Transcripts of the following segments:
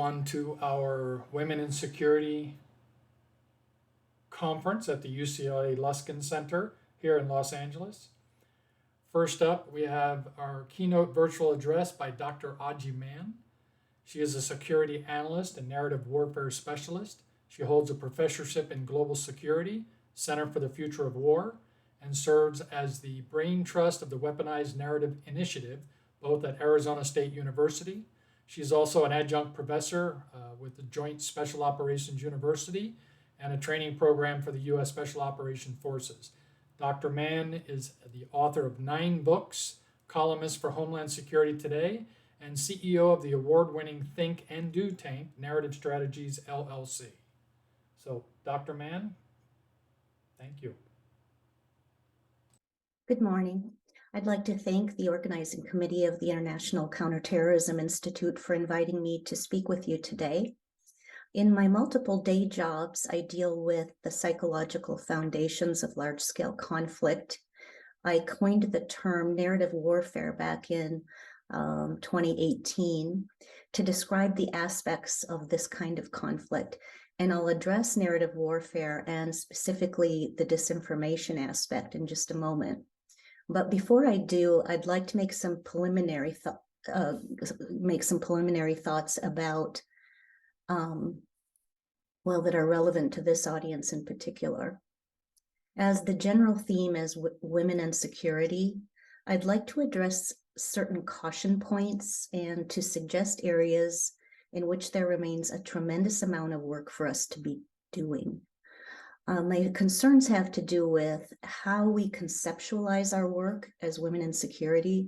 On to our Women in Security conference at the UCLA Luskin Center here in Los Angeles. First up, we have our keynote virtual address by Dr. Ajit Maan. She is a security analyst and narrative warfare specialist. She holds a professorship in global security, Center for the Future of War, and serves as the brain trust of the Weaponized Narrative Initiative, both at Arizona State University. She's also an adjunct professor with the Joint Special Operations University and a training program for the U.S. Special Operations Forces. Dr. Maan is the author of 9 books, columnist for Homeland Security Today, and CEO of the award-winning Think and Do Tank, Narrative Strategies, LLC. So, Dr. Maan, thank you. Good morning. I'd like to thank the organizing committee of the International Counterterrorism Institute for inviting me to speak with you today. In my multiple day jobs, I deal with the psychological foundations of large-scale conflict. I coined the term narrative warfare back in 2018 to describe the aspects of this kind of conflict. And I'll address narrative warfare and specifically the disinformation aspect in just a moment. But before I do, I'd like to make some preliminary thoughts about, that are relevant to this audience in particular. As the general theme is women and security, I'd like to address certain caution points and to suggest areas in which there remains a tremendous amount of work for us to be doing. My concerns have to do with how we conceptualize our work as women in security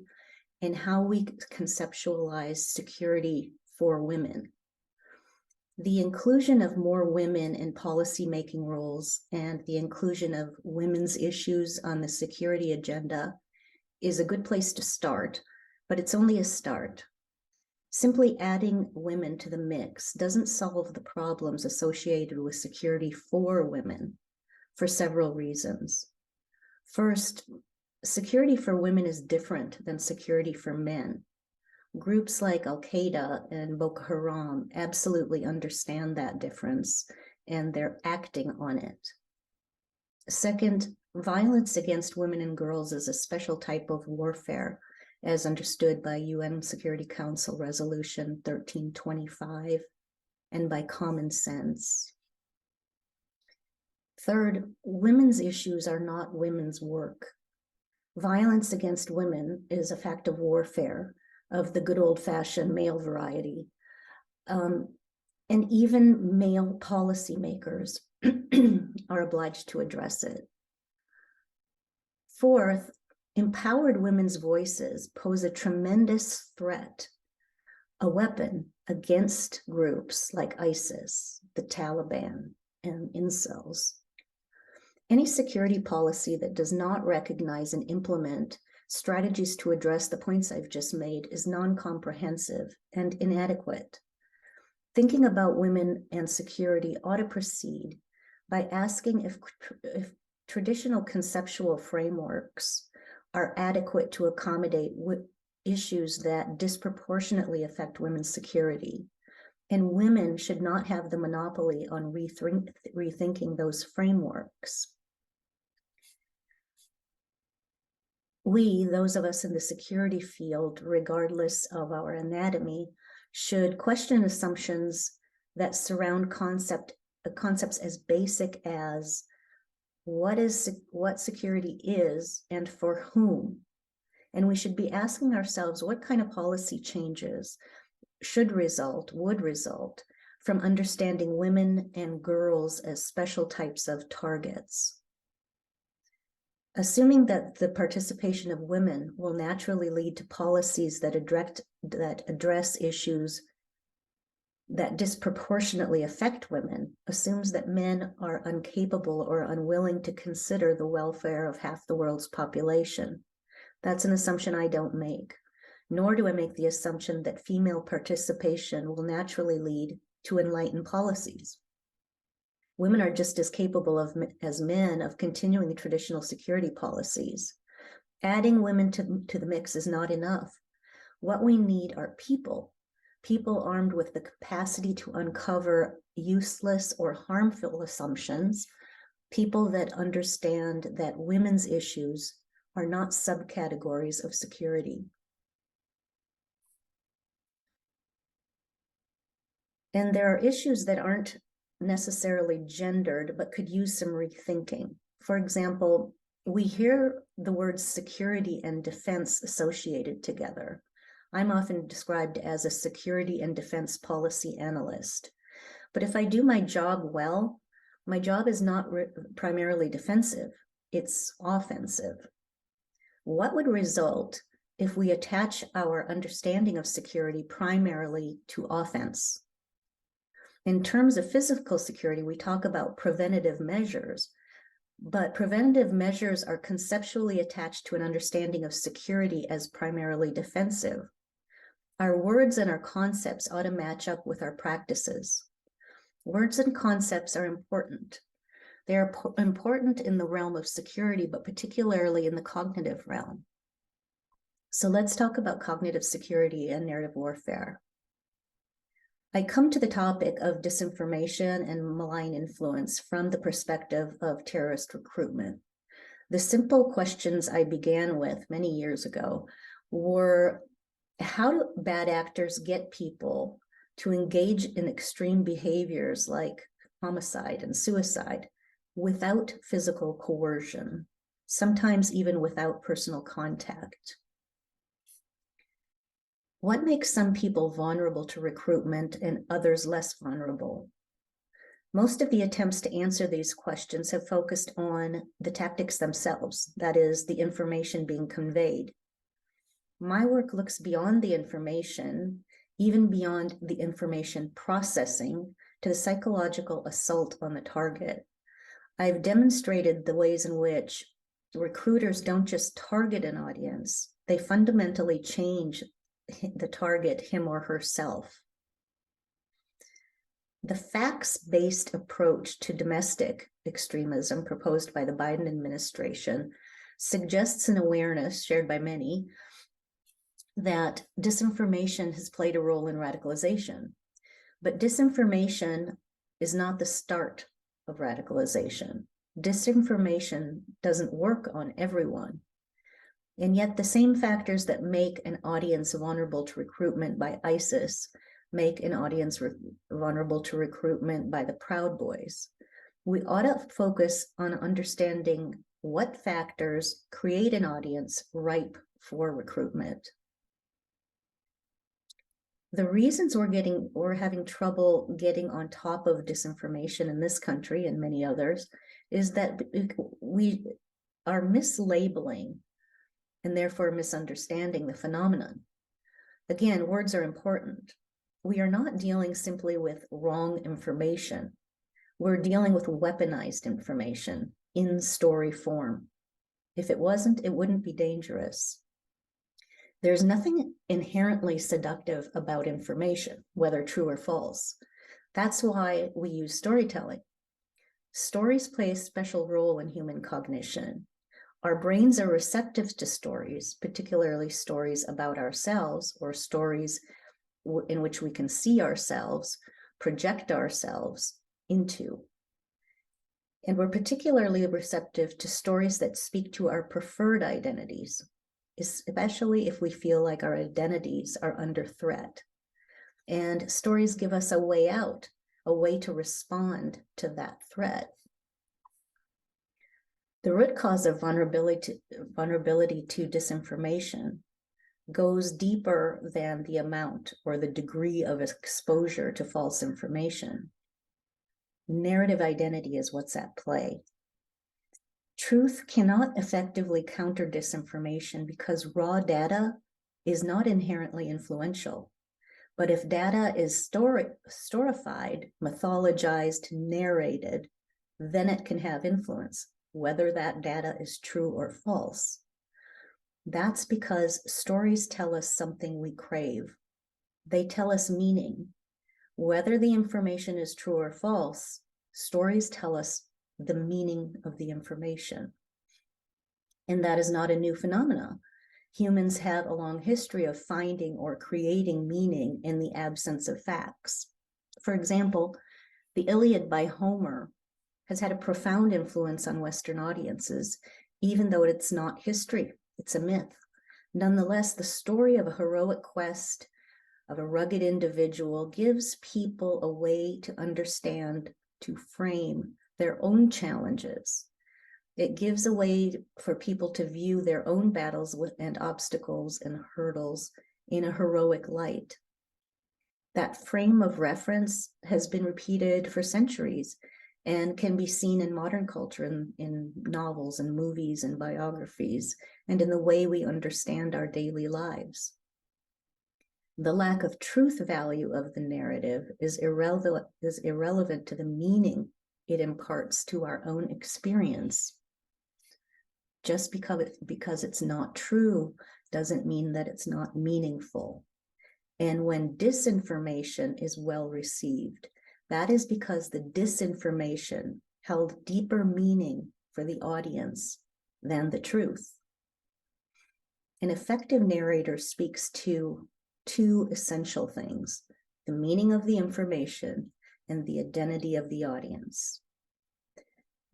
and how we conceptualize security for women. The inclusion of more women in policy-making roles and the inclusion of women's issues on the security agenda is a good place to start, but it's only a start. Simply adding women to the mix doesn't solve the problems associated with security for women for several reasons. First, security for women is different than security for men. Groups like Al-Qaeda and Boko Haram absolutely understand that difference, and they're acting on it. Second, violence against women and girls is a special type of warfare, as understood by UN Security Council Resolution 1325 and by common sense. Third, women's issues are not women's work. Violence against women is a fact of warfare of the good old-fashioned male variety. And even male policymakers are obliged to address it. Fourth, empowered women's voices pose a tremendous threat, a weapon against groups like ISIS, the Taliban, and incels. Any security policy that does not recognize and implement strategies to address the points I've just made is non-comprehensive and inadequate. Thinking about women and security ought to proceed by asking if traditional conceptual frameworks are adequate to accommodate issues that disproportionately affect women's security. And women should not have the monopoly on rethinking those frameworks. We, those of us in the security field, regardless of our anatomy, should question assumptions that surround concepts as basic as what security is and for whom. And we should be asking ourselves what kind of policy changes would result from understanding women and girls as special types of targets. Assuming that the participation of women will naturally lead to policies that address issues that disproportionately affect women assumes that men are incapable or unwilling to consider the welfare of half the world's population. That's an assumption I don't make, nor do I make the assumption that female participation will naturally lead to enlightened policies. Women are just as capable as men of continuing traditional security policies. Adding women to the mix is not enough. What we need are people people armed with the capacity to uncover useless or harmful assumptions, people that understand that women's issues are not subcategories of security. And there are issues that aren't necessarily gendered, but could use some rethinking. For example, we hear the words security and defense associated together. I'm often described as a security and defense policy analyst. But if I do my job well, my job is not primarily defensive, it's offensive. What would result if we attach our understanding of security primarily to offense? In terms of physical security, we talk about preventative measures, but preventative measures are conceptually attached to an understanding of security as primarily defensive. Our words and our concepts ought to match up with our practices. Words and concepts are important. They are important in the realm of security, but particularly in the cognitive realm. So let's talk about cognitive security and narrative warfare. I come to the topic of disinformation and malign influence from the perspective of terrorist recruitment. The simple questions I began with many years ago were, how do bad actors get people to engage in extreme behaviors like homicide and suicide without physical coercion, sometimes even without personal contact? What makes some people vulnerable to recruitment and others less vulnerable? Most of the attempts to answer these questions have focused on the tactics themselves, that is, the information being conveyed. My work looks beyond the information, even beyond the information processing, to the psychological assault on the target. I've demonstrated the ways in which recruiters don't just target an audience, they fundamentally change the target, him or herself. The facts-based approach to domestic extremism proposed by the Biden administration suggests an awareness shared by many that disinformation has played a role in radicalization. But disinformation is not the start of radicalization. Disinformation doesn't work on everyone. And yet the same factors that make an audience vulnerable to recruitment by ISIS make an audience vulnerable to recruitment by the Proud Boys. We ought to focus on understanding what factors create an audience ripe for recruitment. The reasons we're having trouble getting on top of disinformation in this country and many others is that we are mislabeling and therefore misunderstanding the phenomenon. Again, words are important. We are not dealing simply with wrong information. We're dealing with weaponized information in story form. If it wasn't, it wouldn't be dangerous. There's nothing inherently seductive about information, whether true or false. That's why we use storytelling. Stories play a special role in human cognition. Our brains are receptive to stories, particularly stories about ourselves or stories in which we can see ourselves, project ourselves into. And we're particularly receptive to stories that speak to our preferred identities, especially if we feel like our identities are under threat. And stories give us a way out, a way to respond to that threat. The root cause of vulnerability to disinformation goes deeper than the amount or the degree of exposure to false information. Narrative identity is what's at play. Truth cannot effectively counter disinformation because raw data is not inherently influential. But if data is storified, mythologized, narrated, then it can have influence, whether that data is true or false. That's because stories tell us something we crave. They tell us meaning. Whether the information is true or false, stories tell us the meaning of the information. And that is not a new phenomenon. Humans have a long history of finding or creating meaning in the absence of facts. For example, the Iliad by Homer has had a profound influence on Western audiences, even though it's not history, it's a myth. Nonetheless, the story of a heroic quest of a rugged individual gives people a way to understand, to frame their own challenges. It gives a way for people to view their own battles and obstacles and hurdles in a heroic light. That frame of reference has been repeated for centuries and can be seen in modern culture, in novels and movies and biographies, and in the way we understand our daily lives. The lack of truth value of the narrative is irrelevant to the meaning it imparts to our own experience. Just because it's not true doesn't mean that it's not meaningful. And when disinformation is well received, that is because the disinformation held deeper meaning for the audience than the truth. An effective narrator speaks to two essential things: the meaning of the information and the identity of the audience.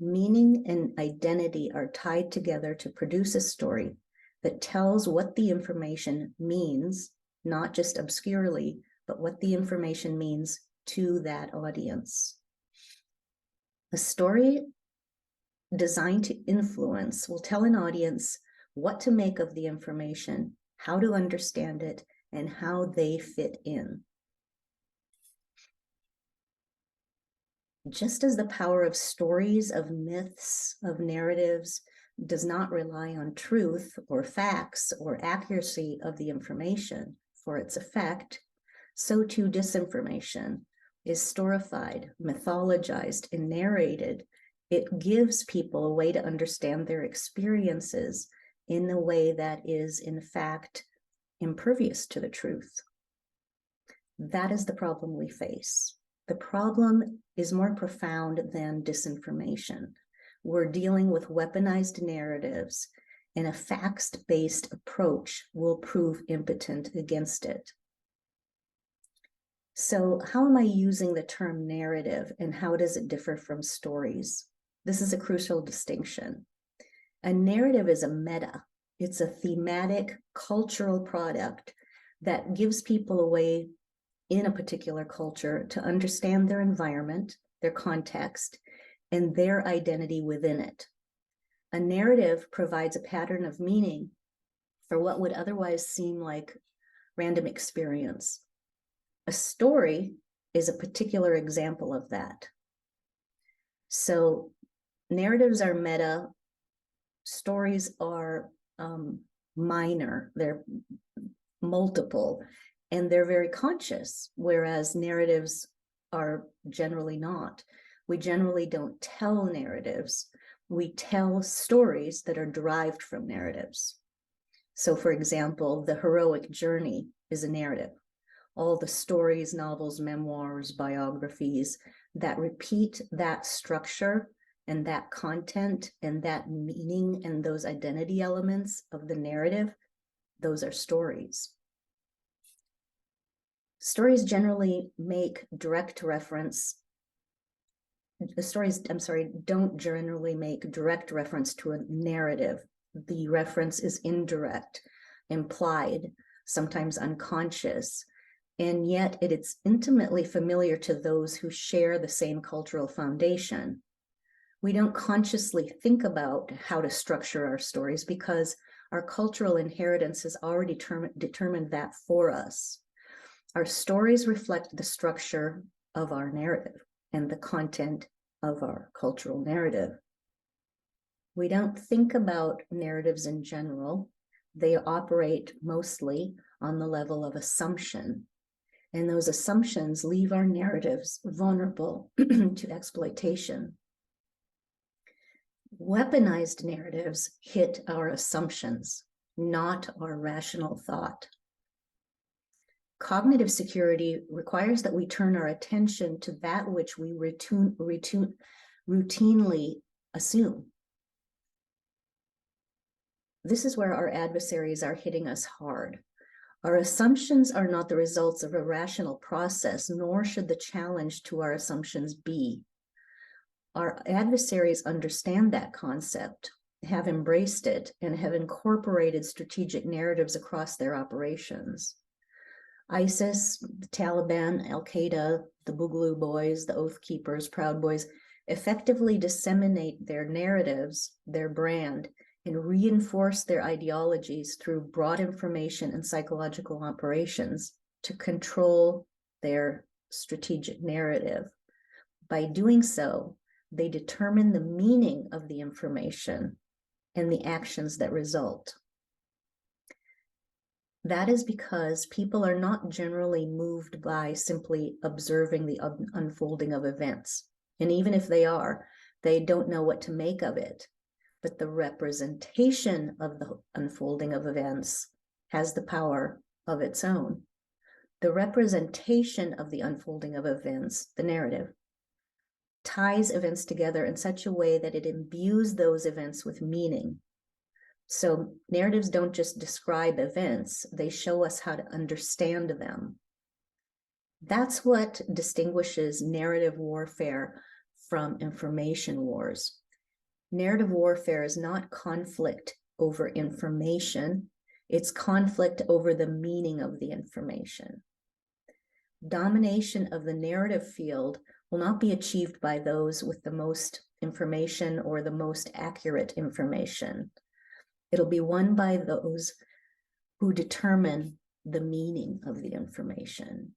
Meaning and identity are tied together to produce a story that tells what the information means, not just obscurely, but what the information means to that audience. A story designed to influence will tell an audience what to make of the information, how to understand it, and how they fit in. Just as the power of stories, of myths, of narratives does not rely on truth or facts or accuracy of the information for its effect, so too disinformation is storified, mythologized, and narrated. It gives people a way to understand their experiences in a way that is, in fact, impervious to the truth. That is the problem we face. The problem is more profound than disinformation. We're dealing with weaponized narratives, and a facts-based approach will prove impotent against it. So how am I using the term narrative, and how does it differ from stories? This is a crucial distinction. A narrative is a meta. It's a thematic cultural product that gives people a way in a particular culture to understand their environment, their context, and their identity within it. A narrative provides a pattern of meaning for what would otherwise seem like random experience. A story is a particular example of that. So narratives are meta, stories are minor, they're multiple, and they're very conscious, whereas narratives are generally not. We generally don't tell narratives. We tell stories that are derived from narratives. So for example, the heroic journey is a narrative. All the stories, novels, memoirs, biographies that repeat that structure and that content and that meaning and those identity elements of the narrative, those are stories. Stories generally make direct reference. Don't generally make direct reference to a narrative. The reference is indirect, implied, sometimes unconscious, and yet it's intimately familiar to those who share the same cultural foundation. We don't consciously think about how to structure our stories because our cultural inheritance has already determined that for us. Our stories reflect the structure of our narrative and the content of our cultural narrative. We don't think about narratives in general. They operate mostly on the level of assumption, and those assumptions leave our narratives vulnerable to exploitation. Weaponized narratives hit our assumptions, not our rational thought. Cognitive security requires that we turn our attention to that which we routinely assume. this is where our adversaries are hitting us hard. Our assumptions are not the results of a rational process, nor should the challenge to our assumptions be. Our adversaries understand that concept, have embraced it, and have incorporated strategic narratives across their operations. ISIS, the Taliban, Al-Qaeda, the Boogaloo Boys, the Oath Keepers, Proud Boys, effectively disseminate their narratives, their brand, and reinforce their ideologies through broad information and psychological operations to control their strategic narrative. By doing so, they determine the meaning of the information and the actions that result. That is because people are not generally moved by simply observing the unfolding of events. And even if they are, they don't know what to make of it. But the representation of the unfolding of events has the power of its own. The representation of the unfolding of events, the narrative, ties events together in such a way that it imbues those events with meaning. So narratives don't just describe events, they show us how to understand them. That's what distinguishes narrative warfare from information wars. Narrative warfare is not conflict over information, it's conflict over the meaning of the information. Domination of the narrative field will not be achieved by those with the most information or the most accurate information. It'll be won by those who determine the meaning of the information.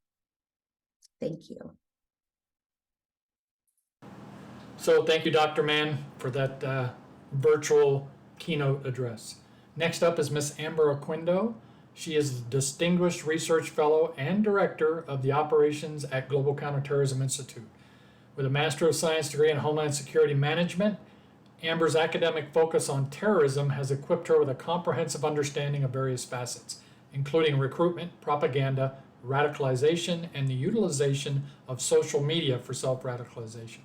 Thank you. So thank you, Dr. Maan, for that virtual keynote address. Next up is Ms. Amber Oquindo. She is Distinguished Research Fellow and Director of the Operations at Global Counterterrorism Institute. With a Master of Science degree in Homeland Security Management, Amber's academic focus on terrorism has equipped her with a comprehensive understanding of various facets, including recruitment, propaganda, radicalization, and the utilization of social media for self-radicalization.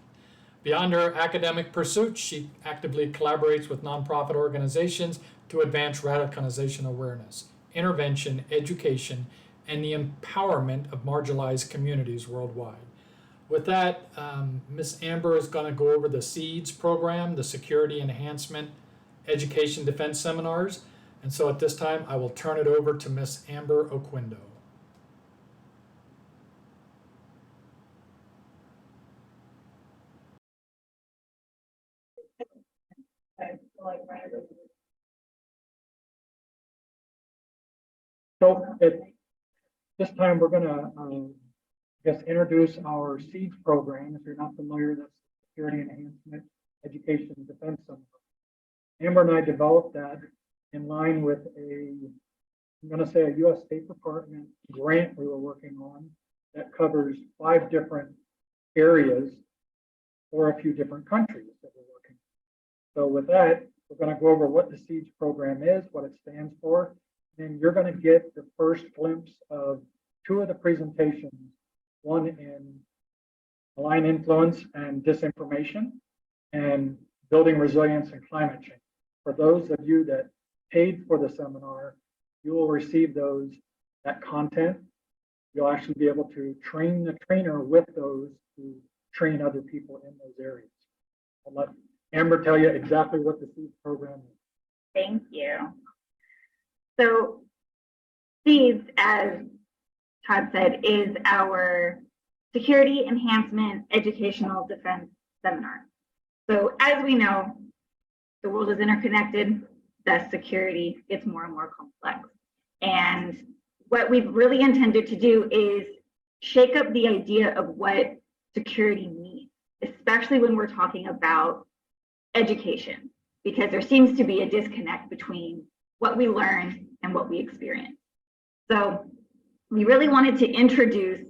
Beyond her academic pursuits, she actively collaborates with nonprofit organizations to advance radicalization awareness, intervention, education, and the empowerment of marginalized communities worldwide. With that, Ms. Amber is going to go over the SEEDS program, the Security Enhancement Education Defense Seminars. And so at this time, I will turn it over to Ms. Amber Oquindo. So at this time, we're going to introduce our SEEDS program. If you're not familiar, that's Security Enhancement Education Defense Seminar. Amber and I developed that in line with I'm going to say a U.S. State Department grant we were working on that covers 5 different areas for a few different countries that we're working on. So with that, we're going to go over what the SEEDS program is, what it stands for, and you're going to get the first glimpse of 2 of the presentations, one in malign influence and disinformation, and building resilience and climate change. For those of you that paid for the seminar, you will receive that content. You'll actually be able to train the trainer with those to train other people in those areas. I'll let Amber tell you exactly what the SEEDS program is. Thank you. So SEEDS, as Todd said, is our Security Enhancement Educational Defense Seminar. So as we know, the world is interconnected, thus security gets more and more complex. And what we've really intended to do is shake up the idea of what security means, especially when we're talking about education, because there seems to be a disconnect between what we learn and what we experience. So we really wanted to introduce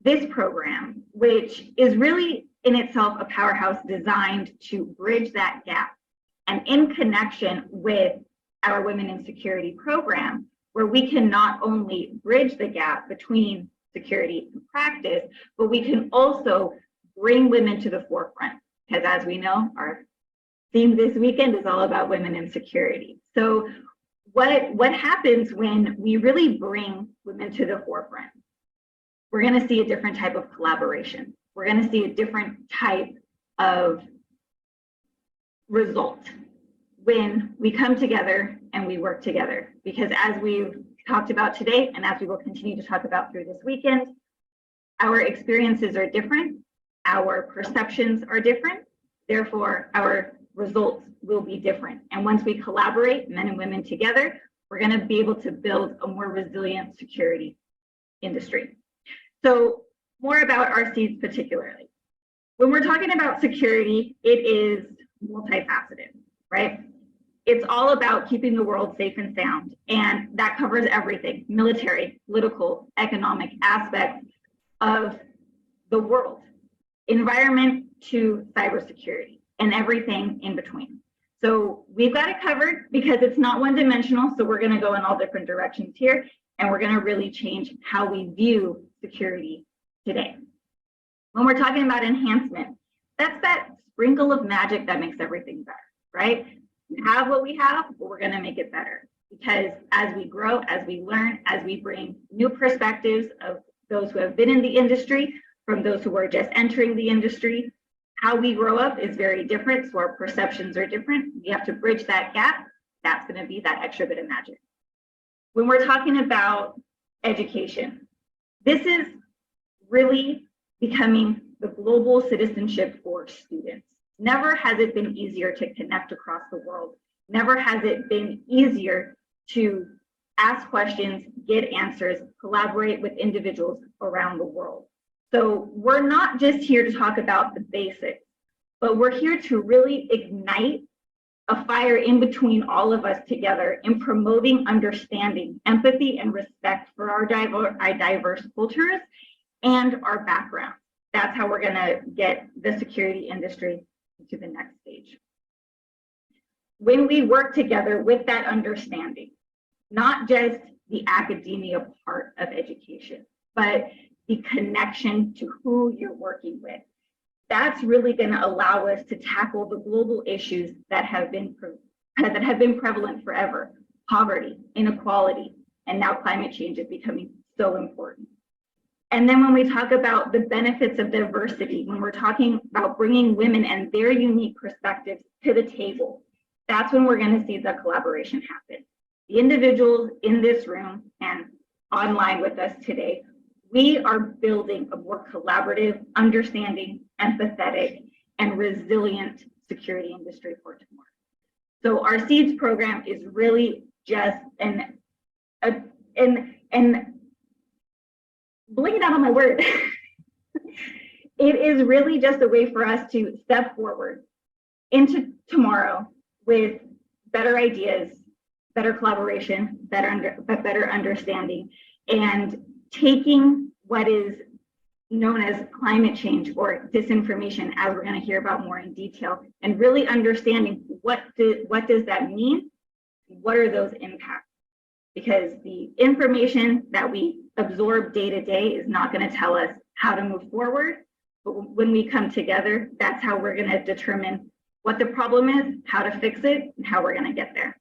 this program, which is really in itself a powerhouse designed to bridge that gap, and in connection with our Women in Security program, where we can not only bridge the gap between security and practice, but we can also bring women to the forefront. Because as we know, our theme this weekend is all about women and security. So what happens when we really bring women to the forefront? We're going to see a different type of collaboration. We're going to see a different type of result when we come together and we work together. Because as we've talked about today, and as we will continue to talk about through this weekend, our experiences are different, our perceptions are different, therefore our results will be different. And once we collaborate, men and women together, we're going to be able to build a more resilient security industry. So more about our seeds particularly. When we're talking about security, it is multifaceted, right? It's all about keeping the world safe and sound, and that covers everything: military, political, economic aspects of the world, environment to cybersecurity, and everything in between. So we've got it covered because it's not one-dimensional, so we're going to go in all different directions here, and we're going to really change how we view security today. When we're talking about enhancement, that's that sprinkle of magic that makes everything better, right? We have what we have, but we're going to make it better, because as we grow, as we learn, as we bring new perspectives of those who have been in the industry from those who are just entering the industry, how we grow up is very different, so our perceptions are different. We have to bridge that gap. That's going to be that extra bit of magic. When we're talking about education, this is really becoming the global citizenship for students. Never has it been easier to connect across the world. Never has it been easier to ask questions, get answers, collaborate with individuals around the world. So we're not just here to talk about the basics, but we're here to really ignite a fire in between all of us together in promoting understanding, empathy, and respect for our diverse cultures and our backgrounds. That's how we're going to get the security industry to the next stage. When we work together with that understanding, not just the academia part of education, but the connection to who you're working with, that's really going to allow us to tackle the global issues that have been prevalent forever: poverty, inequality, and now climate change is becoming so important. And then when we talk about the benefits of diversity, when we're talking about bringing women and their unique perspectives to the table, that's when we're going to see the collaboration happen. The individuals in this room and online with us today, we are building a more collaborative, understanding, empathetic, and resilient security industry for tomorrow. So our SEEDS program is really just blinking out on my word. It is really just a way for us to step forward into tomorrow with better ideas, better collaboration, better understanding, and taking what is known as climate change or disinformation, as we're going to hear about more in detail, and really understanding what does that mean? What are those impacts? Because the information that we absorb day to day is not going to tell us how to move forward. But when we come together, that's how we're going to determine what the problem is, how to fix it, and how we're going to get there.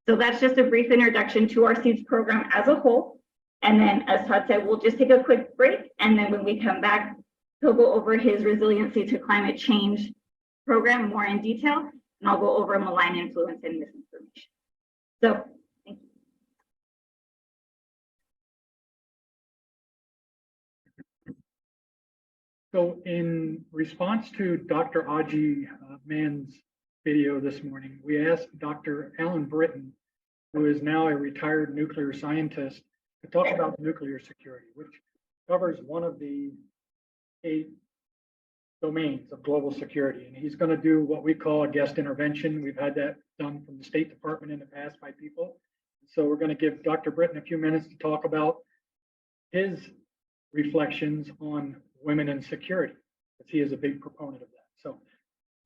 So that's just a brief introduction to our SEEDS program as a whole. And then, as Todd said, we'll just take a quick break. And then when we come back, he'll go over his resiliency to climate change program more in detail. And I'll go over malign influence and misinformation. So thank you. So in response to Dr. Ajit Maan's video this morning, we asked Dr. Alan Britton, who is now a retired nuclear scientist, to talk about nuclear security, which covers one of the 8 domains of global security. And he's going to do what we call a guest intervention. We've had that done from the State Department in the past by people. So we're going to give Dr. Britton a few minutes to talk about his reflections on women and security, because he is a big proponent of that. So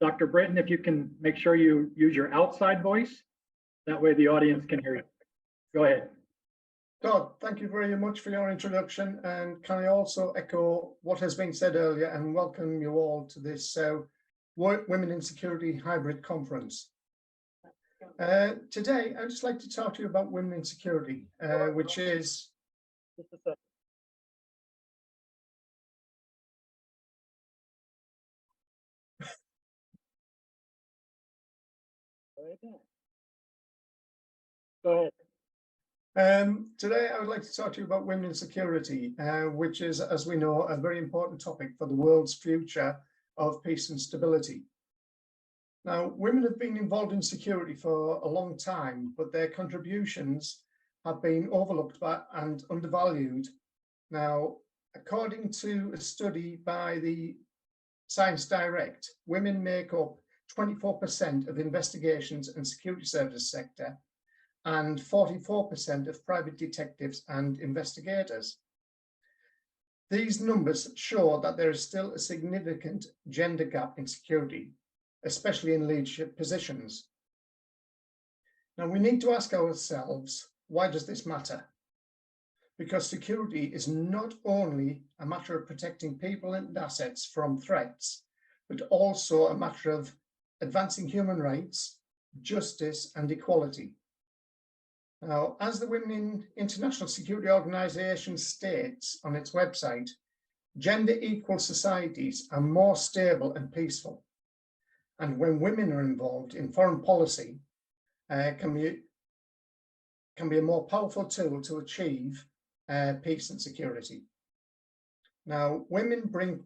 Dr. Britton, if you can make sure you use your outside voice, that way the audience can hear you. Go ahead. Todd, thank you very much for your introduction, and can I also echo what has been said earlier and welcome you all to this Women in Security Hybrid Conference. Today, I'd just like to talk to you about women in security, which is... Just a second. Go ahead. Today, I would like to talk to you about women in security, which is, as we know, a very important topic for the world's future of peace and stability. Now, women have been involved in security for a long time, but their contributions have been overlooked and undervalued. Now, according to a study by the Science Direct, women make up 24% of investigations and security services sector and 44% of private detectives and investigators. These numbers show that there is still a significant gender gap in security, especially in leadership positions. Now, we need to ask ourselves, why does this matter? Because security is not only a matter of protecting people and assets from threats, but also a matter of advancing human rights, justice, and equality. Now, as the Women in International Security Organization states on its website, gender equal societies are more stable and peaceful. And when women are involved in foreign policy, can be a more powerful tool to achieve peace and security. Now, women bring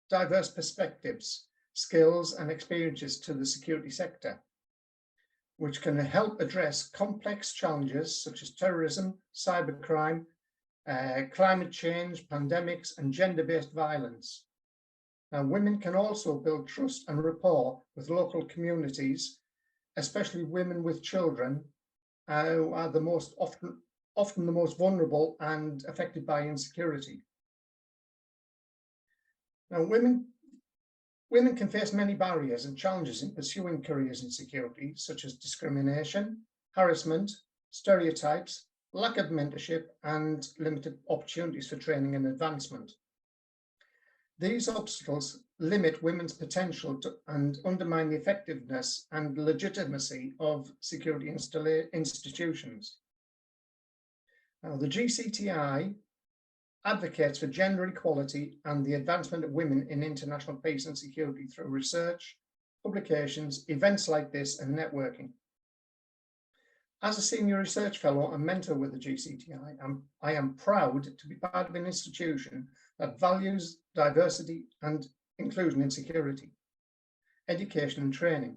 diverse perspectives, skills, and experiences to the security sector, which can help address complex challenges such as terrorism, cybercrime, climate change, pandemics, and gender-based violence. Now, women can also build trust and rapport with local communities, especially women with children, who are the most often the most vulnerable and affected by insecurity. Now, women can face many barriers and challenges in pursuing careers in security, such as discrimination, harassment, stereotypes, lack of mentorship, and limited opportunities for training and advancement. These obstacles limit women's potential and undermine the effectiveness and legitimacy of security institutions. Now, the GCTI advocates for gender equality and the advancement of women in international peace and security through research, publications, events like this, and networking. As a senior research fellow and mentor with the GCTI, I am proud to be part of an institution that values diversity and inclusion in security, education, and training.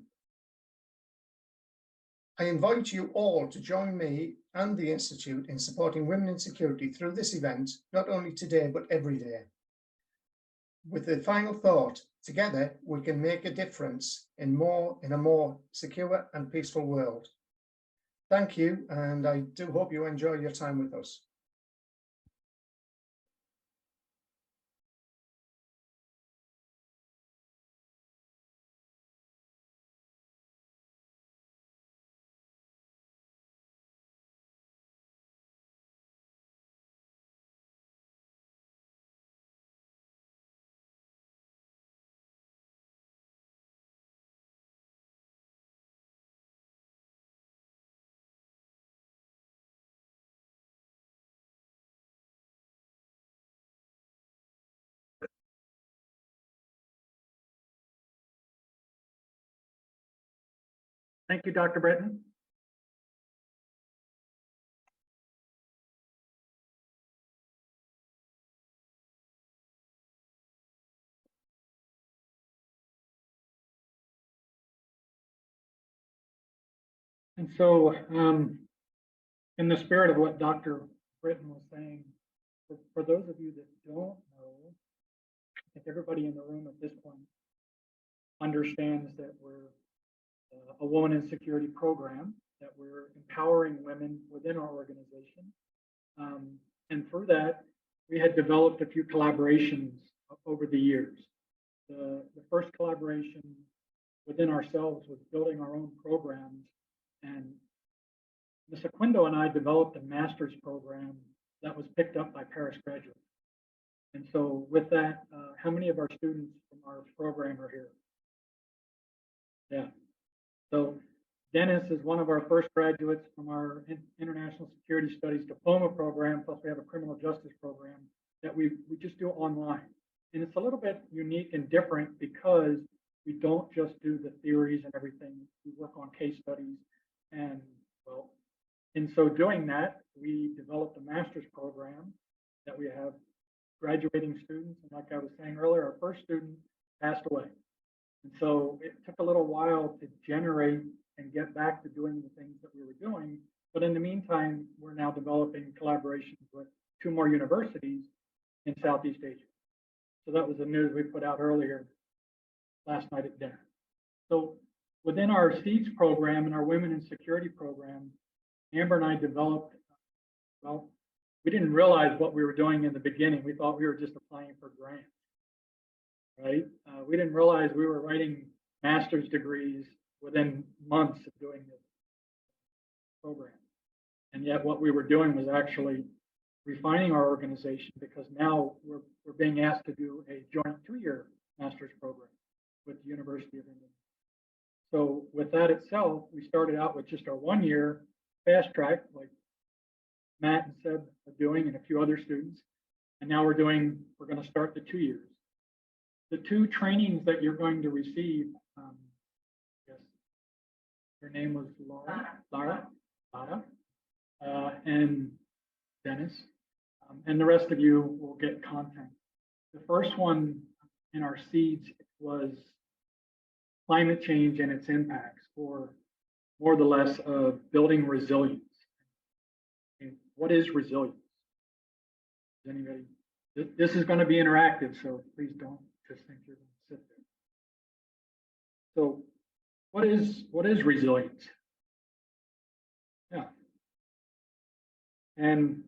I invite you all to join me and the Institute in supporting women in security through this event, not only today, but every day. With the final thought, together we can make a difference in a more secure and peaceful world. Thank you, and I do hope you enjoy your time with us. Thank you, Dr. Britton. And so, in the spirit of what Dr. Britton was saying, for those of you that don't know, I think everybody in the room at this point understands that we're a woman in security program, that we're empowering women within our organization. And for that, we had developed a few collaborations over the years. The first collaboration within ourselves was building our own programs. And Ms. Oquindo and I developed a master's program that was picked up by Paris graduates. And so with that, how many of our students from our program are here? Yeah. So Dennis is one of our first graduates from our International Security Studies diploma program, plus we have a criminal justice program that we just do online. And it's a little bit unique and different because we don't just do the theories and everything. We work on case studies. And well, in so doing that, we developed a master's program that we have graduating students. And like I was saying earlier, our first student passed away. And so it took a little while to generate and get back to doing the things that we were doing. But in the meantime, we're now developing collaborations with 2 more universities in Southeast Asia. So that was the news we put out earlier last night at dinner. So within our SEEDS program and our Women in Security program, Amber and I developed, well, we didn't realize what we were doing in the beginning. We thought we were just applying for grants, right? We didn't realize we were writing master's degrees within months of doing this program. And yet what we were doing was actually refining our organization, because now we're being asked to do a joint 2-year master's program with the University of England. So with that itself, we started out with just our 1-year fast track, like Matt and Seb are doing, and a few other students. And now we're going to start the 2 years. The 2 trainings that you're going to receive, yes, her name was Lara, and Dennis, and the rest of you will get content. The first one in our seeds was climate change and its impacts, or more or less of building resilience. And what is resilience? Does anybody? This is going to be interactive, so please don't just think you're going to sit there. So what is resilience? Yeah. And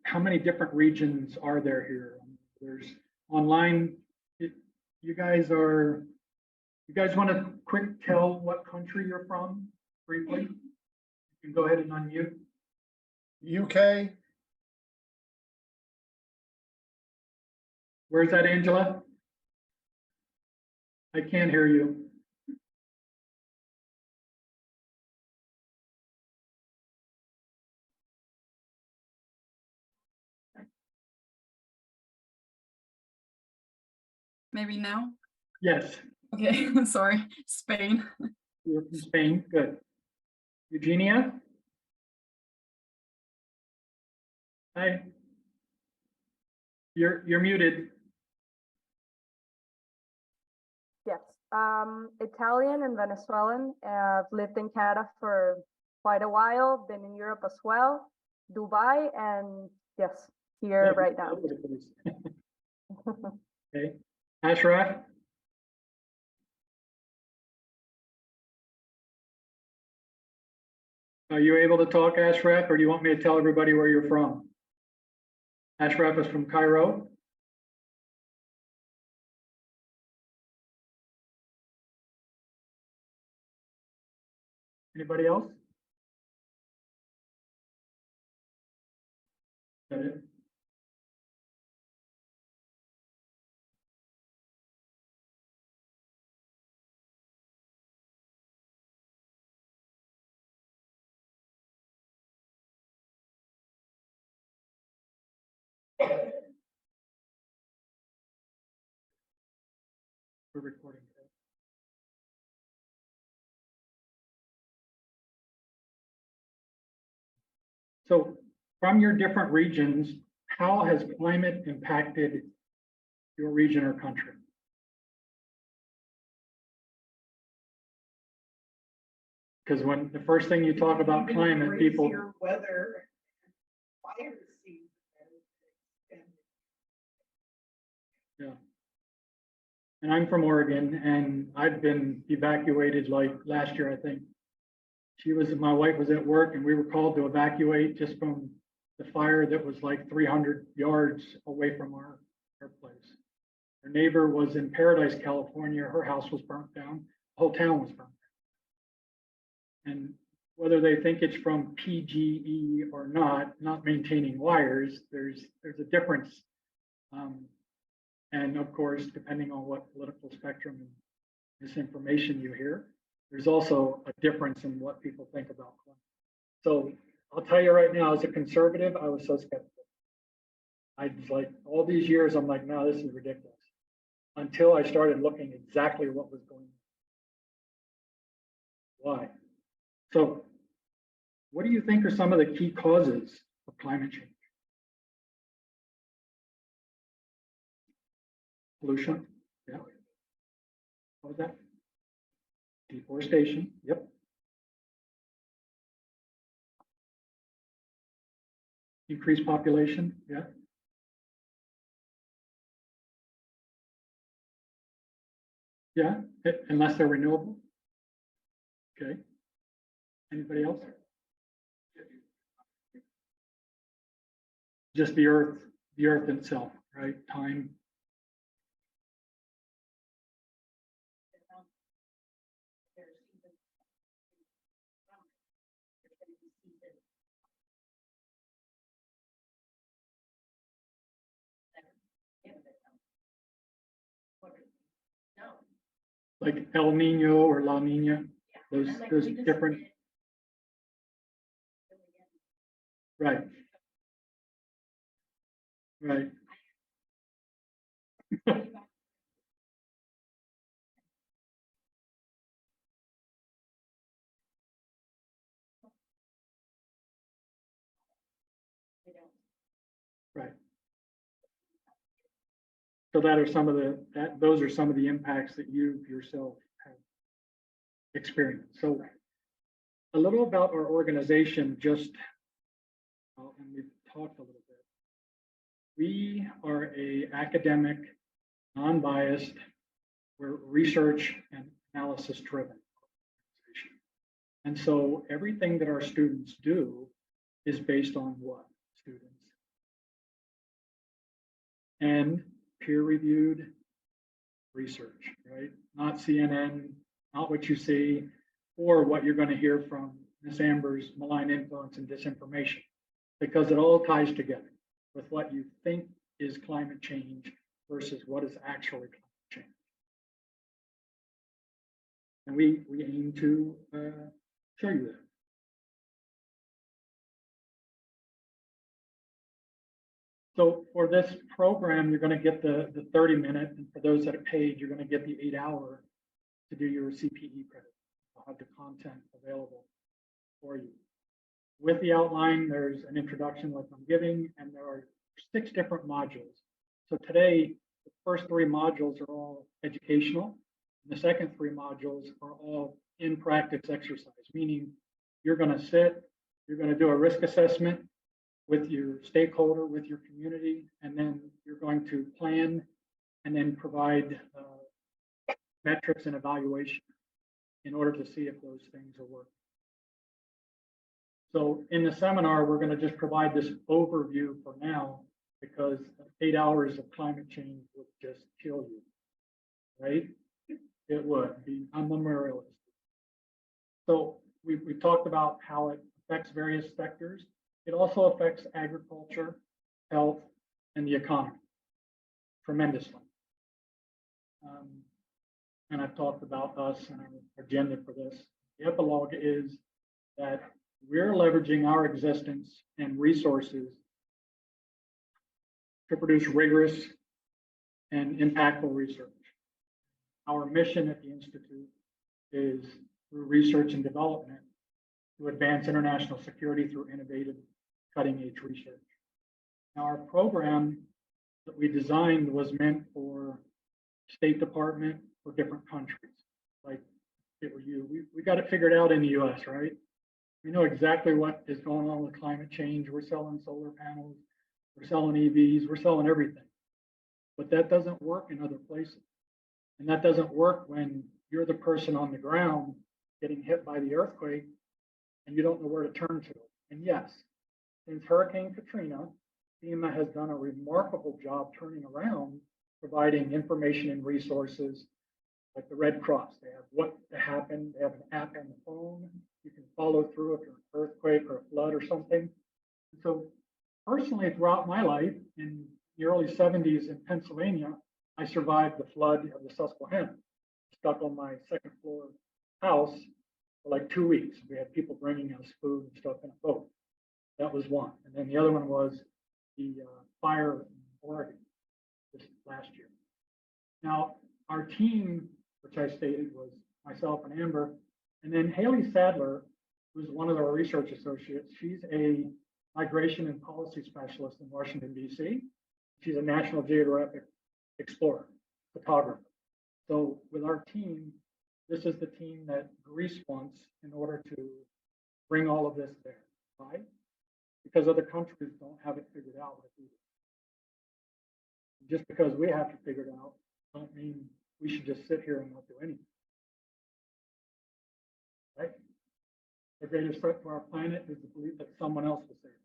how many different regions are there here? There's online. You guys want to quick tell what country you're from briefly? You can go ahead and unmute. UK. Where's that, Angela? I can't hear you. Maybe now? Yes. Okay, sorry, Spain. You're from Spain, good. Eugenia? Hi. You're muted. Yes, Italian and Venezuelan. I've lived in Canada for quite a while, been in Europe as well, Dubai, and yes, here right now. Okay. Ashraf? Are you able to talk, Ashraf, or do you want me to tell everybody where you're from? Ashraf is from Cairo. Anybody else? Is that it? We're recording. So from your different regions, how has climate impacted your region or country? Because when the first thing you talk about climate, people. Weather, fire season. Yeah. And I'm from Oregon, and I've been evacuated like last year, I think. My wife was at work, and we were called to evacuate just from the fire that was like 300 yards away from our place. Our neighbor was in Paradise, California. Her house was burnt down. The whole town was burnt down. And whether they think it's from PGE or not maintaining wires, there's a difference. And of course, depending on what political spectrum misinformation you hear, there's also a difference in what people think about climate. So I'll tell you right now, as a conservative, I was so skeptical. I was like, all these years, I'm like, no, this is ridiculous. Until I started looking exactly what was going on. Why? So what do you think are some of the key causes of climate change? Pollution, yeah. What was that? Deforestation, yep. Increased population, yeah. Yeah, unless they're renewable. Okay. Anybody else? Just the earth itself, right? Time. Like El Nino or La Nina, those different. Right. Right. Right. So that are some of those are some of the impacts that you yourself have experienced. So a little about our organization, just, and we've talked a little bit. We are a academic, non-biased, we're research and analysis driven organization. And so everything that our students do is based on what? Students. And peer-reviewed research, right? Not CNN, not what you see, or what you're going to hear from Ms. Amber's malign influence and disinformation, because it all ties together with what you think is climate change versus what is actually climate change. And we aim to show you that. So for this program, you're going to get the 30-minute, and for those that are paid, you're going to get the 8-hour to do your CPE credit. I'll have the content available for you. With the outline, there's an introduction like I'm giving, and there are 6 different modules. So today, the first 3 modules are all educational. And the second 3 modules are all in practice exercise, meaning you're going to sit, you're going to do a risk assessment with your stakeholder, with your community, and then you're going to plan and then provide metrics and evaluation in order to see if those things are working. So in the seminar, we're going to just provide this overview for now, because 8 hours of climate change would just kill you, right? It would be unrealistic. So we talked about how it affects various sectors. It also affects agriculture, health, and the economy tremendously. And I've talked about us and our agenda for this. The epilogue is that we're leveraging our existence and resources to produce rigorous and impactful research. Our mission at the Institute is, through research and development, to advance international security through innovative, cutting-edge research. Now, our program that we designed was meant for State Department or different countries. Like if it were you, we got it figured out in the US, right? We know exactly what is going on with climate change. We're selling solar panels, we're selling EVs, we're selling everything. But that doesn't work in other places. And that doesn't work when you're the person on the ground getting hit by the earthquake and you don't know where to turn to. And yes, since Hurricane Katrina, FEMA has done a remarkable job turning around, providing information and resources like the Red Cross. They have what happened, they have an app on the phone. You can follow through if there's an earthquake or a flood or something. So personally, throughout my life, in the early 70s in Pennsylvania, I survived the flood of the Susquehanna. stuck on my second floor house for like 2 weeks. We had people bringing us food and stuff in a boat. That was one. And then the other one was the fire in Oregon this last year. Now, our team, which I stated, was myself and Amber, and then Haley Sadler, who's one of our research associates. She's a migration and policy specialist in Washington, D.C. She's a National Geographic explorer, photographer. So with our team, this is the team that Greece wants in order to bring all of this there, right? Because other countries don't have it figured out like we do. Just because we have to figure it out, don't mean we should just sit here and not do anything. Right? The greatest threat to our planet is the belief that someone else will save it.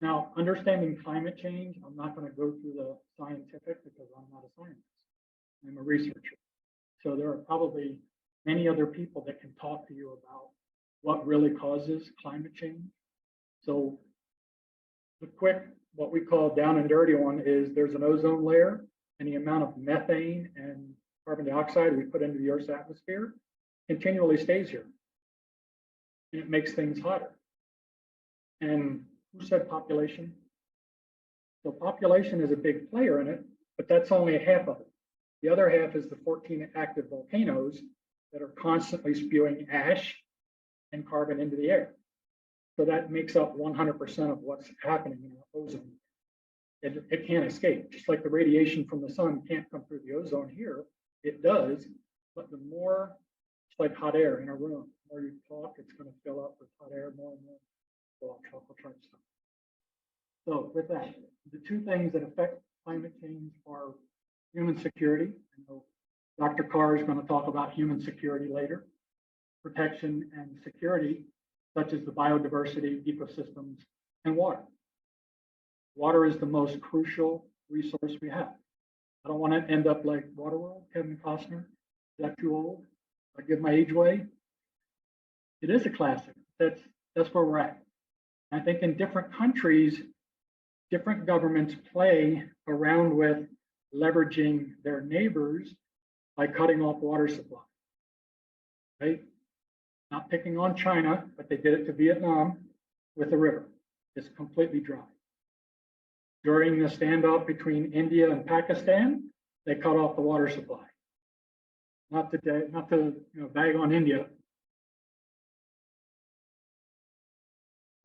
Now, understanding climate change, I'm not going to go through the scientific because I'm not a scientist. I'm a researcher. So there are probably many other people that can talk to you about what really causes climate change. So the quick, what we call down and dirty one is there's an ozone layer, and the amount of methane and carbon dioxide we put into the Earth's atmosphere continually stays here. And it makes things hotter. And who said population? So population is a big player in it, but that's only half of it. The other half is the 14 active volcanoes that are constantly spewing ash and carbon into the air. So that makes up 100% of what's happening in our ozone. It can't escape, just like the radiation from the sun can't come through the ozone here. It does, but the more, it's like hot air in a room. The more you talk, it's going to fill up with hot air more and more. Tropical type stuff. So with that, the two things that affect climate change are human security. I know Dr. Carr is going to talk about human security later. Protection and security, such as the biodiversity, ecosystems, and water. Water is the most crucial resource we have. I don't want to end up like Waterworld, Kevin Costner. Is that too old? I give my age away. It is a classic. That's where we're at. I think in different countries, different governments play around with leveraging their neighbors by cutting off water supply. Right? Not picking on China, but they did it to Vietnam with the river. It's completely dry. During the standoff between India and Pakistan, they cut off the water supply. Not to bag on India.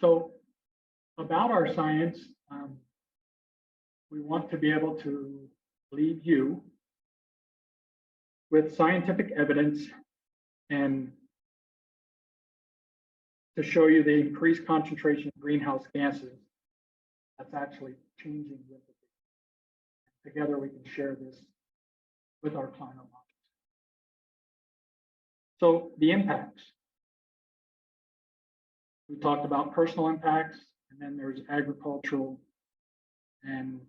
So about our science, we want to be able to leave you with scientific evidence and to show you the increased concentration of greenhouse gases that's actually changing with it. Together we can share this with our climate models. So the impacts. We talked about personal impacts, and then there's agricultural. And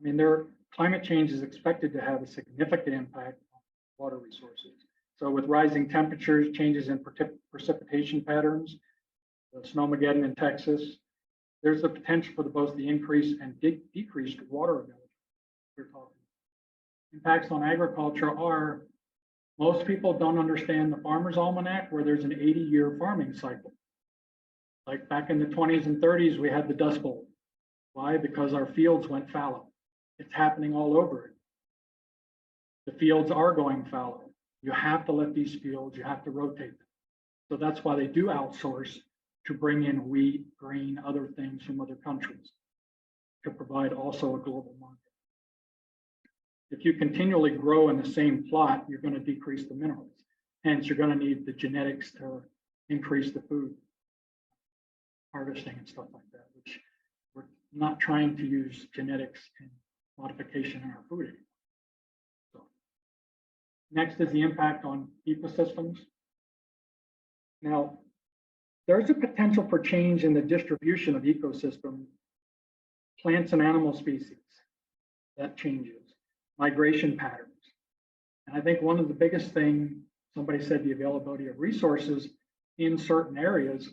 I mean, climate change is expected to have a significant impact on water resources. So with rising temperatures, changes in precipitation patterns, the snowmageddon in Texas, there's the potential for both the increase and decreased water availability. We're talking. Impacts on agriculture are, most people don't understand the Farmer's Almanac, where there's an 80-year farming cycle. Like back in the 20s and 30s, we had the Dust Bowl. Why? Because our fields went fallow. It's happening all over it. The fields are going fallow. You have to let these fields, you have to rotate them. So that's why they do outsource to bring in wheat, grain, other things from other countries to provide also a global market. If you continually grow in the same plot, you're going to decrease the minerals. Hence, you're going to need the genetics to increase the food harvesting and stuff like that, which we're not trying to use genetics and modification in our food anymore. So, next is the impact on ecosystems. Now, there's a potential for change in the distribution of ecosystem, plants and animal species. That changes. Migration patterns. And I think one of the biggest things, somebody said the availability of resources in certain areas.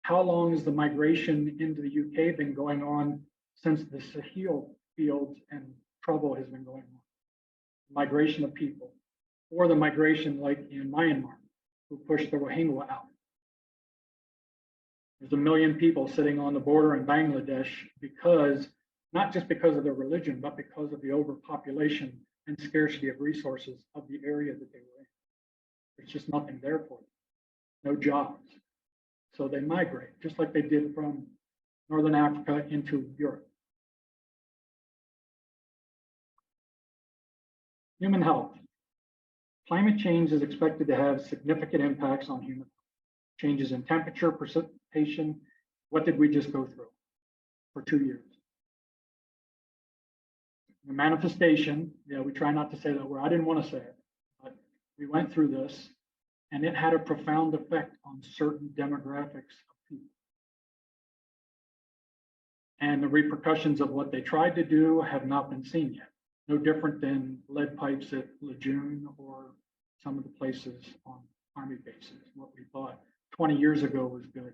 How long has the migration into the UK been going on since the Sahel fields and trouble has been going on? migration of people, or the migration like in Myanmar, who pushed the Rohingya out. There's 1 million people sitting on the border in Bangladesh because, not just because of their religion, but because of the overpopulation and scarcity of resources of the area that they were in. There's just nothing there for them, no jobs. So they migrate, just like they did from Northern Africa into Europe. Human health. Climate change is expected to have significant impacts on human health. Changes in temperature, precipitation. What did we just go through for 2 years? The manifestation, yeah, we try not to say that word. I didn't want to say it, but we went through this and it had a profound effect on certain demographics of people. And the repercussions of what they tried to do have not been seen yet. No different than lead pipes at Lejeune or some of the places on Army bases. What we thought 20 years ago was good.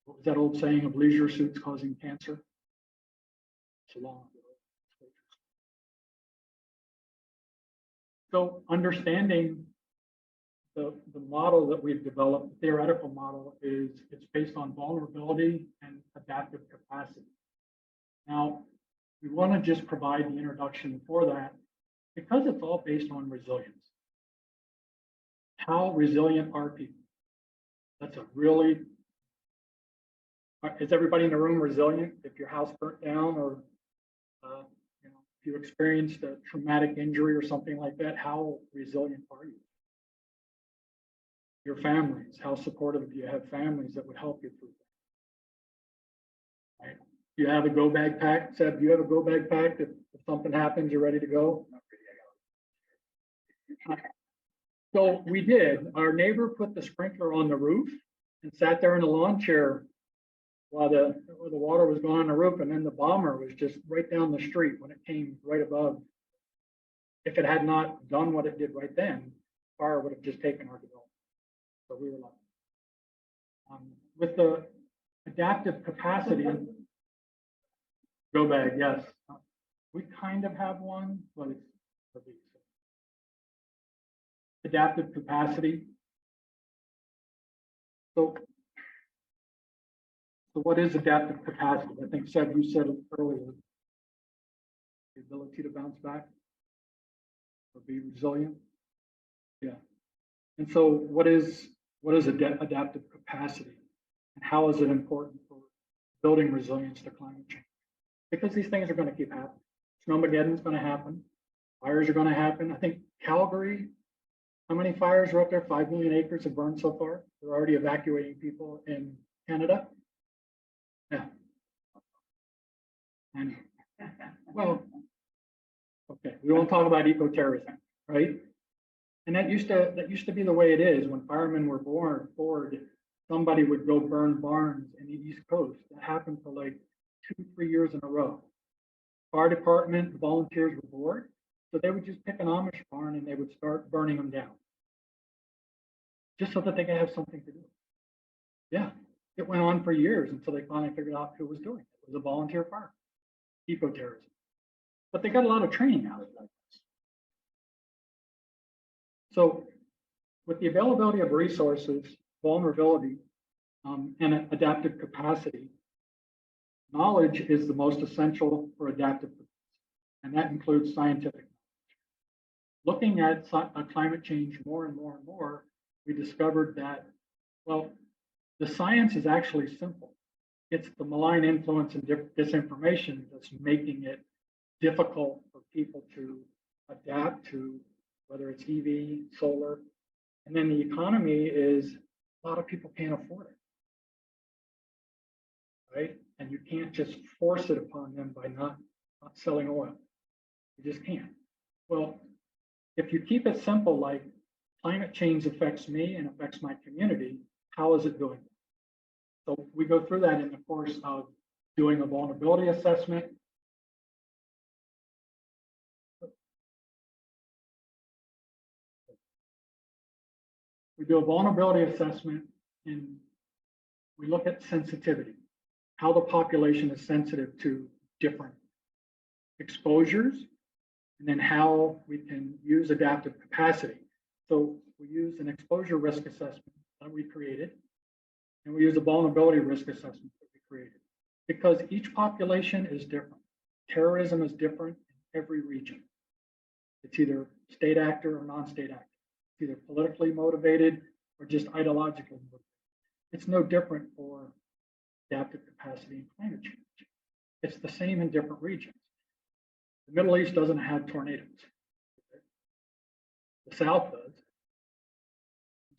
What was that old saying of leisure suits causing cancer? It's long ago. So understanding the model that we've developed, the theoretical model, is it's based on vulnerability and adaptive capacity. Now, we want to just provide the introduction for that because it's all based on resilience. How resilient are people? That's a really, is everybody in the room resilient? If your house burnt down or if you experienced a traumatic injury or something like that, how resilient are you? Your families, how supportive do you have families that would help you through that? Right? Do you have a go bag packed? Seb, do you have a go bag packed? If something happens, you're ready to go? So we did. Our neighbor put the sprinkler on the roof and sat there in a lawn chair while the water was going on the roof, and then the bomber was just right down the street when it came right above. If it had not done what it did right then, fire would have just taken our development. So we were lucky. With the adaptive capacity, go bag, yes. We kind of have one, but it's for these. Adaptive capacity. So what is adaptive capacity? I think, Seb, you said it earlier. The ability to bounce back or be resilient. Yeah. And so what is adaptive capacity? And how is it important for building resilience to climate change? Because these things are going to keep happening. Snowmageddon is going to happen. Fires are going to happen. I think Calgary, how many fires are up there? 5 million acres have burned so far. They're already evacuating people in Canada. Yeah. And well, okay, we won't talk about eco-terrorism, right? And that used to be the way it is. When firemen were bored, somebody would go burn barns in the East Coast. That happened for like 2-3 years in a row. Fire department volunteers were bored, so they would just pick an Amish barn and they would start burning them down, just so that they could have something to do. Yeah, it went on for years until they finally figured out who was doing it. It was a volunteer fire, eco-terrorism. But they got a lot of training out of that. So with the availability of resources, vulnerability, and adaptive capacity, knowledge is the most essential for adaptive capacity, and that includes scientific knowledge. Looking at climate change more and more and more, we discovered that, well, the science is actually simple. It's the malign influence and disinformation that's making it difficult for people to adapt to, whether it's EV, solar, and then the economy is a lot of people can't afford it, right? And you can't just force it upon them by not selling oil. You just can't. Well, if you keep it simple, like climate change affects me and affects my community, how is it doing? So we go through that in the course of doing a vulnerability assessment. We do a vulnerability assessment and we look at sensitivity, how the population is sensitive to different exposures and then how we can use adaptive capacity. So we use an exposure risk assessment that we created, and we use a vulnerability risk assessment that we created, because each population is different. Terrorism is different in every region. It's either state actor or non-state actor. It's either politically motivated or just ideologically motivated. It's no different for adaptive capacity and climate change. It's the same in different regions. The Middle East doesn't have tornadoes. The South does.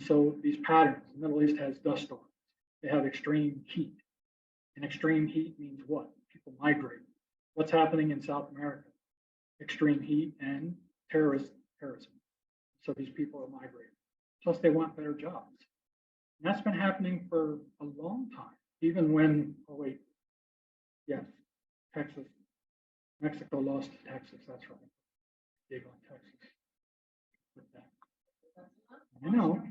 So these patterns, the Middle East has dust storms. They have extreme heat. And extreme heat means what? People migrate. What's happening in South America? Extreme heat and terrorism. So these people are migrating. Plus they want better jobs. And that's been happening for a long time. Even when, oh wait, yes, Texas, Mexico lost to Texas, that's right. Big on Texas with that. I know.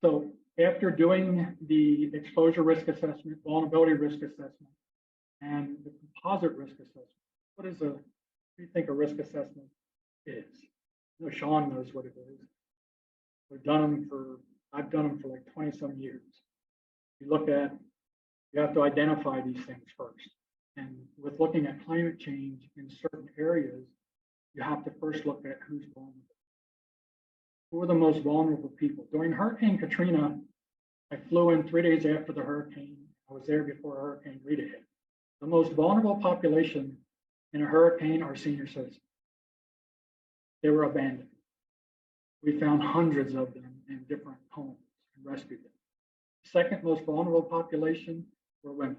So after doing the exposure risk assessment, vulnerability risk assessment, and the composite risk assessment, what do you think a risk assessment is? I know Sean knows what it is. I've done them for like 20 some years. You have to identify these things first. And with looking at climate change in certain areas, you have to first look at who's vulnerable. Who are the most vulnerable people? During Hurricane Katrina, I flew in 3 days after the hurricane. I was there before Hurricane Rita hit. The most vulnerable population in a hurricane are senior citizens. They were abandoned. We found hundreds of them in different homes and rescued them. The second most vulnerable population were women.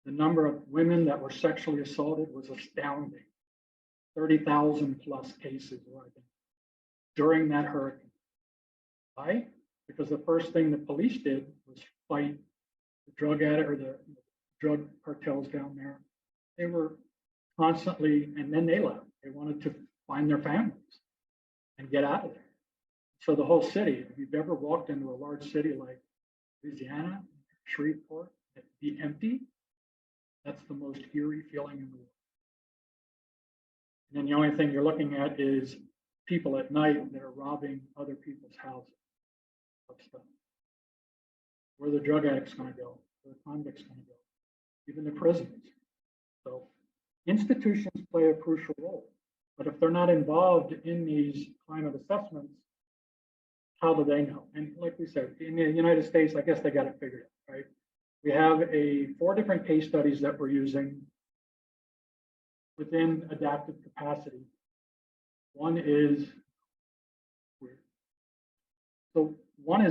The number of women that were sexually assaulted was astounding. 30,000 plus cases were identified during that hurricane. Why? Because the first thing the police did was fight the drug addict or the drug cartels down there. They were constantly, and then they left. They wanted to find their families and get out of there. So the whole city, if you've ever walked into a large city like Louisiana, Shreveport, be empty, that's the most eerie feeling in the world. And then the only thing you're looking at is people at night that are robbing other people's houses of stuff. Where the drug addicts going to go? Where the convicts going to go? Even the prisons. So institutions play a crucial role. But if they're not involved in these climate assessments, how do they know? And like we said, in the United States, I guess they got it figured out, right? We have 4 different case studies that we're using within adaptive capacity. One is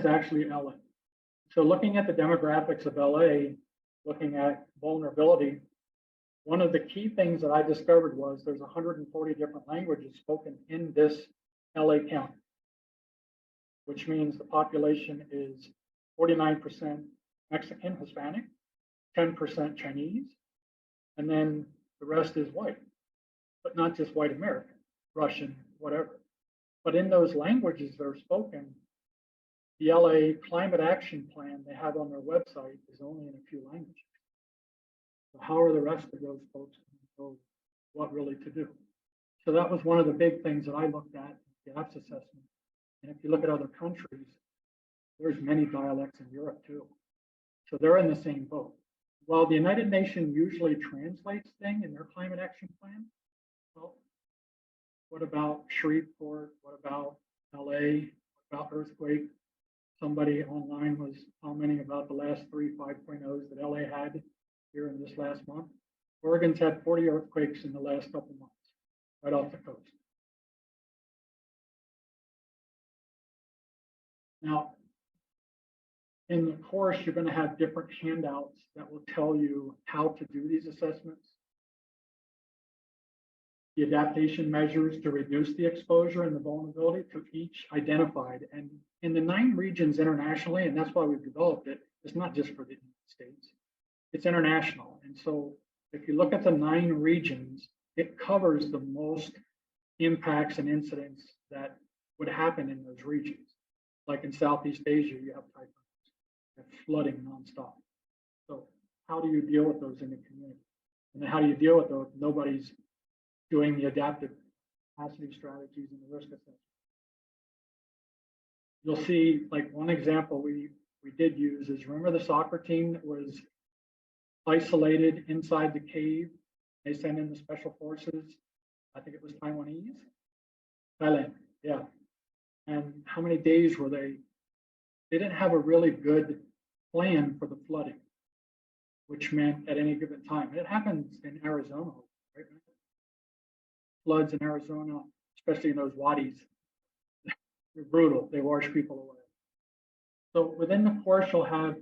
actually LA. So looking at the demographics of LA, looking at vulnerability, one of the key things that I discovered was there's 140 different languages spoken in this LA county, which means the population is 49% Mexican, Hispanic, 10% Chinese, and then the rest is white, but not just white American, Russian, whatever. But in those languages that are spoken, the LA climate action plan they have on their website is only in a few languages. So how are the rest of those folks going to know what really to do? So that was one of the big things that I looked at in the gaps assessment. And if you look at other countries, there's many dialects in Europe too. So they're in the same boat. While the United Nations usually translates things in their climate action plan, well, what about Shreveport? What about LA? What about earthquake? Somebody online was commenting about the last 3 5.0s that LA had here in this last month. Oregon's had 40 earthquakes in the last couple months, right off the coast. Now, in the course, you're going to have different handouts that will tell you how to do these assessments. The adaptation measures to reduce the exposure and the vulnerability to each identified. And in the 9 regions internationally, and that's why we've developed it, it's not just for the United States, it's international. And so if you look at the 9 regions, it covers the most impacts and incidents that would happen in those regions. Like in Southeast Asia, you have typhoons, you have flooding nonstop. So how do you deal with those in the community? And then how do you deal with those? Nobody's doing the adaptive capacity strategies and the risk assessment. You'll see, like, one example we did use is, remember the soccer team that was isolated inside the cave? They sent in the special forces. I think it was Taiwanese. Thailand, yeah. And how many days were they? They didn't have a really good plan for the flooding, which meant at any given time. It happens in Arizona, right? Floods in Arizona, especially in those wadis. They're brutal. They wash people away. So within the course, you'll have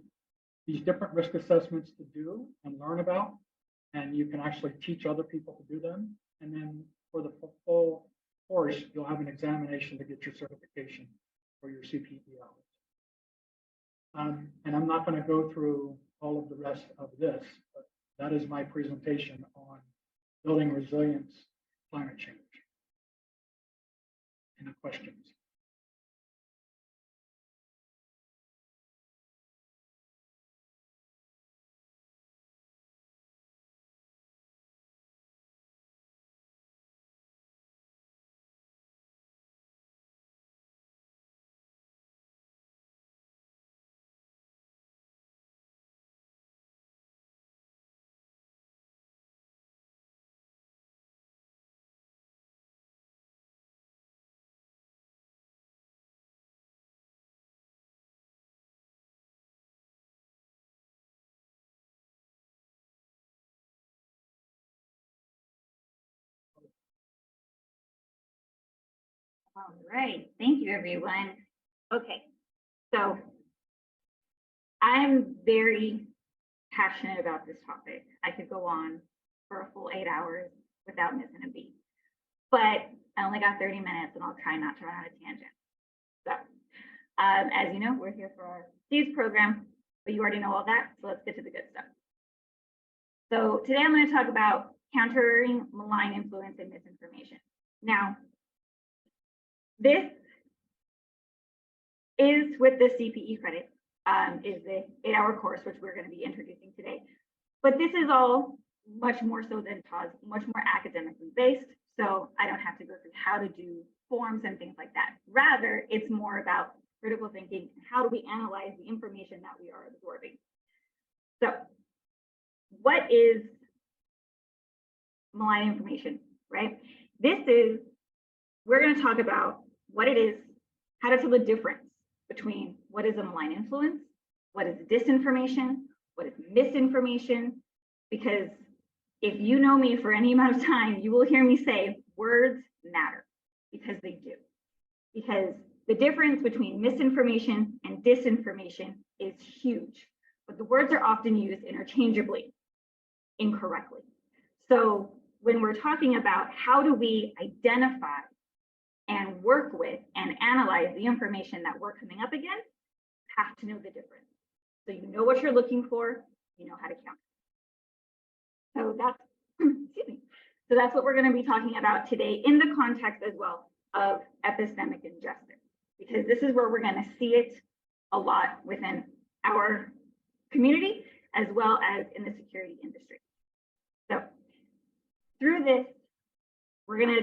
these different risk assessments to do and learn about, and you can actually teach other people to do them. And then for the full course, you'll have an examination to get your certification for your CPE hours. And I'm not going to go through all of the rest of this, but that is my presentation on building resilience, climate change. Any questions? All right, thank you, everyone. Okay, so I'm very passionate about this topic. I could go on for a full 8 hours without missing a beat, but I only got 30 minutes and I'll try not to run out of tangent. So, as you know, we're here for our SEEDS program, but you already know all that, so let's get to the good stuff. So today I'm going to talk about countering malign influence and misinformation. Now, this is with the CPE credit, is the 8-hour course, which we're going to be introducing today. But this is all much more so than Todd's, much more academically based. So I don't have to go through how to do forms and things like that. Rather, it's more about critical thinking and how do we analyze the information that we are absorbing. So what is malign information, right? We're going to talk about what it is, how to tell the difference between what is a malign influence, what is disinformation, what is misinformation, because if you know me for any amount of time, you will hear me say words matter, because they do. Because the difference between misinformation and disinformation is huge, but the words are often used interchangeably, incorrectly. So when we're talking about how do we identify and work with and analyze the information that we're coming up against, have to know the difference. So you know what you're looking for, you know how to count. So that's, excuse me. So that's what we're going to be talking about today in the context as well of epistemic injustice, because this is where we're going to see it a lot within our community as well as in the security industry. So through this, we're going to,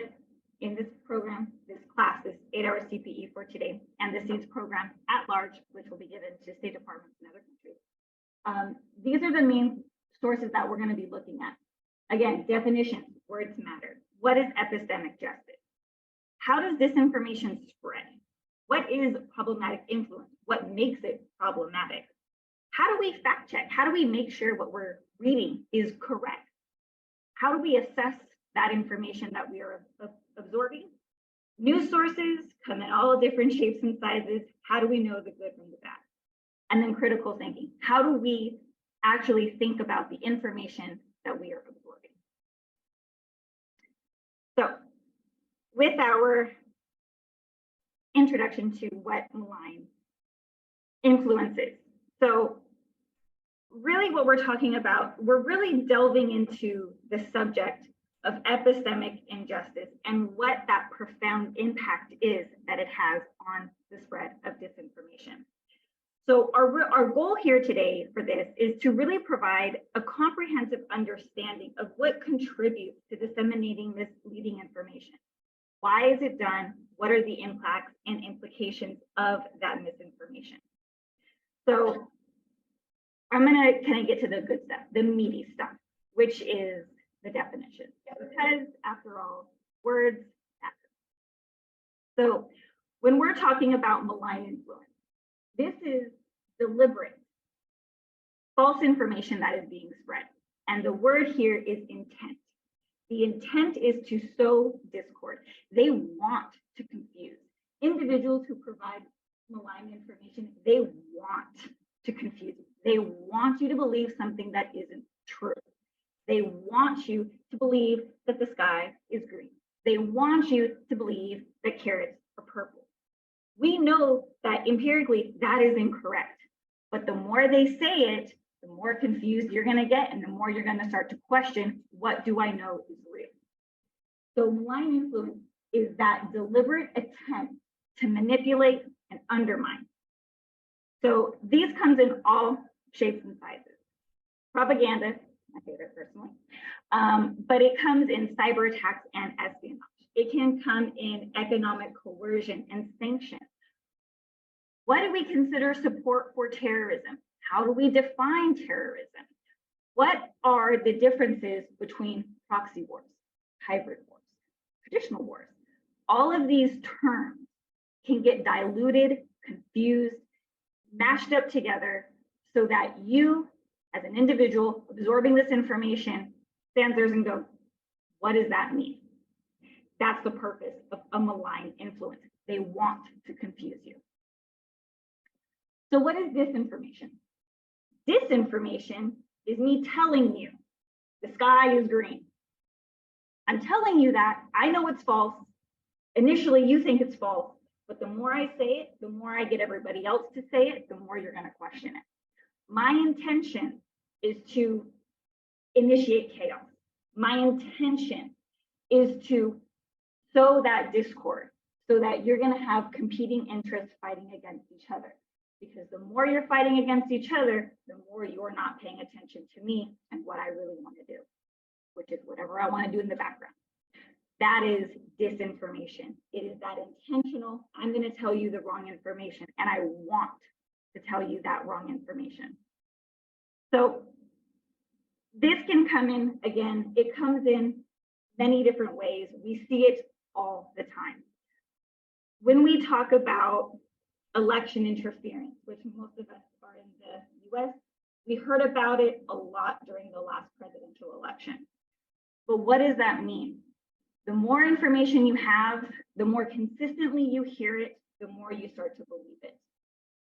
in this program, this class, this 8-hour CPE for today, and the SEEDS program at large, which will be given to state departments in other countries. These are the main sources that we're going to be looking at. Again, definitions, words matter. What is epistemic justice? How does disinformation spread? What is problematic influence? What makes it problematic? How do we fact check? How do we make sure what we're reading is correct? How do we assess that information that we are absorbing? News sources come in all different shapes and sizes. How do we know the good from the bad? And then critical thinking. How do we actually think about the information that we are absorbing? So with our introduction to what malign influence is. So really what we're talking about, we're really delving into the subject of epistemic injustice and what that profound impact is that it has on the spread of disinformation. So our goal here today for this is to really provide a comprehensive understanding of what contributes to disseminating misleading information. Why is it done? What are the impacts and implications of that misinformation? So I'm gonna kind of get to the good stuff, the meaty stuff, which is the definition. Because after all, words matter. So when we're talking about malign influence, this is deliberate false information that is being spread. And the word here is intent. The intent is to sow discord. They want to confuse. Individuals who provide malign information, they want to confuse you. They want you to believe something that isn't true. They want you to believe that the sky is green. They want you to believe that carrots are purple. We know that empirically that is incorrect, but the more they say it, the more confused you're going to get, and the more you're going to start to question, what do I know is real? So malign influence is that deliberate attempt to manipulate and undermine. So these comes in all shapes and sizes. Propaganda, my favorite personally, but it comes in cyber attacks and espionage. It can come in economic coercion and sanctions. What do we consider support for terrorism? How do we define terrorism? What are the differences between proxy wars, hybrid wars, traditional wars? All of these terms can get diluted, confused, mashed up together so that you, as an individual absorbing this information, stands there and goes, what does that mean? That's the purpose of a malign influence. They want to confuse you. So what is disinformation? Disinformation is me telling you the sky is green. I'm telling you that. I know it's false. Initially, you think it's false, but the more I say it, the more I get everybody else to say it, the more you're going to question it. My intention is to initiate chaos. My intention is to sow that discord so that you're going to have competing interests fighting against each other. Because the more you're fighting against each other, the more you're not paying attention to me and what I really want to do, which is whatever I want to do in the background. That is disinformation. It is that intentional, I'm going to tell you the wrong information, and I want to tell you that wrong information. So this can come in, again, it comes in many different ways. We see it all the time. When we talk about election interference, which most of us are in the US, we heard about it a lot during the last presidential election. But what does that mean? The more information you have, the more consistently you hear it, the more you start to believe it.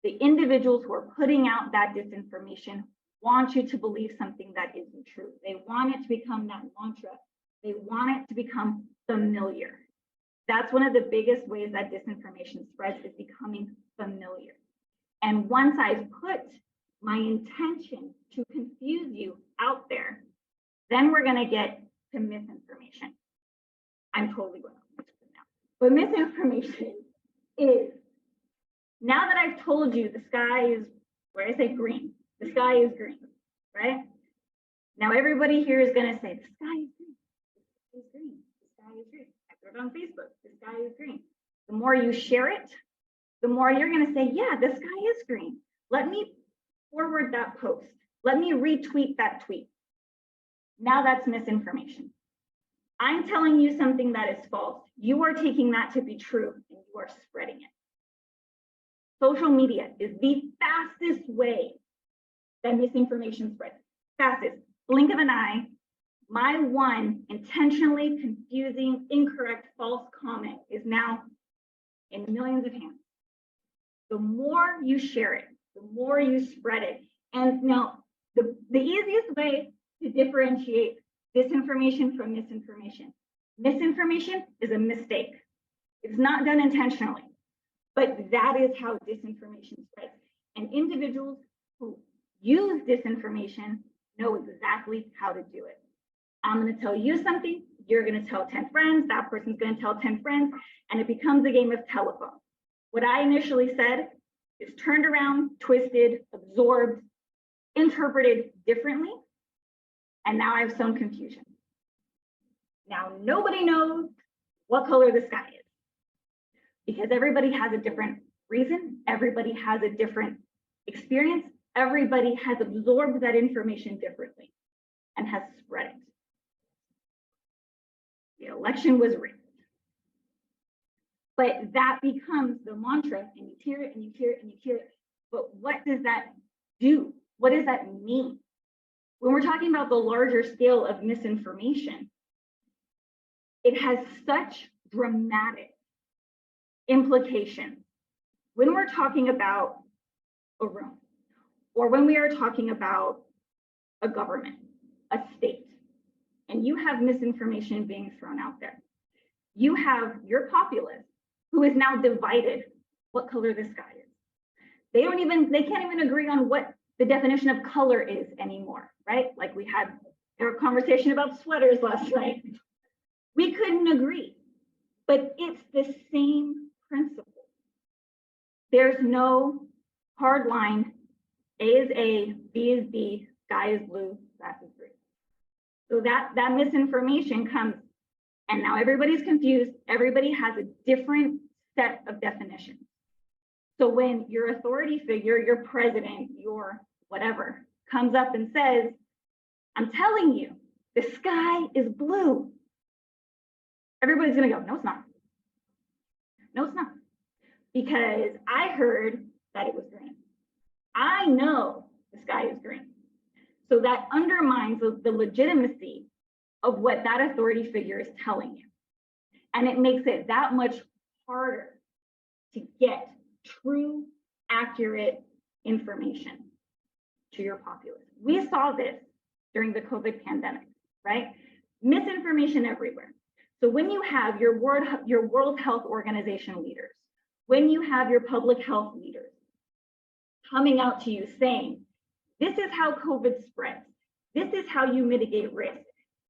The individuals who are putting out that disinformation want you to believe something that isn't true. They want it to become that mantra. They want it to become familiar. That's one of the biggest ways that disinformation spreads, is becoming familiar. And once I've put my intention to confuse you out there, then we're going to get to misinformation. I'm totally going on this now. But misinformation is, now that I've told you the sky is, where I say green, the sky is green, right? Now everybody here is going to say, the sky is green, the sky is green, the sky is green. I put it on Facebook, the sky is green. The more you share it, the more you're going to say, yeah, the sky is green. Let me forward that post. Let me retweet that tweet. Now that's misinformation. I'm telling you something that is false. You are taking that to be true and you are spreading it. Social media is the fastest way that misinformation spreads. Fastest, blink of an eye. My one intentionally confusing, incorrect, false comment is now in millions of hands. The more you share it, the more you spread it. And now the easiest way to differentiate disinformation from misinformation. Misinformation is a mistake. It's not done intentionally, but that is how disinformation spreads. And individuals who use disinformation know exactly how to do it. I'm going to tell you something, you're going to tell 10 friends, that person's going to tell 10 friends, and it becomes a game of telephone. What I initially said is turned around, twisted, absorbed, interpreted differently, and now I've sown confusion. Now nobody knows what color the sky is because everybody has a different reason, everybody has a different experience, everybody has absorbed that information differently and has spread it. The election was rigged. But that becomes the mantra, and you hear it and you hear it and you hear it. But what does that do? What does that mean? When we're talking about the larger scale of misinformation, it has such dramatic implications. When we're talking about a room, or when we are talking about a government, a state, and you have misinformation being thrown out there, you have your populace who is now divided what color the sky is. They can't even agree on what the definition of color is anymore, right? Like we had a conversation about sweaters last night. We couldn't agree, but it's the same principle. There's no hard line. A is A, B is B, sky is blue, grass is green. So that misinformation comes, and now everybody's confused. Everybody has a different set of definitions. So when your authority figure, your president, your whatever, comes up and says, I'm telling you, the sky is blue, everybody's gonna go, no, it's not. No, it's not. Because I heard that it was green. I know the sky is green. So that undermines the legitimacy of what that authority figure is telling you. And it makes it that much harder to get true, accurate information to your populace. We saw this during the COVID pandemic, right? Misinformation everywhere. So when you have your World Health Organization leaders, when you have your public health leaders coming out to you saying, this is how COVID spreads, this is how you mitigate risk,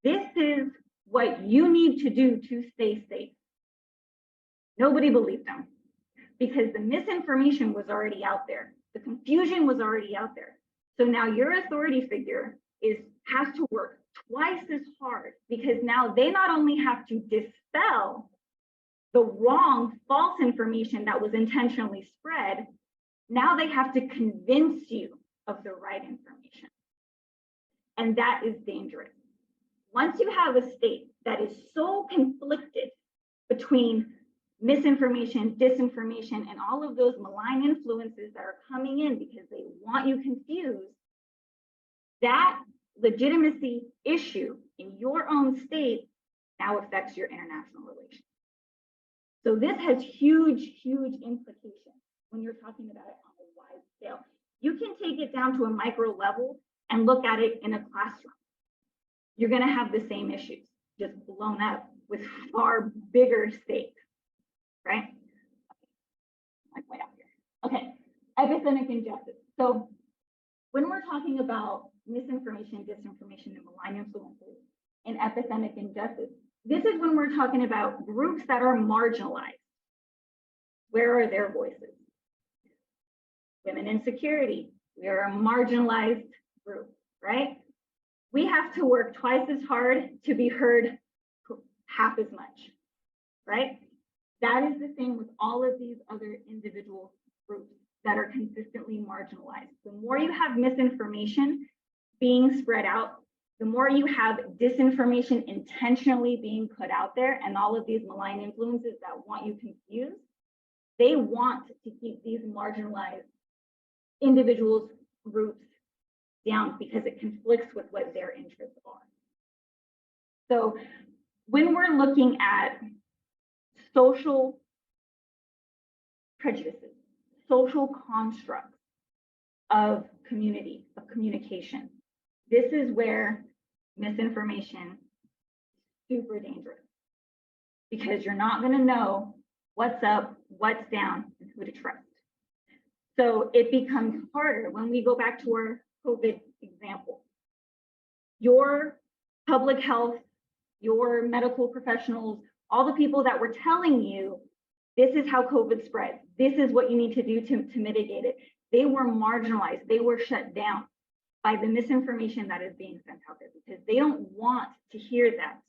this is what you need to do to stay safe. Nobody believed them because the misinformation was already out there. The confusion was already out there. So now your authority figure has to work twice as hard because now they not only have to dispel the wrong, false information that was intentionally spread, now they have to convince you of the right information. And that is dangerous. Once you have a state that is so conflicted between misinformation, disinformation, and all of those malign influences that are coming in because they want you confused, that legitimacy issue in your own state now affects your international relations. So this has huge, huge implications when you're talking about it on a wide scale. You can take it down to a micro level and look at it in a classroom. You're going to have the same issues, just blown up with far bigger stakes, right? Like way out here. Okay, epistemic injustice. So when we're talking about misinformation, disinformation, and malign influences and epistemic injustice, this is when we're talking about groups that are marginalized. Where are their voices? Women in security, we are a marginalized group, right? We have to work twice as hard to be heard half as much, right? That is the same with all of these other individual groups that are consistently marginalized. The more you have misinformation being spread out, the more you have disinformation intentionally being put out there, and all of these malign influences that want you confused, they want to keep these marginalized individuals, groups down because it conflicts with what their interests are. So when we're looking at social prejudices, social constructs of community, of communication, this is where misinformation is super dangerous because you're not going to know what's up, what's down, and who to trust. So it becomes harder when we go back to our COVID example. Your public health, your medical professionals, all the people that were telling you This is how COVID spreads. This is what you need to do to mitigate it. They were marginalized. They were shut down by the misinformation that is being sent out there because they don't want to hear that.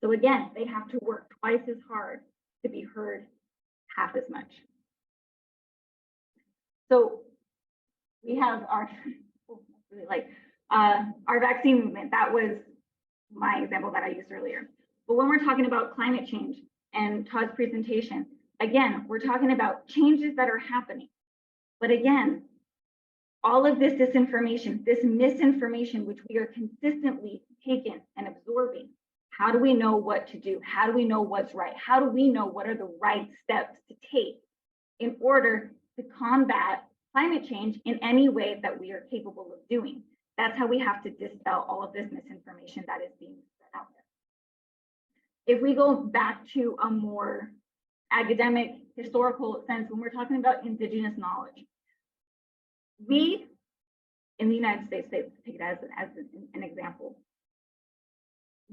So again, they have to work twice as hard to be heard half as much. So we have our vaccine movement. That was my example that I used earlier. But when we're talking about climate change and Todd's presentation, again, we're talking about changes that are happening. But again, all of this disinformation, this misinformation, which we are consistently taking and absorbing, how do we know what to do? How do we know what's right? How do we know what are the right steps to take in order to combat climate change in any way that we are capable of doing? That's how we have to dispel all of this misinformation that is being set out there. If we go back to a more academic, historical sense, when we're talking about indigenous knowledge, we in the United States, take it as an example,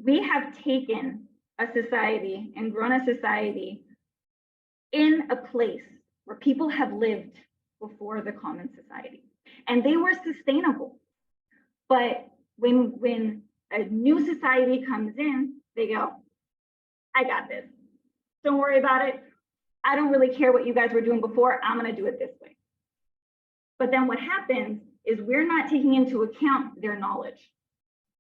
we have taken a society and grown a society in a place where people have lived before the common society, and they were sustainable. But when a new society comes in, they go, I got this. Don't worry about it. I don't really care what you guys were doing before. I'm going to do it this way. But then what happens is we're not taking into account their knowledge.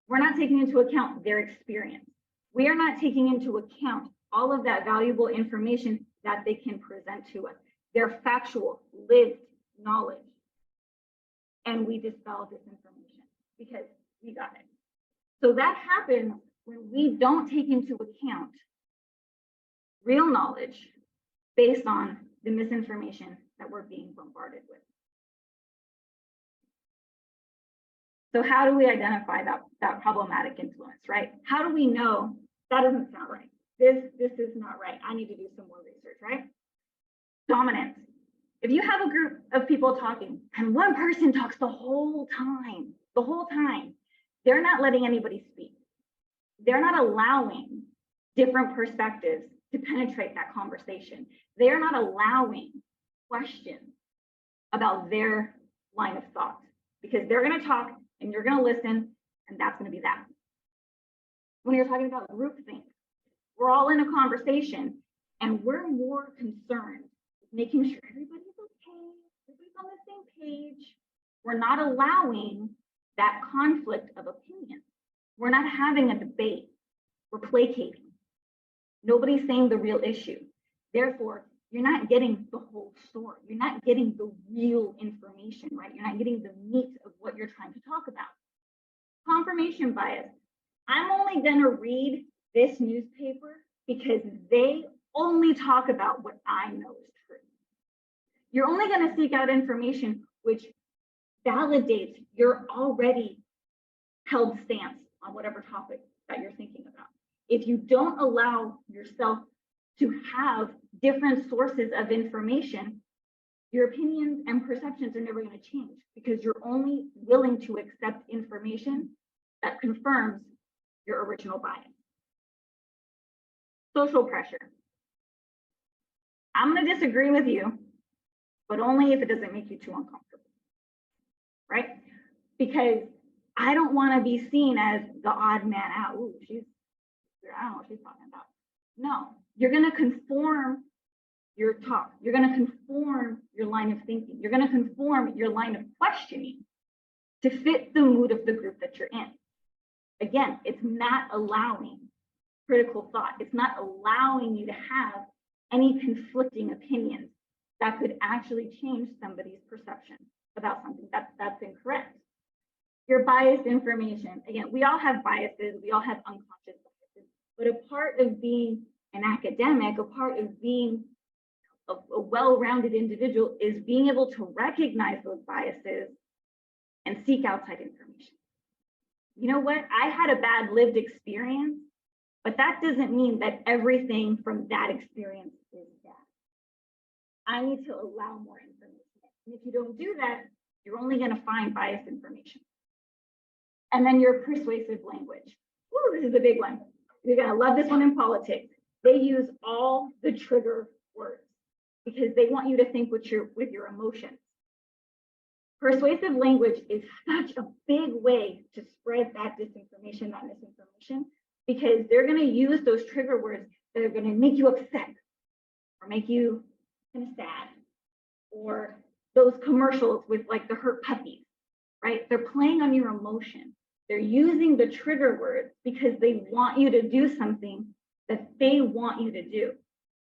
We're not taking into account their experience. We are not taking into account all of that valuable information that they can present to us, their factual, lived knowledge. And we dispel this information because we got it. So that happens when we don't take into account real knowledge based on the misinformation that we're being bombarded with. So how do we identify that problematic influence, right? How do we know that doesn't sound right? This is not right. I need to do some more research, right? Dominance. If you have a group of people talking and one person talks the whole time, they're not letting anybody speak. They're not allowing different perspectives to penetrate that conversation. They're not allowing questions about their line of thought because they're going to talk and you're going to listen, and that's going to be that. When you're talking about groupthink, we're all in a conversation and we're more concerned with making sure everybody's okay, everybody's on the same page. We're not allowing that conflict of opinion. We're not having a debate. We're placating. Nobody's saying the real issue. Therefore, you're not getting the whole story. You're not getting the real information, right? You're not getting the meat of what you're trying to talk about. Confirmation bias. I'm only going to read this newspaper because they only talk about what I know is true. You're only going to seek out information which validates your already held stance on whatever topic that you're thinking about. If you don't allow yourself to have different sources of information, your opinions and perceptions are never going to change because you're only willing to accept information that confirms your original bias. Social pressure. I'm going to disagree with you, but only if it doesn't make you too uncomfortable, right? Because I don't want to be seen as the odd man out. Ooh, I don't know what she's talking about. No, you're going to conform your talk. You're going to conform your line of thinking. You're going to conform your line of questioning to fit the mood of the group that you're in. Again, it's not allowing critical thought. It's not allowing you to have any conflicting opinions that could actually change somebody's perception about something that's incorrect. Your biased information. Again, we all have biases. We all have unconscious biases. But a part of being an academic, a part of being a well-rounded individual is being able to recognize those biases and seek outside information. You know what? I had a bad lived experience, but that doesn't mean that everything from that experience is bad. I need to allow more information. And if you don't do that, you're only going to find biased information. And then your persuasive language. Ooh, this is a big one. You're going to love this one in politics. They use all the trigger words. because they want you to think with your emotions. Persuasive language is such a big way to spread that disinformation, that misinformation, because they're going to use those trigger words that are going to make you upset or make you kind of sad, or those commercials with like the hurt puppies, right? They're playing on your emotion. They're using the trigger words because they want you to do something that they want you to do,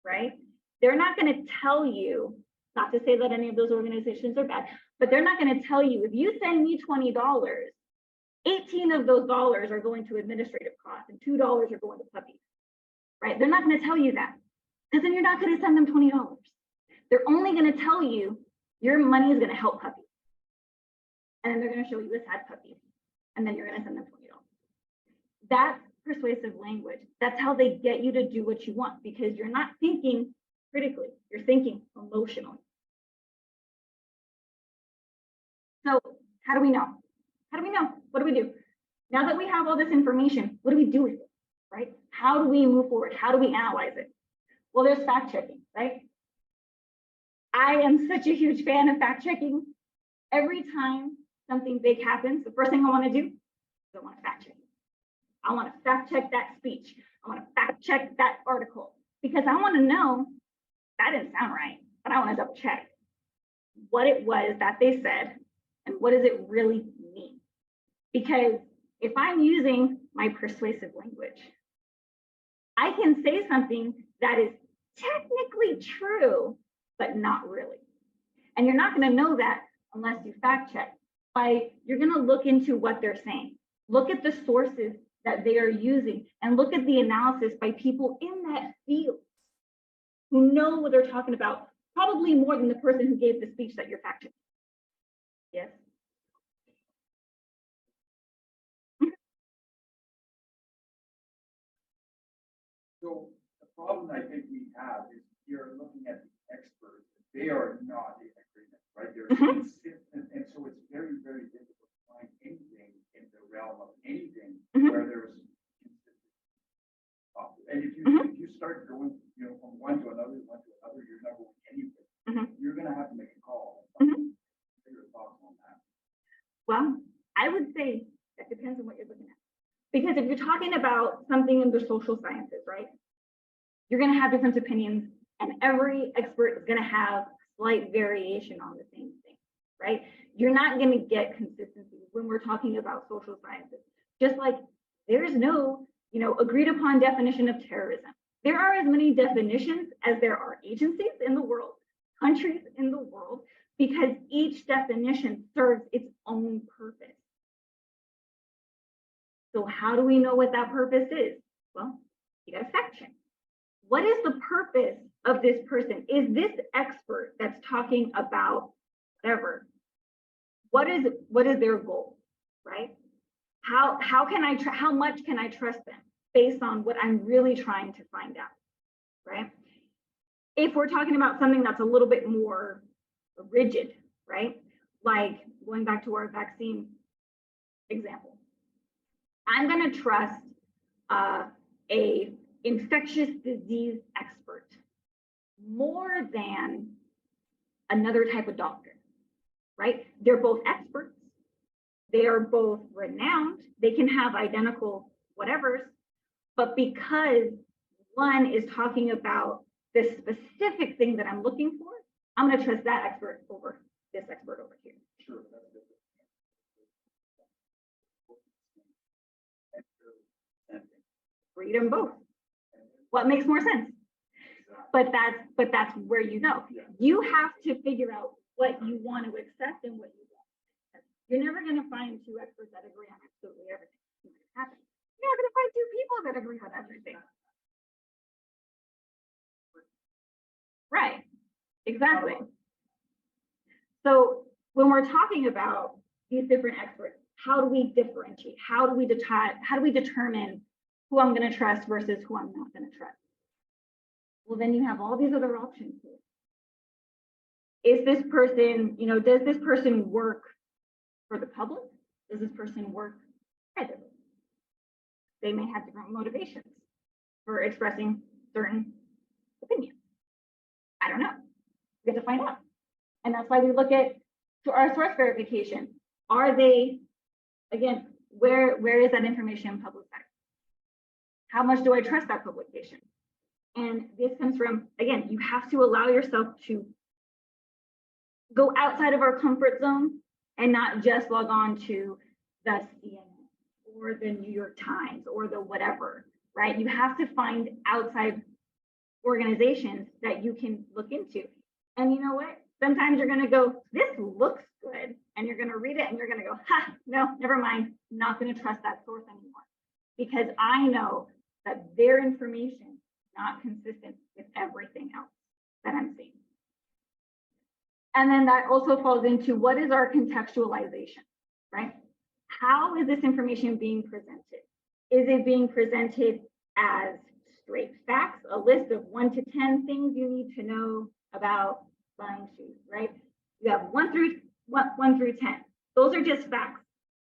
right? They're not going to tell you, not to say that any of those organizations are bad, but they're not going to tell you, if you send me $20, 18 of those dollars are going to administrative costs and $2 are going to puppies, right? They're not going to tell you that, because then you're not going to send them $20. They're only going to tell you your money is going to help puppies. And then they're going to show you a sad puppy, and then you're going to send them $20. That's persuasive language. That's how they get you to do what you want, because you're not thinking critically, you're thinking emotionally. So how do we know? How do we know? What do we do? Now that we have all this information, what do we do with it, right? How do we move forward? How do we analyze it? Well, there's fact checking, right? I am such a huge fan of fact checking. Every time something big happens, the first thing I want to do is I want to fact check it. I want to fact check that speech. I want to fact check that article, because I want to know that didn't sound right, but I want to double check what it was that they said and what does it really mean. Because if I'm using my persuasive language, I can say something that is technically true, but not really. And you're not going to know that unless you fact check. You're going to look into what they're saying. Look at the sources that they are using, and look at the analysis by people in that field who know what they're talking about, probably more than the person who gave the speech that you're fact checking. Yes? So the problem I think we have is you're looking at the experts, they are not in agreement, right? They're consistent, and so it's very, very difficult to find anything in the realm of anything where there's consistency. And if you start going, from one to another, you're not going anywhere. You're going to have to make a call. What are your thoughts on that? Well, I would say that depends on what you're looking at. Because if you're talking about something in the social sciences, right, you're going to have different opinions, and every expert is going to have slight variation on the same thing, right? You're not going to get consistency when we're talking about social sciences. Just like there's no, agreed upon definition of terrorism. There are as many definitions as there are agencies in the world, countries in the world, because each definition serves its own purpose. So how do we know what that purpose is? Well, you got to fact check. What is the purpose of this person? Is this expert that's talking about whatever? What is their goal, right? How much can I trust them based on what I'm really trying to find out, right? If we're talking about something that's a little bit more rigid, right? Like going back to our vaccine example, I'm going to trust a infectious disease expert more than another type of doctor, right? They're both experts. They are both renowned. They can have identical whatevers, but because one is talking about the specific thing that I'm looking for, I'm going to trust that expert over this expert over here. Sure. Read them both. What makes more sense? But that's where you go. You have to figure out what you want to accept and what you don't. You're never going to find two experts that agree on absolutely everything. It's not gonna happen. You're not going to find two people that agree on everything. Right. Exactly. So when we're talking about these different experts, how do we differentiate? How do we determine who I'm going to trust versus who I'm not going to trust? Well, then you have all these other options here. Is this person, does this person work for the public? Does this person work privately? They may have different motivations for expressing certain opinions. I don't know. We have to find out. And that's why we look at our source verification. Are they, again, where is that information publicized? How much do I trust that publication? And this comes from, again, you have to allow yourself to go outside of our comfort zone and not just log on to the CNN or the New York Times or the whatever, right? You have to find outside organizations that you can look into. And you know what? Sometimes you're going to go, this looks good. And you're going to read it and you're going to go, ha, no, never mind. I'm not going to trust that source anymore. Because I know that their information is not consistent with everything else that I'm seeing. And then that also falls into what is our contextualization, right? How is this information being presented? Is it being presented as straight facts, a list of 1 to 10 things you need to know about buying shoes, right? You have 1 through 10. Those are just facts.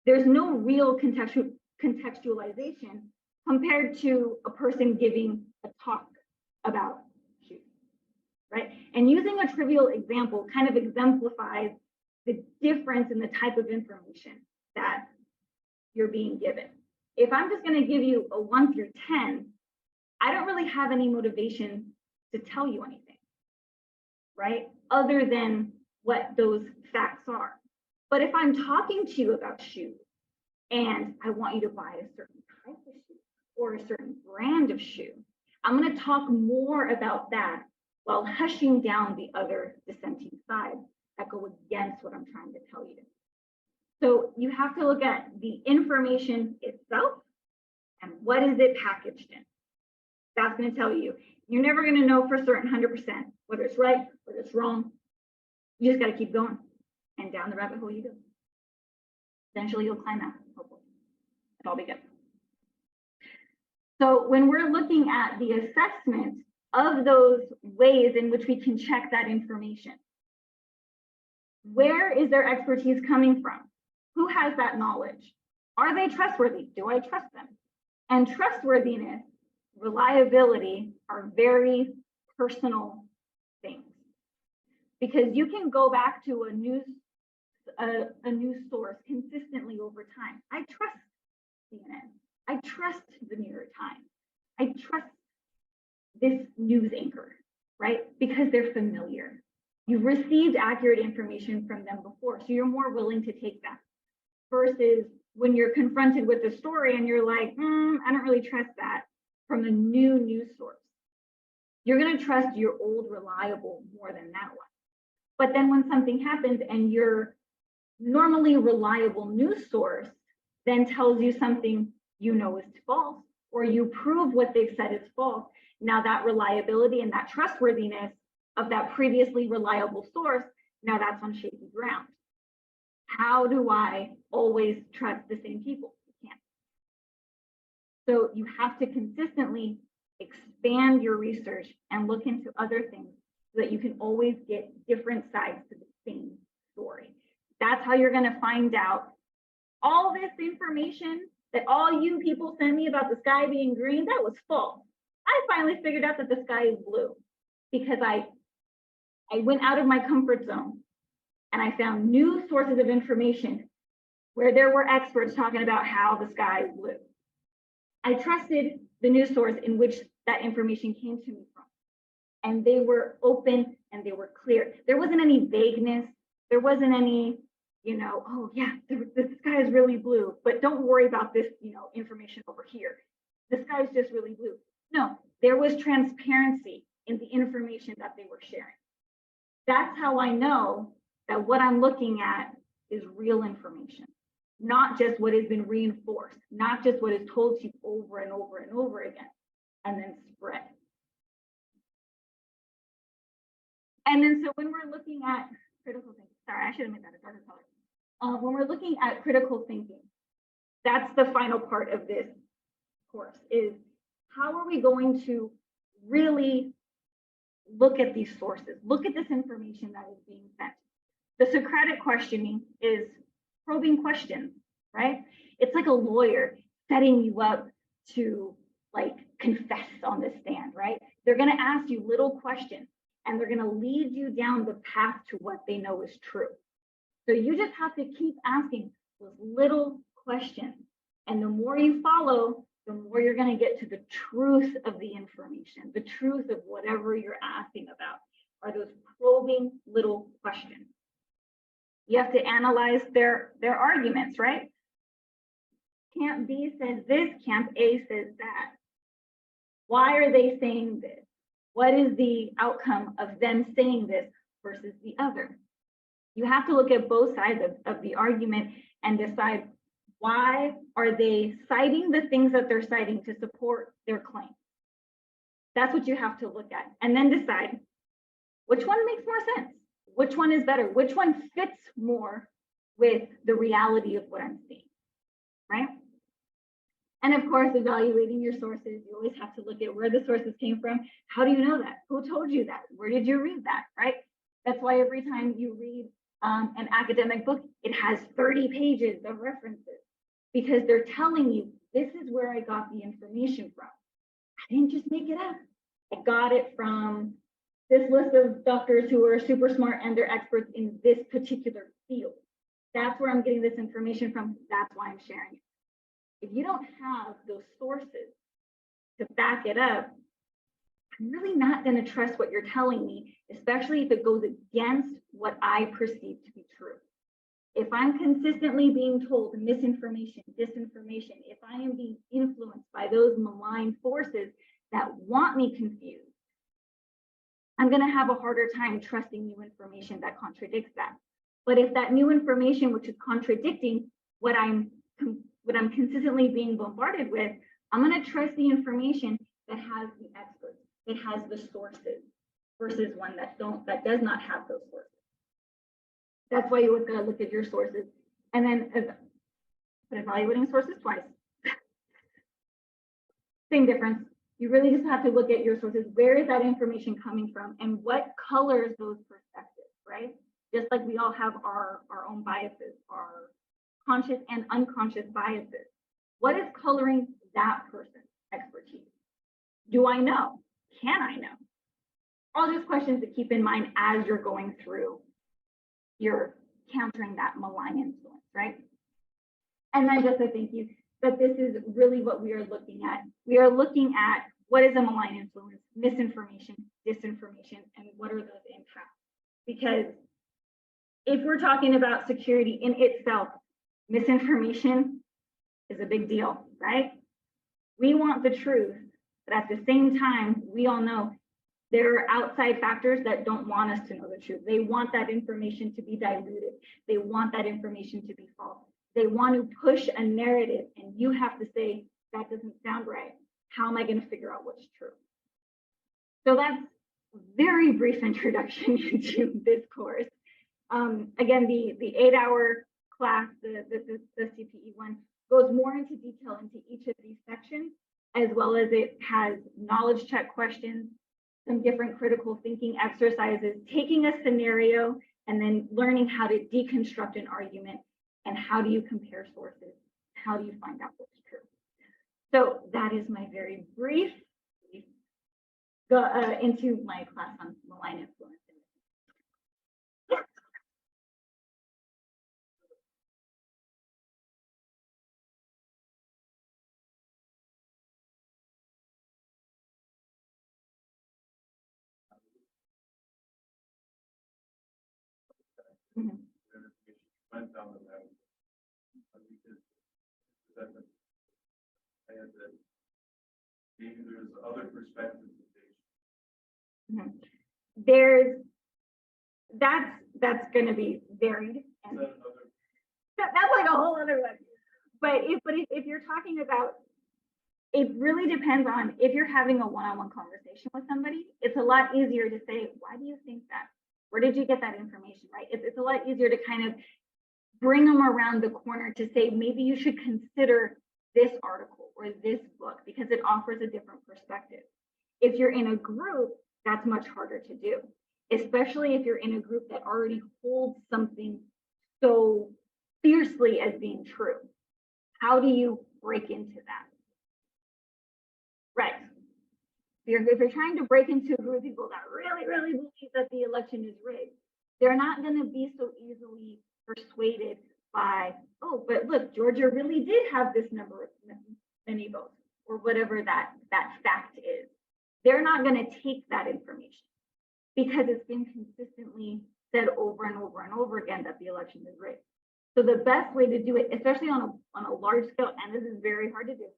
There's no real contextualization compared to a person giving a talk about shoes, right? And using a trivial example kind of exemplifies the difference in the type of information that you're being given. If I'm just going to give you a 1 through 10, I don't really have any motivation to tell you anything, right? Other than what those facts are. But if I'm talking to you about shoes and I want you to buy a certain type of shoe or a certain brand of shoe, I'm going to talk more about that while hushing down the other dissenting sides that go against what I'm trying to tell you. So you have to look at the information itself and what is it packaged in. That's going to tell you. You're never going to know for certain 100% whether it's right, whether it's wrong. You just got to keep going. And down the rabbit hole you go. Eventually you'll climb out, hopefully. It'll all be good. So when we're looking at the assessment of those ways in which we can check that information, where is their expertise coming from? Who has that knowledge? Are they trustworthy? Do I trust them? And trustworthiness, reliability are very personal things. Because you can go back to a news source consistently over time. I trust CNN. I trust the New York Times. I trust this news anchor, right? Because they're familiar. You've received accurate information from them before, so you're more willing to take that. Versus when you're confronted with a story and you're like, I don't really trust that from a new news source. You're going to trust your old reliable more than that one. But then when something happens and your normally reliable news source then tells you something you know is false, or you prove what they've said is false, now that reliability and that trustworthiness of that previously reliable source, now that's on shaky ground. How do I always trust the same people? You can't. So you have to consistently expand your research and look into other things so that you can always get different sides to the same story. That's how you're going to find out all this information that all you people send me about the sky being green, that was false. I finally figured out that the sky is blue because I went out of my comfort zone and I found new sources of information where there were experts talking about how the sky is blue. I trusted the news source in which that information came to me from. And they were open and they were clear. There wasn't any vagueness. There wasn't any, oh yeah, the sky is really blue, but don't worry about this, information over here. The sky is just really blue. No, there was transparency in the information that they were sharing. That's how I know that what I'm looking at is real information, not just what has been reinforced, not just what is told to you over and over and over again, and then spread. And then so when we're looking at critical thinking, sorry, I should have made that a darker color. When we're looking at critical thinking, that's the final part of this course, is how are we going to really look at these sources, look at this information that is being sent. The Socratic questioning is probing questions, right? It's like a lawyer setting you up to confess on the stand, right? They're going to ask you little questions. and they're going to lead you down the path to what they know is true. So you just have to keep asking those little questions. And the more you follow, the more you're going to get to the truth of the information, the truth of whatever you're asking about, are those probing little questions. You have to analyze their arguments, right? Camp B says this, Camp A says that. Why are they saying this? What is the outcome of them saying this versus the other? You have to look at both sides of the argument and decide, why are they citing the things that they're citing to support their claim? That's what you have to look at, and then decide which one makes more sense, which one is better, which one fits more with the reality of what I'm seeing, right? And of course, evaluating your sources, you always have to look at where the sources came from. How do you know that? Who told you that? Where did you read that, right? That's why every time you read an academic book, it has 30 pages of references, because they're telling you, this is where I got the information from. I didn't just make it up. I got it from this list of doctors who are super smart and they're experts in this particular field. That's where I'm getting this information from. That's why I'm sharing it. If you don't have those sources to back it up, I'm really not going to trust what you're telling me, especially if it goes against what I perceive to be true. If I'm consistently being told misinformation, disinformation, if I am being influenced by those malign forces that want me confused, I'm going to have a harder time trusting new information that contradicts that. But if that new information, which is contradicting what I'm consistently being bombarded with, I'm going to trust the information that has the experts, that has the sources, versus one that does not have those sources. That's why you would look at your sources, and then evaluating sources twice. Same difference. You really just have to look at your sources. Where is that information coming from, and what colors those perspectives, right? Just like we all have our own biases, our conscious and unconscious biases. What is coloring that person's expertise? Do I know? Can I know? All just questions to keep in mind as you're going through, you're countering that malign influence, right? And then just a thank you, that this is really what we are looking at. We are looking at what is a malign influence, misinformation, disinformation, and what are those impacts? Because if we're talking about security in itself, misinformation is a big deal, right? We want the truth, but at the same time, we all know there are outside factors that don't want us to know the truth. They want that information to be diluted. They want that information to be false. They want to push a narrative, and you have to say, that doesn't sound right. How am I going to figure out what's true? So that's a very brief introduction into this course. Again, the 8-hour class, the CPE one, goes more into detail into each of these sections, as well as it has knowledge check questions, some different critical thinking exercises, taking a scenario and then learning how to deconstruct an argument, and how do you compare sources? How do you find out what's true? So that is my very brief go into my class on malign influence. Mhm. Went down the road. And that maybe there's other perspectives. Mhm. There's that's going to be varied, and that's like a whole other one. But if you're talking about, it really depends on if you're having a one-on-one conversation with somebody. It's a lot easier to say, why do you think that? Where did you get that information, right? It's a lot easier to kind of bring them around the corner to say, maybe you should consider this article or this book because it offers a different perspective. If you're in a group, that's much harder to do, especially if you're in a group that already holds something so fiercely as being true. How do you break into that? Right. if you're trying to break into a group of people that really, really believe that the election is rigged, they're not going to be so easily persuaded by, oh, but look, Georgia really did have this number of many votes, or whatever that fact is. They're not going to take that information because it's been consistently said over and over and over again that the election is rigged. So the best way to do it, especially on a large scale, and this is very hard to do,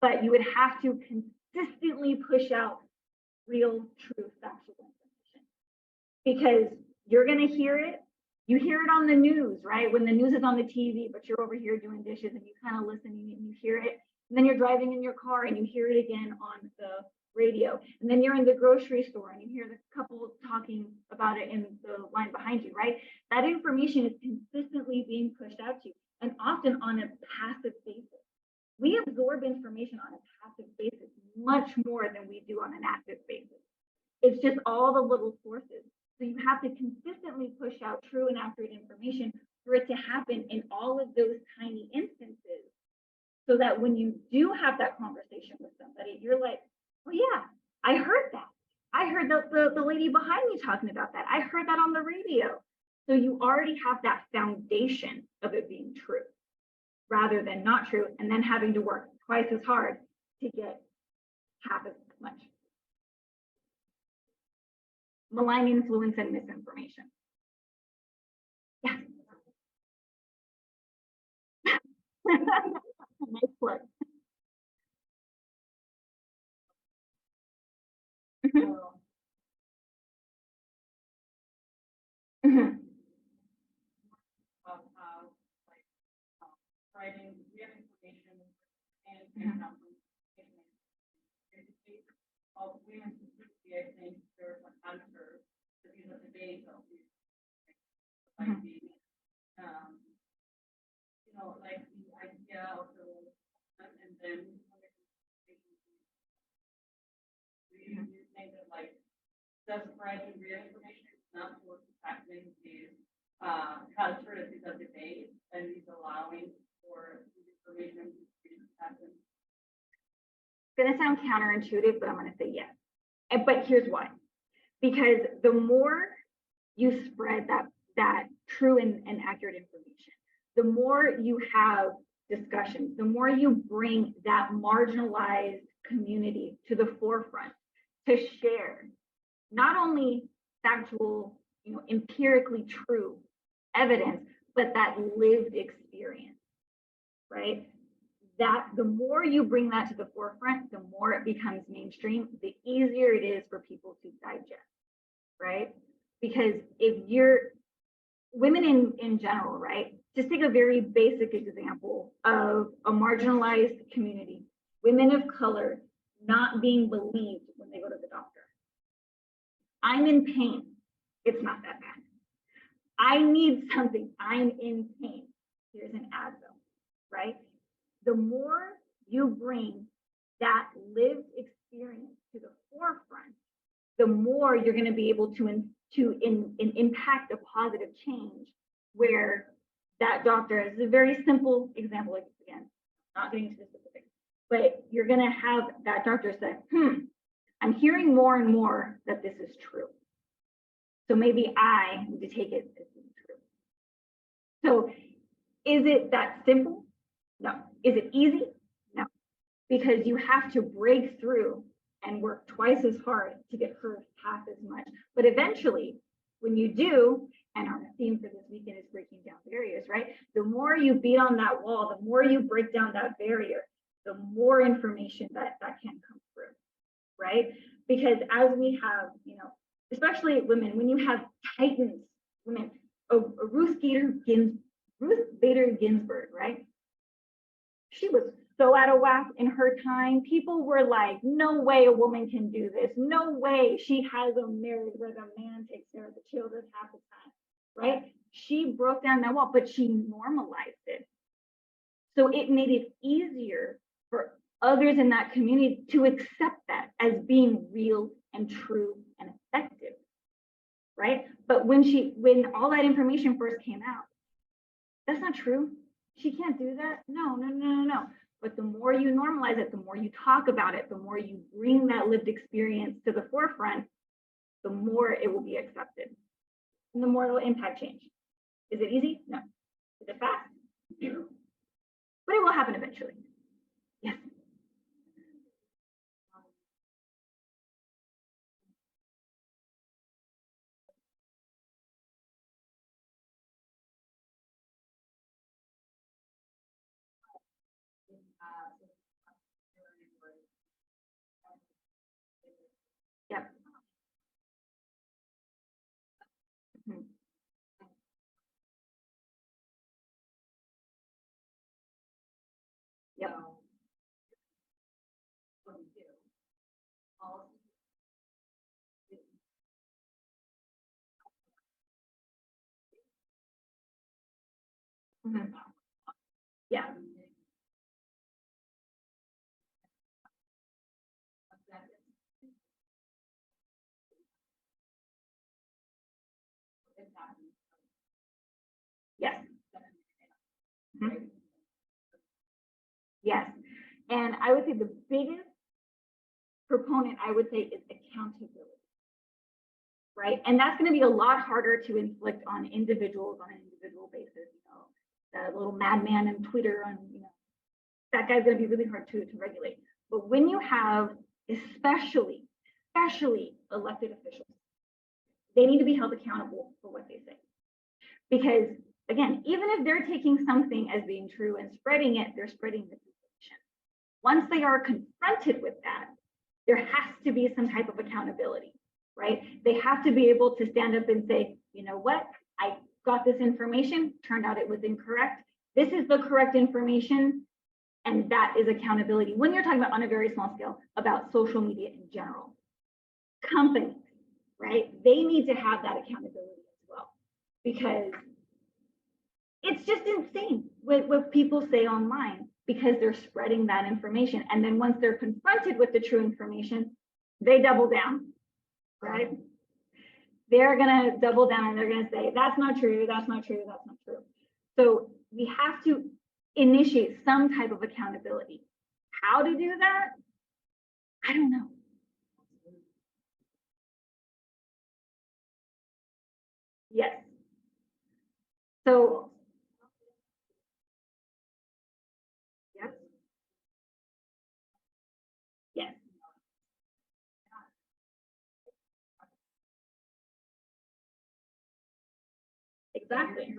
but you would have to consistently push out real, true, factual information, because you're going to hear it. You hear it on the news, right? When the news is on the TV, but you're over here doing dishes and you kind of listen and you hear it. And then you're driving in your car and you hear it again on the radio. And then you're in the grocery store and you hear the couple talking about it in the line behind you, right? That information is consistently being pushed out to you, and often on a passive basis. We absorb information on a passive basis much more than we do on an active basis. It's just all the little sources. So you have to consistently push out true and accurate information for it to happen in all of those tiny instances, so that when you do have that conversation with somebody, you're like, oh yeah, I heard that. I heard the lady behind me talking about that. I heard that on the radio. So you already have that foundation of it being true, rather than not true, and then having to work twice as hard to get half as much. Malign influence and misinformation. Yeah. Nice plug. About how, like, writing real information and picking up information. Basically, of women's security, I think there's an answer to these debates of these, like the, you know, like the idea of the and then do you think that, like, just writing real information is not what's happening is culture that is a debate and is allowing for information to happen? It's going to sound counterintuitive, but I'm going to say yes. But here's why. Because the more you spread that true and accurate information, the more you have discussions, the more you bring that marginalized community to the forefront to share not only factual, you know, empirically true evidence, but that lived experience, right? That the more you bring that to the forefront, the more it becomes mainstream, the easier it is for people to digest, right? Because if you're women in general, right? Just take a very basic example of a marginalized community, women of color not being believed when they go to the doctor. I'm in pain. It's not that bad. I need something. I'm in pain. Here's an Advil, right? The more you bring that lived experience to the forefront, the more you're going to be able to impact a positive change, where that doctor is a very simple example. Like, again, not getting into the specifics, but you're going to have that doctor say, I'm hearing more and more that this is true. So maybe I need to take it as being true. So is it that simple? No. Is it easy? No. Because you have to break through and work twice as hard to get heard half as much. But eventually, when you do, and our theme for this weekend is breaking down barriers, right? The more you beat on that wall, the more you break down that barrier, the more information that can come through, right? Because as we have, you know, especially women, when you have titans, women, Ruth Bader Ginsburg, right? She was so out of whack in her time. People were like, no way a woman can do this. No way she has a marriage where the man takes care of the children half the time, right? She broke down that wall, but she normalized it. So it made it easier for others in that community to accept that as being real and true and effective, right? But when all that information first came out, that's not true. She can't do that. No. But the more you normalize it, the more you talk about it, the more you bring that lived experience to the forefront, the more it will be accepted. And the more it will impact change. Is it easy? No. Is it fast? No. But it will happen eventually. Yes. Yep. Mhm. Yep. Mhm. Yeah. Yes. Mhm. Yes. And I would say the biggest proponent, I would say, is accountability. Right? And that's going to be a lot harder to inflict on individuals on an individual basis. You know, the little madman in Twitter on, you know, that guy's going to be really hard to regulate. But when you have especially elected officials, they need to be held accountable for what they say. Because again, even if they're taking something as being true and spreading it, they're spreading misinformation. Once they are confronted with that, there has to be some type of accountability, right? They have to be able to stand up and say, you know what, I got this information, turned out it was incorrect. This is the correct information, and that is accountability. When you're talking about on a very small scale about social media in general, companies, right? They need to have that accountability as well, because it's just insane what people say online, because they're spreading that information. And then once they're confronted with the true information, they double down, right? They're going to double down and they're going to say, that's not true, that's not true, that's not true. So we have to initiate some type of accountability. How to do that? I don't know. Yes. So, yes. Yes. Exactly.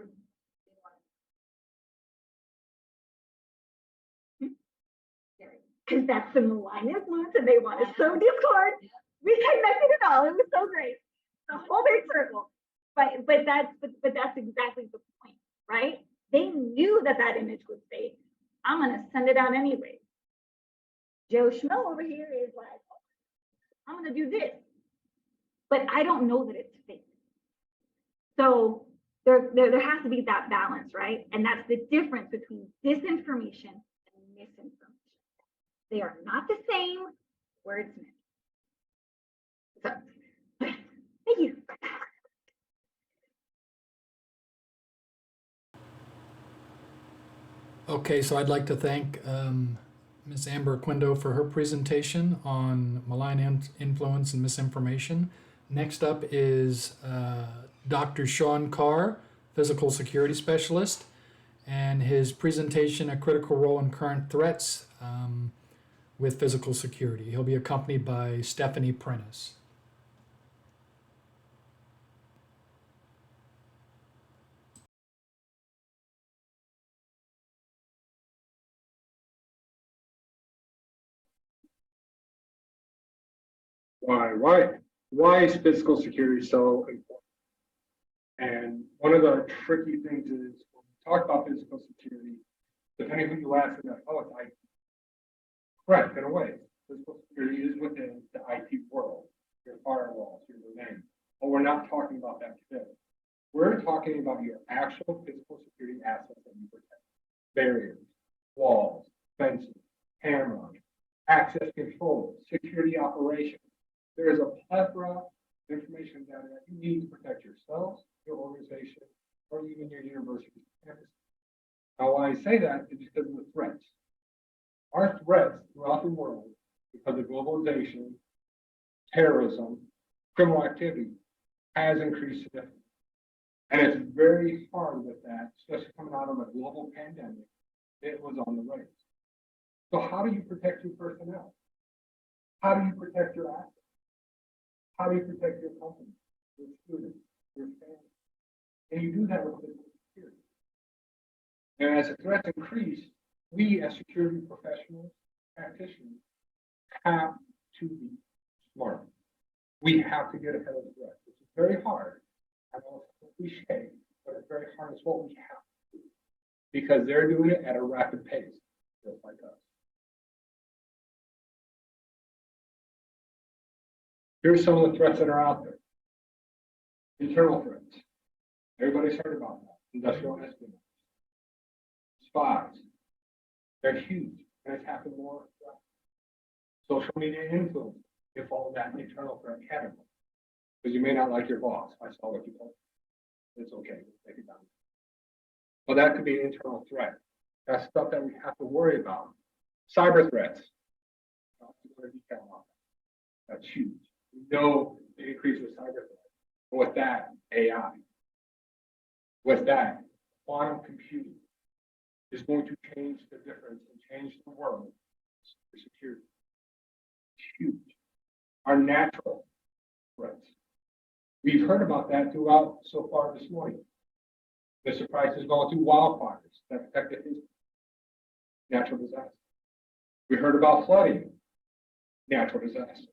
Because that's the Malign influence and they want to sow discord. We connected it all. It was so great. The whole big circle. But that's exactly the point, right? They knew that that image was fake. I'm gonna send it out anyway. Joe Schmo over here is like, I'm gonna do this, but I don't know that it's fake. So there has to be that balance, right? And that's the difference between disinformation and misinformation. They are not the same wordsmith. So, thank you. Okay, so I'd like to thank Ms. Amber Oquindo for her presentation on malign influence and misinformation. Next up is Dr. Sean Carr, Physical Security Specialist, and his presentation, A Critical Role in Current Threats with Physical Security. He'll be accompanied by Stephanie Prentice. Why is physical security so important? And one of the tricky things is when we talk about physical security, depending who you ask, they're like, oh, it's IT. Correct, in a way. Physical security is within the IT world, your firewalls, your domain. But we're not talking about that today. We're talking about your actual physical security assets that you protect. Barriers, walls, fences, cameras, access control, security operations. There is a plethora of information data that you need to protect yourselves, your organization, or even your university campus. Now, why I say that is because of the threats. Our threats throughout the world, because of globalization, terrorism, criminal activity, has increased significantly. And it's very hard with that, especially coming out of a global pandemic. It was on the rise. So how do you protect your personnel? How do you protect your assets? How do you protect your company, your students, your family? And you do that with physical security. And as the threats increase, we as security professionals, practitioners, have to be smart. We have to get ahead of the threat, which is very hard. I know it's a cliche, but it's very hard. It's what we have to do because they're doing it at a rapid pace, just like us. Here's some of the threats that are out there. Internal threats. Everybody's heard about that. Industrial espionage. Spies. They're huge, and it's happened more. Social media influence. If all that internal threat category. Because you may not like your boss. I saw what you told me. It's okay. Take it down. Well, that could be an internal threat. That's stuff that we have to worry about. Cyber threats. That's huge. We know the increase with cyber threats. With that, AI. With that, quantum computing is going to change the difference and change the world for security. It's huge. Our natural threats. We've heard about that throughout so far this morning. Mr. Price is going through wildfires that affected his natural disaster. We heard about flooding, natural disaster.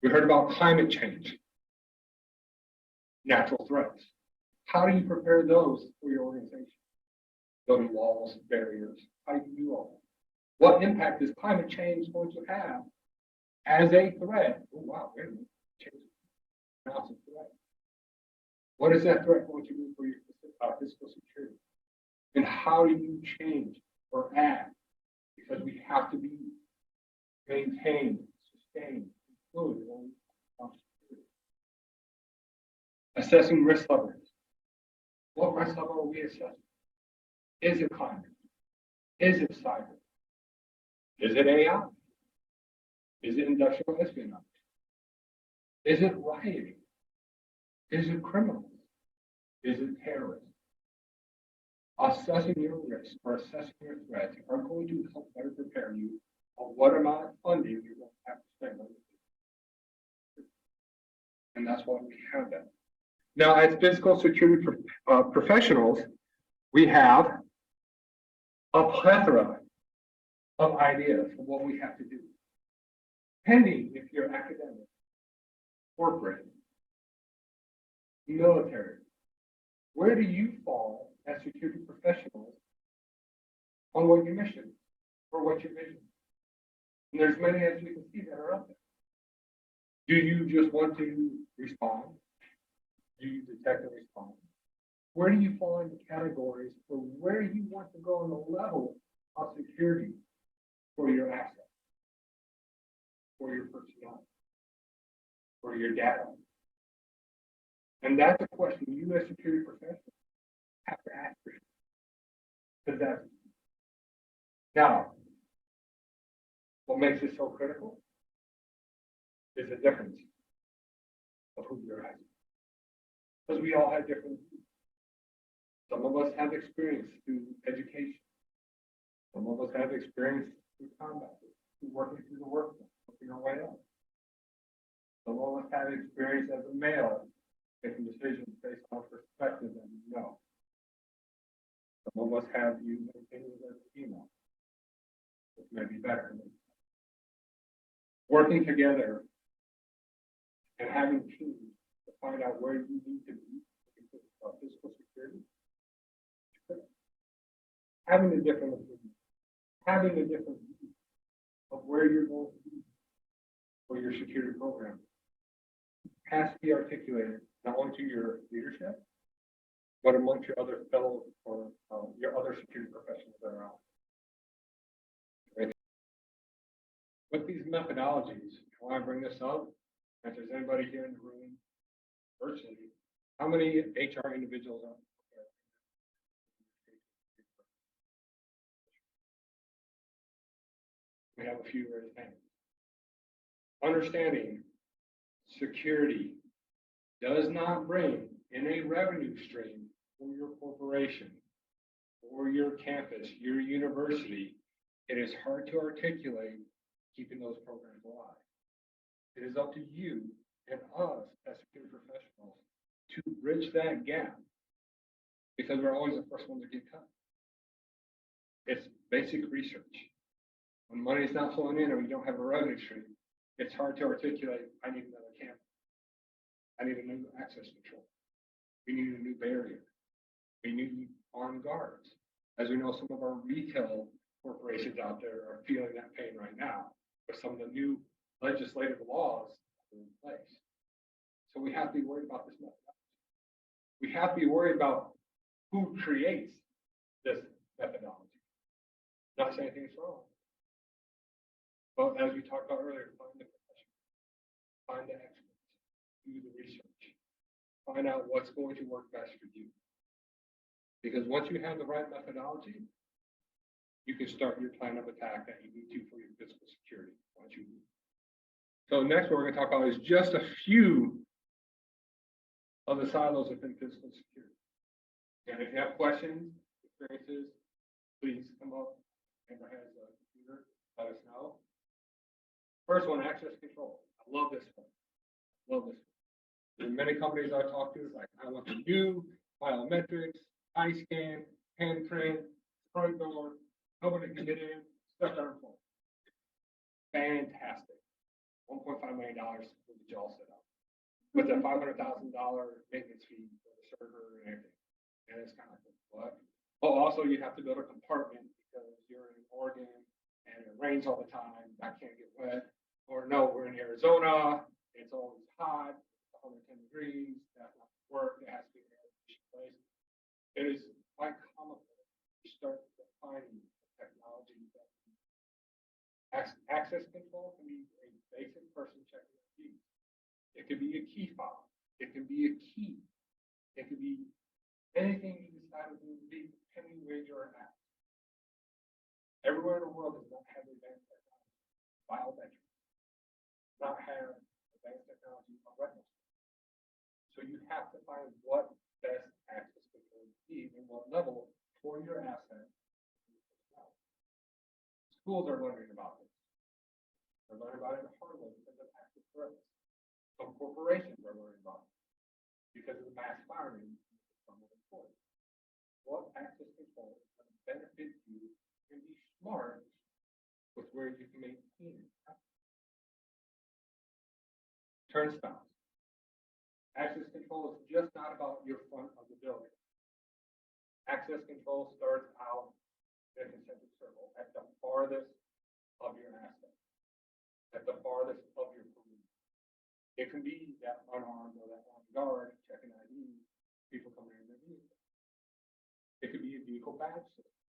We heard about climate change, natural threats. How do you prepare those for your organization? Building walls, barriers. How do you do all that? What impact is climate change going to have as a threat? Oh, wow, wait a minute. Change. Now it's a threat. What is that threat going to do for your physical security? And how do you change or add? Because we have to be maintained, sustained, included on security. Assessing risk levels. What risk level are we assessing? Is it climate? Is it cyber? Is it AI? Is it industrial espionage? Is it rioting? Is it criminals? Is it terrorism? Assessing your risks or assessing your threats are going to help better prepare you on what amount of funding you're going to have to spend on it. And that's why we have that. Now, as physical security professionals, we have a plethora of ideas of what we have to do. Pending if you're academic, corporate, military, where do you fall as security professionals on what your mission is or what your vision is? And there's many, as you can see, that are out there. Do you just want to respond? Do you detect and respond? Where do you fall in the categories for where you want to go on the level of security for your assets, for your personnel, for your data? And that's a question you as security professionals have to ask yourself. Because that's now, what makes it so critical is the difference of who you're asking. Because we all have different views. Some of us have experience through education. Some of us have experience through combat, through working through the workforce, working our way up. Some of us have experience as a male, making decisions based on perspective that we know. Some of us have views and opinions as a female, which may be better. Working together and having teams to find out where you need to be for physical security. Having a different opinion, having a different view of where you're going to be for your security program has to be articulated not only to your leadership, but amongst your other fellow or your other security professionals that are out there. Right? With these methodologies, I want to bring this up. If there's anybody here in the room virtually, how many HR individuals are there? We have a few raised hands. Understanding security does not bring in a revenue stream for your corporation, or your campus, your university. It is hard to articulate keeping those programs alive. It is up to you and us as security professionals to bridge that gap, because we're always the first one to get cut. It's basic research. When money's not flowing in or you don't have a revenue stream, it's hard to articulate, I need another campus. I need a new access control. We need a new barrier. We need armed guards. As we know, some of our retail corporations out there are feeling that pain right now with some of the new legislative laws in place. So we have to be worried about this methodology. We have to be worried about who creates this methodology. Not saying anything's wrong. But as we talked about earlier, find the professionals, find the experts, do the research, find out what's going to work best for you. Because once you have the right methodology, you can start your plan of attack that you need to for your physical security once you move. So next, what we're going to talk about is just a few of the silos within physical security. And if you have questions, experiences, please come up. Amber has a computer, let us know. First one, access control. I love this one. Love this one. There's many companies I talk to, it's like, I want to do biometrics, eye scan, handprint, front door, nobody can get in, stuff on phone. Fantastic. $1.5 million to get you all set up. With a $500,000 maintenance fee for the server and everything. And it's kind of like, what? Oh, also you have to build a compartment because you're in Oregon and it rains all the time, that can't get wet. Or no, we're in Arizona, it's always hot, 110 degrees, that's not work, it has to be an air-conditioned place. It is quite comical to start defining technology that access control can be a basic person checking IDs. It could be a key fob. It can be a key. It could be anything you decide to be depending where you're at. Everywhere in the world does not have advanced technology. Biometrics not have advanced technology of retinal. So you have to find what best access control you need and what level for your asset. Schools are learning about this. They're learning about it the hard way because of active threats. Some corporations are learning about it because of the mass firing from the employees. What access control is going to benefit you and be smart with where you can maintain it. Turnstiles. Access control is just not about your front of the building. Access control starts out in a concentric circle at the farthest of your asset, at the farthest of your perimeter. It can be that unarmed or that armed guard checking ID, people coming in their vehicle. It could be a vehicle badge system.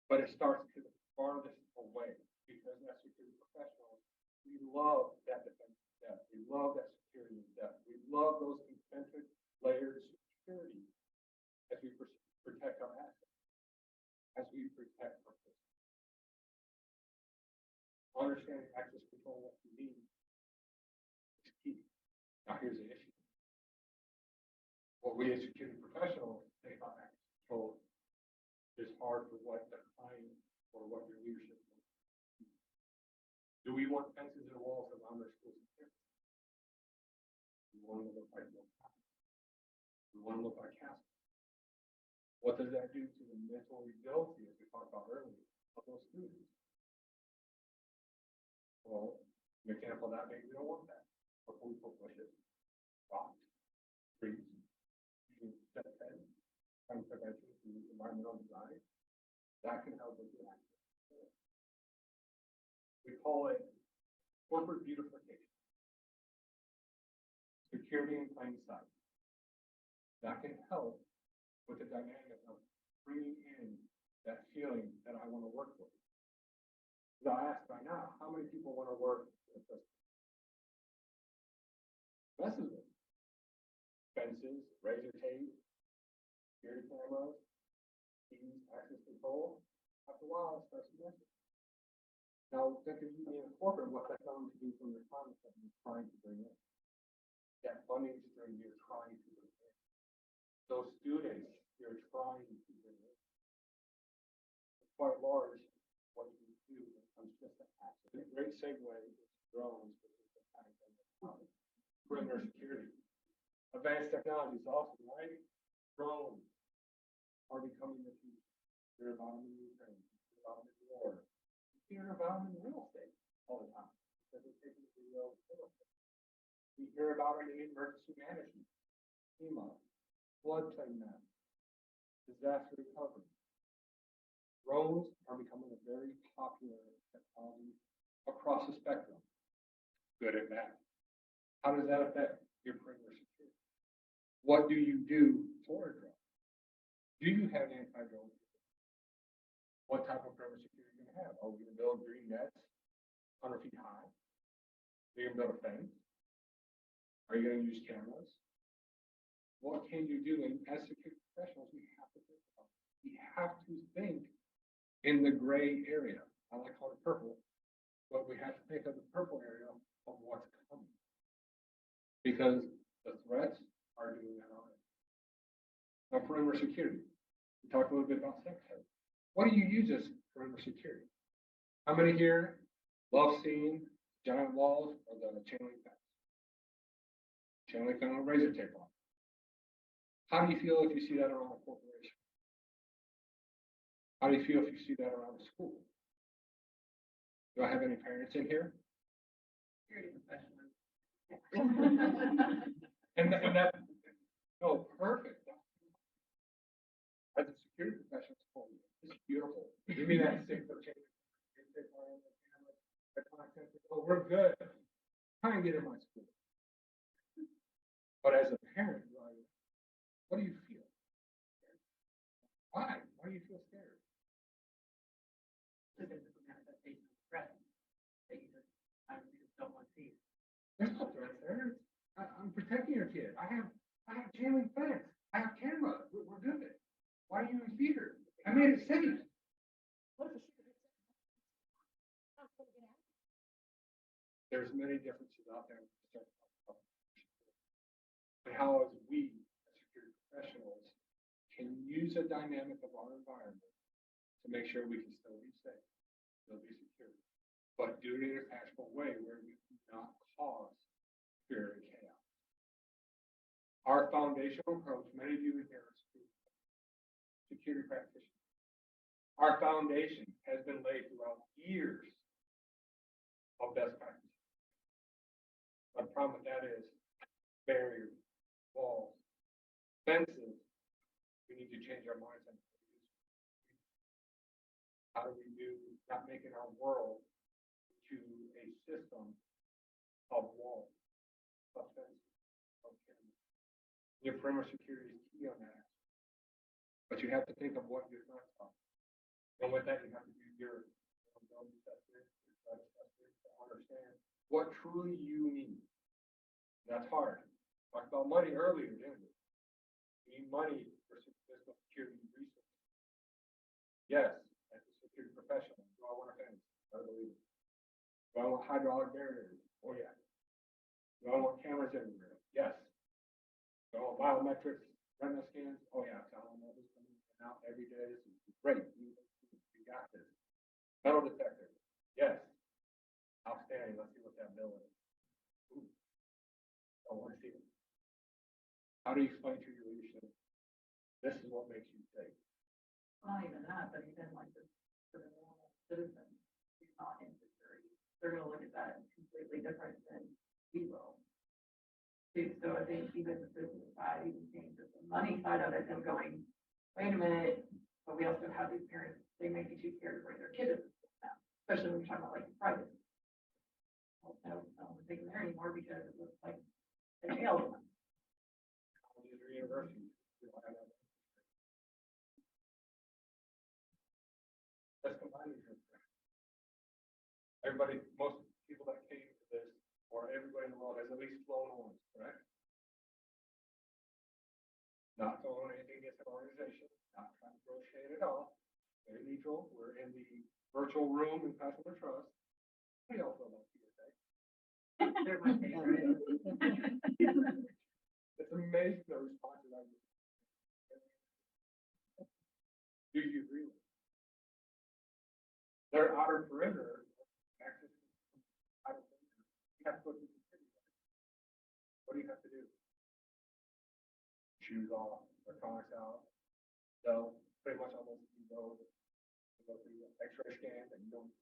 But it starts to the farthest away because as security professionals, we love that defense depth. We love that security depth. We love those concentric layers of security as we protect our assets, as we protect our system. Understanding access control, what you need, is key. Now here's the issue. What we as security professionals think about access control is hard for what the client or what your leadership wants. Do we want fences and walls around our schools and campuses? We want to look like we want to look like castles. What does that do to the mental ability, as we talked about earlier, of those students? Well, an example of that, maybe we don't want that. Before we put bushes, rocks, trees, using set beds, crime prevention through environmental design, that can help with the access. We call it corporate beautification. Security in plain sight. That can help with the dynamic of bringing in that feeling that I want to work with. So I ask right now, how many people want to work with this? Messes with fences, razor tape, security cameras, keys, access control. After a while, it starts to mess. Now, think of you being a corporate, what that's going to do from your clients that you're trying to bring in. That funding stream you're trying to bring in. Those students you're trying to bring in. It's quite large what you do when it comes to the access. A great segue is drones, which is the kind of perimeter security. Advanced technology is awesome, right? Drones are becoming the future. Hear about them in Ukraine, hear about them in war, hear about them in real estate all the time. Because they're taking the real estate. We hear about them in emergency management, FEMA, floodplain map, disaster recovery. Drones are becoming a very popular technology across the spectrum, good and bad. How does that affect your perimeter security? What do you do for a drone? Do you have anti-drone? What type of perimeter security are you going to have? Are we going to build green nets 100 feet high? Are you going to build a fence? Are you going to use cameras? What can you do? And as security professionals, we have to think about it. We have to think in the gray area. I like calling it purple, but we have to think of the purple area of what's coming. Because the threats are doing that already. Now, perimeter security. We talked a little bit about sex head. What do you use as perimeter security? How many here love seeing giant walls or the chain link fence? Chain link fence with razor tape on. How do you feel if you see that around a corporation? How do you feel if you see that around a school? Do I have any parents in here? Security professional. And that, no, perfect. As a security professional, it's beautiful. Give me that stick for change. Oh, we're good. Try and get in my school. But as a parent, what do you feel? Why? Why do you feel scared? Because it's a manifestation of threat that you just don't want to see. There's no threat there. I'm protecting your kid. I have chain link fence. I have camera. We're good. Why are you in fear? I made it safe. There's many differences out there. And how as we, as security professionals, can use a dynamic of our environment to make sure we can still be safe, still be secure, but do it in a tactical way where we do not cause fear and chaos. Our foundational approach, many of you in here are security practitioners. Our foundation has been laid throughout years of best practices. The problem with that is barriers, walls, fences. We need to change our mindset. How do we do not making our world to a system of walls, of fences, of cameras? Your perimeter security is key on that. But you have to think of what your threats are. And with that, you have to do your to understand what truly you need. That's hard. Talked about money earlier, didn't we? You need money for physical security resources. Yes, as a security professional, do I want a fence? I believe it. Do I want hydraulic barriers? Oh yeah. Do I want cameras everywhere? Yes. Do I want biometrics, retina scans? Oh yeah. Tell them what is coming in and out every day. This is great. You got this. Metal detector. Yes. Outstanding. Let's see what that bill is. Ooh. I want to see it. How do you explain to your leadership? This is what makes you safe. Well, not even that, but even like the normal citizen who's not in security, they're going to look at that completely different than we will. So I think even the citizen side, even seeing just the money side of it, them going, wait a minute, but we also have these parents, they may be too scared to bring their kids to school now, especially when you're talking about like private. I don't think there anymore because it looks like they failed them. Colleges or universities. Let's combine these. Everybody, most people that came to this, or everybody in the world has at least flown once, correct? Not throwing anything against an organization, not trying to throw shade at all. Very neutral. We're in the virtual room and customer trust. How do y'all feel about TSA? They're my favorite. It's amazing the responses I get. Do you agree with it? Their outer perimeter access. Outer perimeter. You have to go through security. What do you have to do? Shoes off, electronics out. So pretty much almost you go through the X-ray scan and you don't.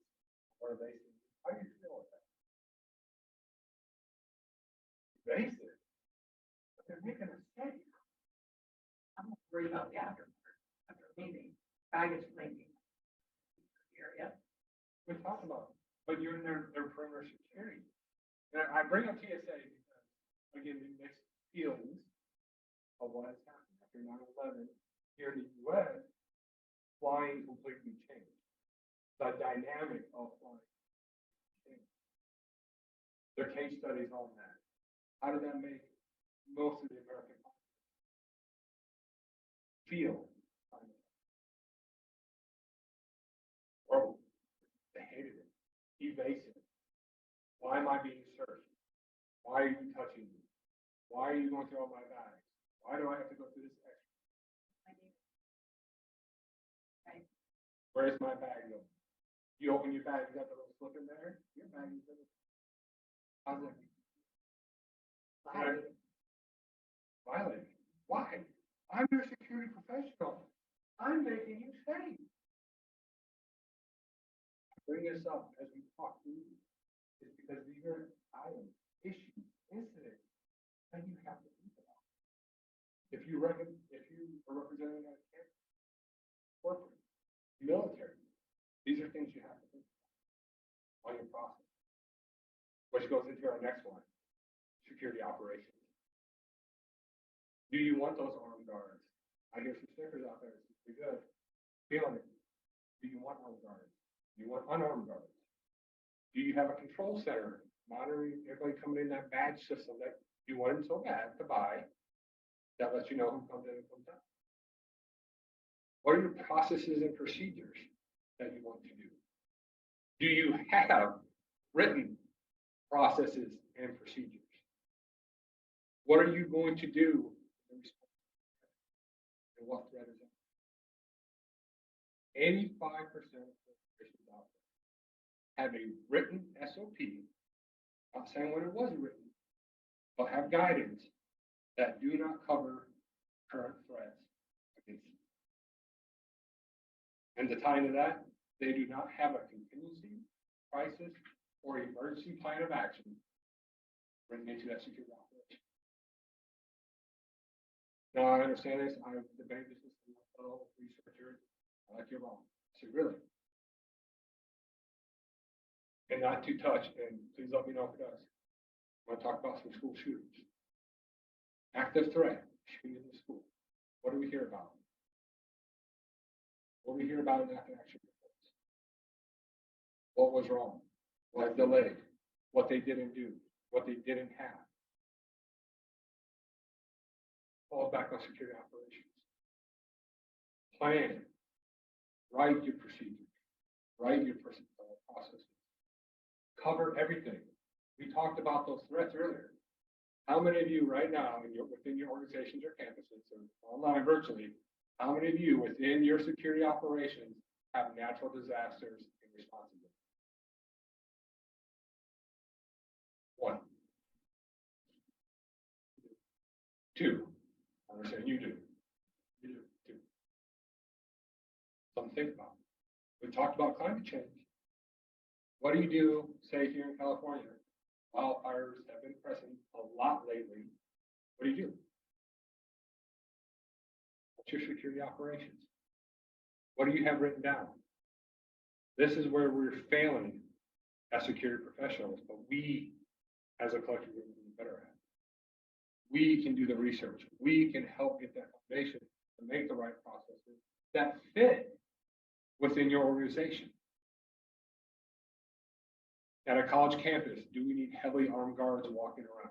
What are they seeing? How do you feel with that? Basic. But they're making a mistake. I'm not worried about the after maybe baggage claiming area. We talked about it, but you're in their perimeter security. And I bring up TSA because, again, it makes feelings of what has happened after 9/11 here in the US. Flying completely changed. The dynamic of flying changed. There are case studies on that. How did that make most of the American population feel? Horrible. They hated it. Evasive. Why am I being searched? Why are you touching me? Why are you going through all my bags? Why do I have to go through this extra? Right. Where's my bag going? You open your bag, you got the little slip in there. Your bag is in it. I was like, violating. Why? I'm your security professional. I'm making you safe. I bring this up as we talk through this, is because these are items, issues, incidents that you have to think about. If you are representing a campus, corporate, military, these are things you have to think about on your process. Which goes into our next one, security operations. Do you want those armed guards? I hear some stickers out there. It's pretty good. Feeling it. Do you want armed guards? Do you want unarmed guards? Do you have a control center monitoring everybody coming in that badge system that you want them so bad to buy that lets you know who comes in and comes out? What are your processes and procedures that you want to do? Do you have written processes and procedures? What are you going to do in response? And what threat is that? 85% of organizations out there have a written SOP, not saying when it wasn't written, but have guidance that do not cover current threats against you. And to tie into that, they do not have a contingency, crisis, or emergency plan of action written into that security operation. Now, I understand this. I've debated this with fellow researchers. I like you're wrong. I said, really? And not to touch, and please let me know if it does. I want to talk about some school shootings. Active threat, shooting in the school. What do we hear about? What do we hear about in active action reports? What was wrong? What delayed? What they didn't do? What they didn't have? Falls back on security operations. Plan. Write your procedures. Write your processes. Cover everything. We talked about those threats earlier. How many of you right now within your organizations or campuses or online virtually, how many of you within your security operations have natural disasters and responsibility? One. Two. I understand you do. You do. Two. Something to think about. We talked about climate change. What do you do, say, here in California? Wildfires have been pressing a lot lately. What do you do? What's your security operations? What do you have written down? This is where we're failing as security professionals, but we, as a collective group, can be better at. We can do the research. We can help get that foundation to make the right processes that fit within your organization. At a college campus, do we need heavily armed guards walking around?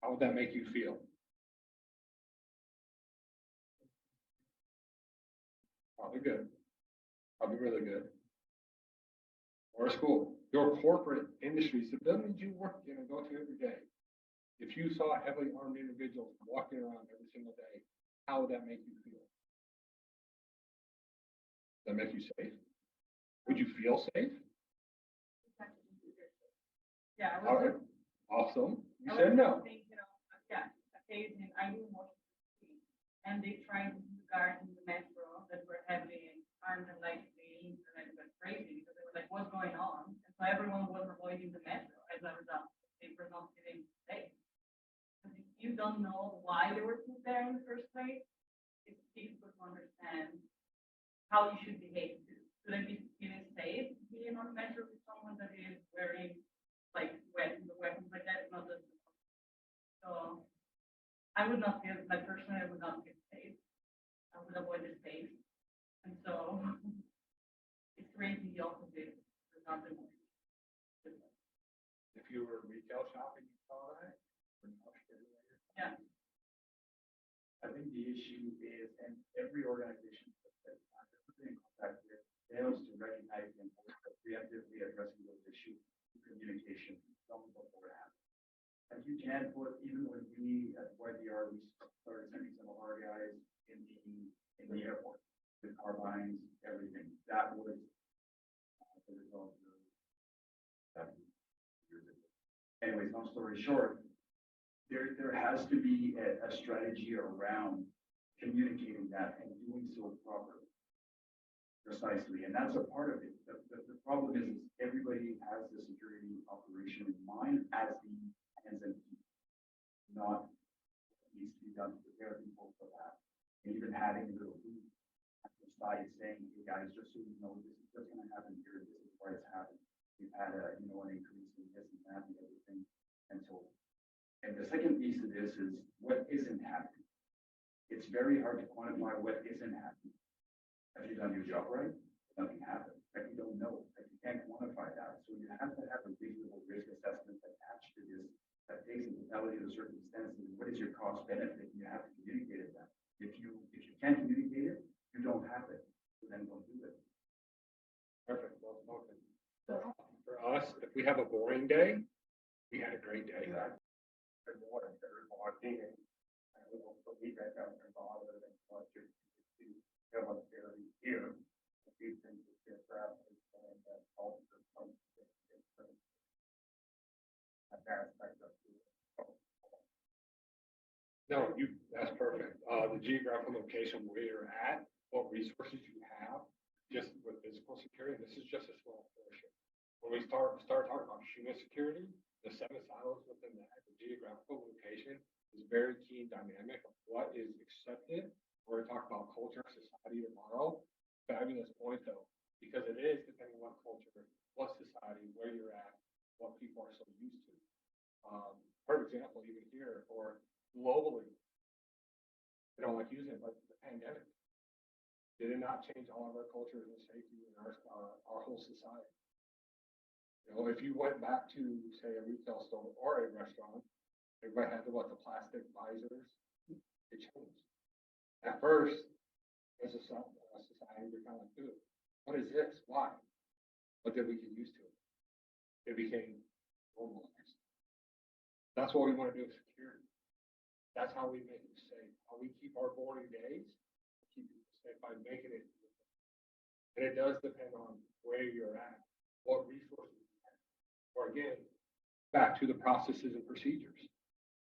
How would that make you feel? Probably good. Probably really good. or school, your corporate industries, the buildings you work in and go to every day. If you saw heavily armed individuals walking around every single day, how would that make you feel? Does that make you safe? Would you feel safe? Yeah, I All was right, awesome. You I said was no. thinking, yeah, occasionally I knew Washington DC, and they tried to do guards in the metro that were heavily armed and like the internet went crazy because they were like, what's going on? And so everyone was avoiding the metro as a result. They were not feeling safe. Because if you don't know why they were put there in the first place, it's difficult to understand how you should behave too. Should I be feeling safe being on the metro with someone that is wearing like weapons like that? Not just so I would not feel like personally I would not feel safe. I would avoid the space. And so it's crazy the opposite. It's not the way. If you were retail shopping, you saw that. Yeah. I think the issue is, and every organization that I'm in contact with fails to recognize the importance of preemptively addressing those issues through communication long before it happens. As you can put, even when we at YDR, we started sending some of our guys in the airport with carbines, everything. That was the result of 7 years ago. Anyways, long story short, there has to be a strategy around communicating that and doing so properly. Precisely, and that's a part of it. The problem is everybody has the security operation in mind as the hands and feet, not what needs to be done to prepare people for that. And even having a little booth at the side saying, hey guys, just so you know, this is what's going to happen here, this is why it's happened. We've had an increase in this and that and everything, and so on. And the second piece of this is what isn't happening. It's very hard to quantify what isn't happening. Have you done your job right? Nothing happened. Like you don't know. Like you can't quantify that. So you have to have a reasonable risk assessment attached to this that takes in totality of the circumstances. What is your cost benefit? You have to communicate it. That if you can't communicate it, you don't have it. So then don't do it. Perfect. Well spoken. For us, if we have a boring day, we had a great day. Exactly. No, that's perfect. The geographical location where you're at, what resources you have, just with physical security, this is just a small portion. When we start talking about human security, the 7 silos within that, the geographical location is very key and dynamic of what is accepted. We're going to talk about culture, society tomorrow. Fabulous point though, because it is depending on what culture, what society, where you're at, what people are so used to. Perfect example, even here or globally. I don't like using it, but the pandemic. Did it not change all of our cultures and safety in our whole society? You know, if you went back to, say, a retail store or a restaurant, everybody had the plastic visors. It changed. At first, as a society, we're kind of like, dude, what is this? Why? But then we get used to it. It became normalized. That's what we want to do with security. That's how we make it safe. How we keep our boring days, keep it safe by making it. And it does depend on where you're at, what resources you have. Or again, back to the processes and procedures.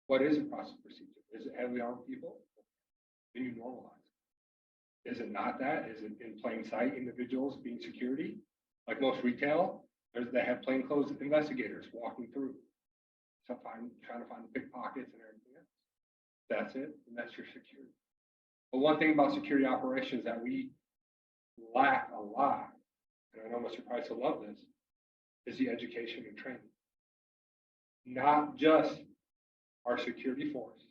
What is a process procedure? Is it heavily armed people? Then you normalize it. Is it not that? Is it in plain sight individuals being security? Like most retail, they have plainclothes investigators walking through. Sometimes trying to find the pickpockets and everything else. That's it, and that's your security. But one thing about security operations that we lack a lot, and I know Mr. Price will love this, is the education and training. Not just our security force,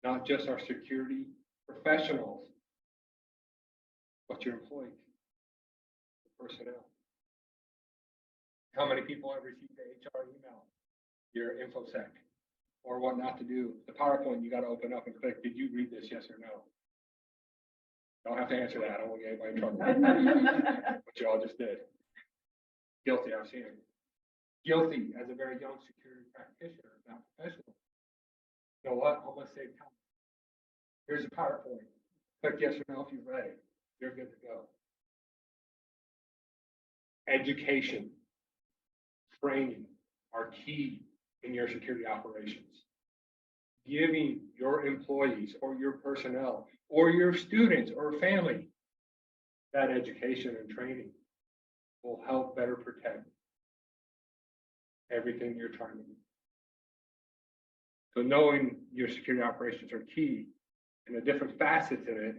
not just our security professionals, but your employees, the personnel. How many people have received the HR email? Your InfoSec, or what not to do. The PowerPoint you got to open up and click. Did you read this? Yes or no? Don't have to answer that. I don't want to get anybody in trouble. What you all just did. Guilty, I've seen it. Guilty as a very young security practitioner, not professional. You know what? I'm gonna save time. Here's a PowerPoint. Click yes or no if you've read it. You're good to go. Education, training are key in your security operations. Giving your employees or your personnel or your students or family that education and training will help better protect everything you're trying to do. So knowing your security operations are key and the different facets in it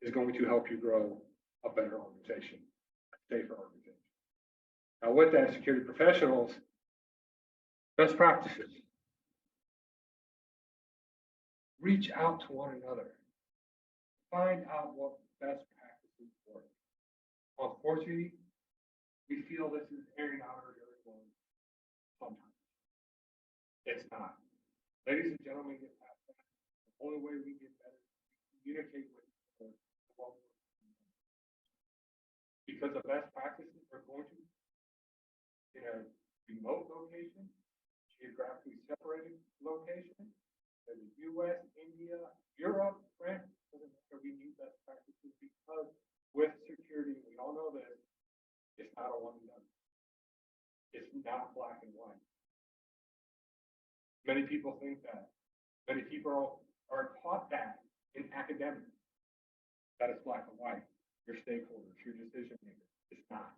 is going to help you grow a better organization, a safer organization. Now with that, security professionals, best practices. Reach out to one another. Find out what best practices work. Unfortunately, we feel this is airing out our dirty ones sometimes. It's not. Ladies and gentlemen, get past that. The only way we get better is to communicate with each other. Because the best practices are going to be in a remote location, geographically separated location, in the US, India, Europe, France, doesn't matter, we need best practices because with security, we all know this, it's not a one and done. It's not black and white. Many people think that. Many people are taught that in academics, that it's black and white. Your stakeholders, your decision makers. It's not.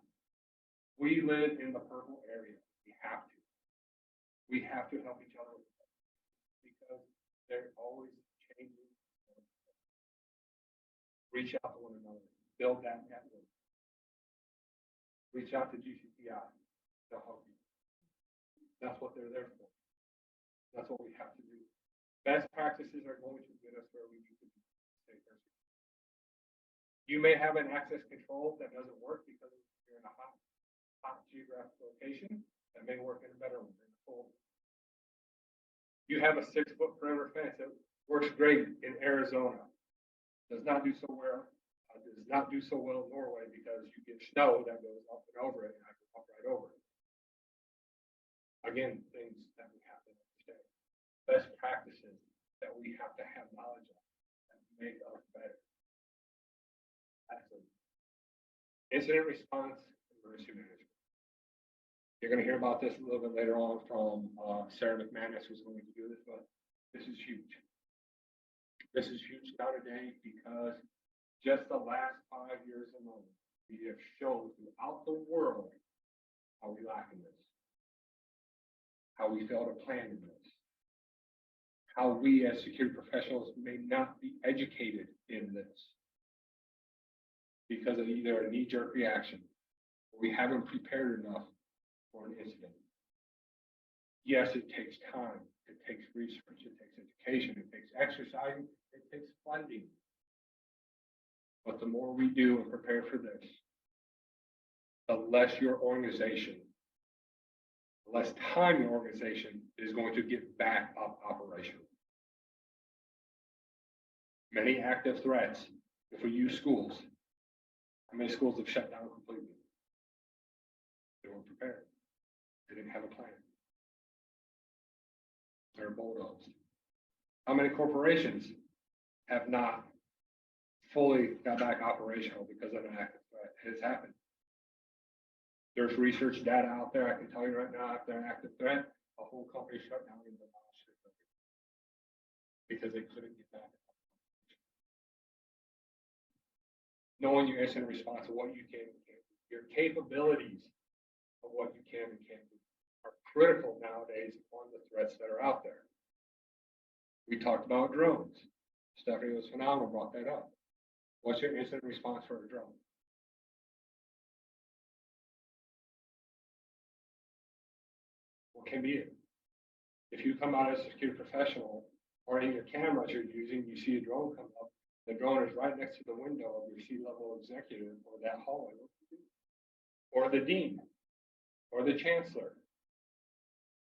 We live in the purple area. We have to. We have to help each other because they're always changing. Reach out to one another. Build that network. Reach out to GCTI. They'll help you. That's what they're there for. That's what we have to do. Best practices are going to get us where we need to be. You may have an access control that doesn't work because you're in a hot geographic location. That may work in a better one, in the cold. You have a 6-foot perimeter fence that works great in Arizona. Does not do so well. Does not do so well in Norway because you get snow that goes up and over it, and I can walk right over it. Again, things that we have to understand. Best practices that we have to have knowledge of that make us better. Absolutely. Incident response and emergency management. You're going to hear about this a little bit later on from Sarah McManus, who's going to do this, but this is huge. This is huge nowadays because just the last 5 years alone, we have shown throughout the world how we lack in this, how we fail to plan in this, how we as security professionals may not be educated in this because of either a knee-jerk reaction or we haven't prepared enough for an incident. Yes, it takes time, it takes research, it takes education, it takes exercise, it takes funding. But the more we do and prepare for this, the less your organization, the less time your organization is going to get back up operational. Many active threats, if we use schools, how many schools have shut down completely? They weren't prepared. They didn't have a plan. They're bulldozed. How many corporations have not fully got back operational because of an active threat? It's happened. There's research data out there. I can tell you right now, after an active threat, a whole company shut down in the last year because they couldn't get back. Knowing your incident response of what you can and can't do, your capabilities of what you can and can't do are critical nowadays on the threats that are out there. We talked about drones. Stephanie was phenomenal, brought that up. What's your incident response for a drone? What can be it? If you come out as a security professional or in your cameras you're using, you see a drone come up, the drone is right next to the window of your C-level executive or that hallway, what do you do? Or the dean, or the chancellor.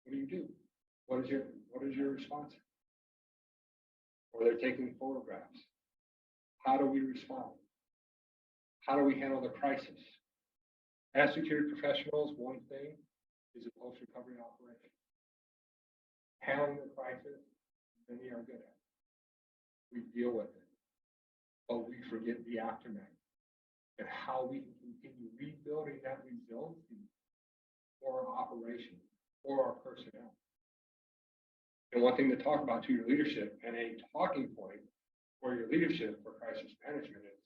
What do you do? What is your response? Or they're taking photographs. How do we respond? How do we handle the crisis? As security professionals, one thing is a post-recovery operation. Handling the crisis, many are good at. We deal with it, but we forget the aftermath and how we can continue rebuilding that resiliency for our operation, for our personnel. And one thing to talk about to your leadership, and a talking point for your leadership for crisis management is,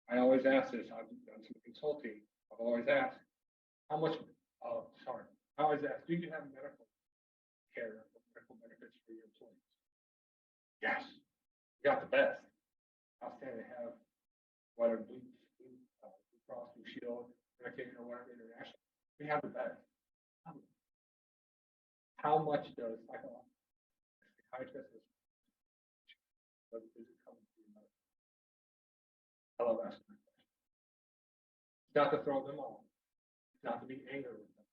I always ask this, I've done some consulting, I've always asked, how much, I always ask, do you have medical care or medical benefits for your employees? Yes, we got the best. Outstanding to have whatever Blue Cross Blue Shield, Medicaid, or whatever international. We have the best. How much does psychiatrist is it coming to you? I love asking that question. It's not to throw them off. It's not to be angry with them.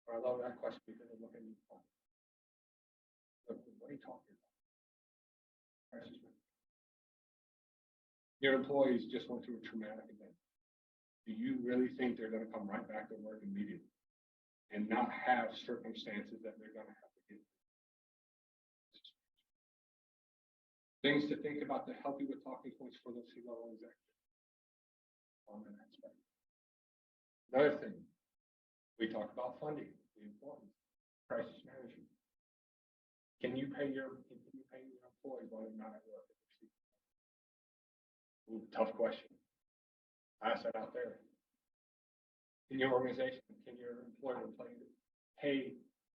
But I love that question because they look at me funny. Look, what are you talking about? Crisis management. Your employees just went through a traumatic event. Do you really think they're going to come right back to work immediately and not have circumstances that they're going to have to get? Things to think about to help you with talking points for those C-level executives on that aspect. Another thing, we talk about funding, the importance, crisis management. Can you pay your employees while they're not at work? Ooh, tough question. Ask that out there. In your organization, can your employer pay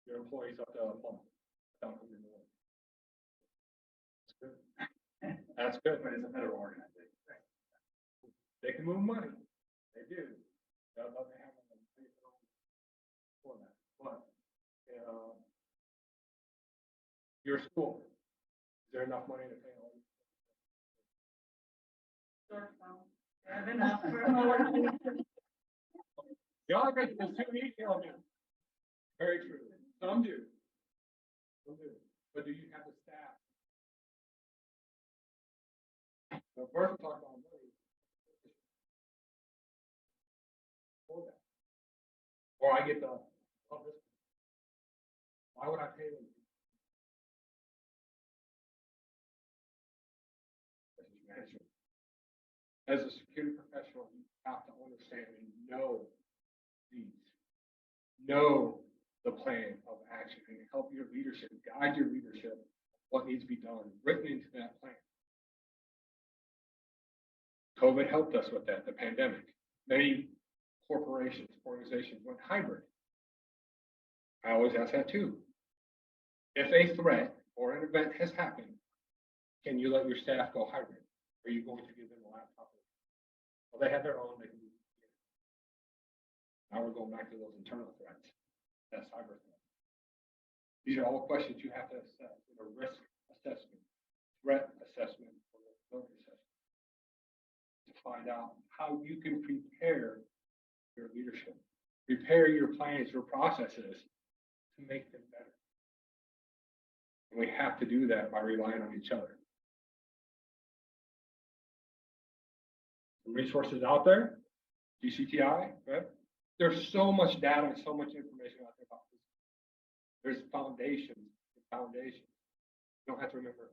your employees up to a month without coming to work? That's good. That's good. But it's a federal organization. They can move money. They do. They'll love to have them for that. But your school, is there enough money to pay all? Y'all are making this too easy on me. Very true. Some do. Some do. But do you have the staff? So first we'll talk about money. For that. Or I get the, oh, this. Why would I pay them? Management. As a security professional, you have to understand and know the plan of action and help your leadership, guide your leadership, what needs to be done, written into that plan. COVID helped us with that, the pandemic. Many corporations, organizations went hybrid. I always ask that too. If a threat or an event has happened, can you let your staff go hybrid? Are you going to give them a laptop? Well, they have their own, they can do it. Now we're going back to those internal threats. That's cyber threat. These are all questions you have to assess in a risk assessment, threat assessment, or vulnerability assessment to find out how you can prepare your leadership, prepare your plans, your processes to make them better. And we have to do that by relying on each other. Some resources out there, GCTI, right? There's so much data and so much information out there about this. There's foundations. You don't have to remember.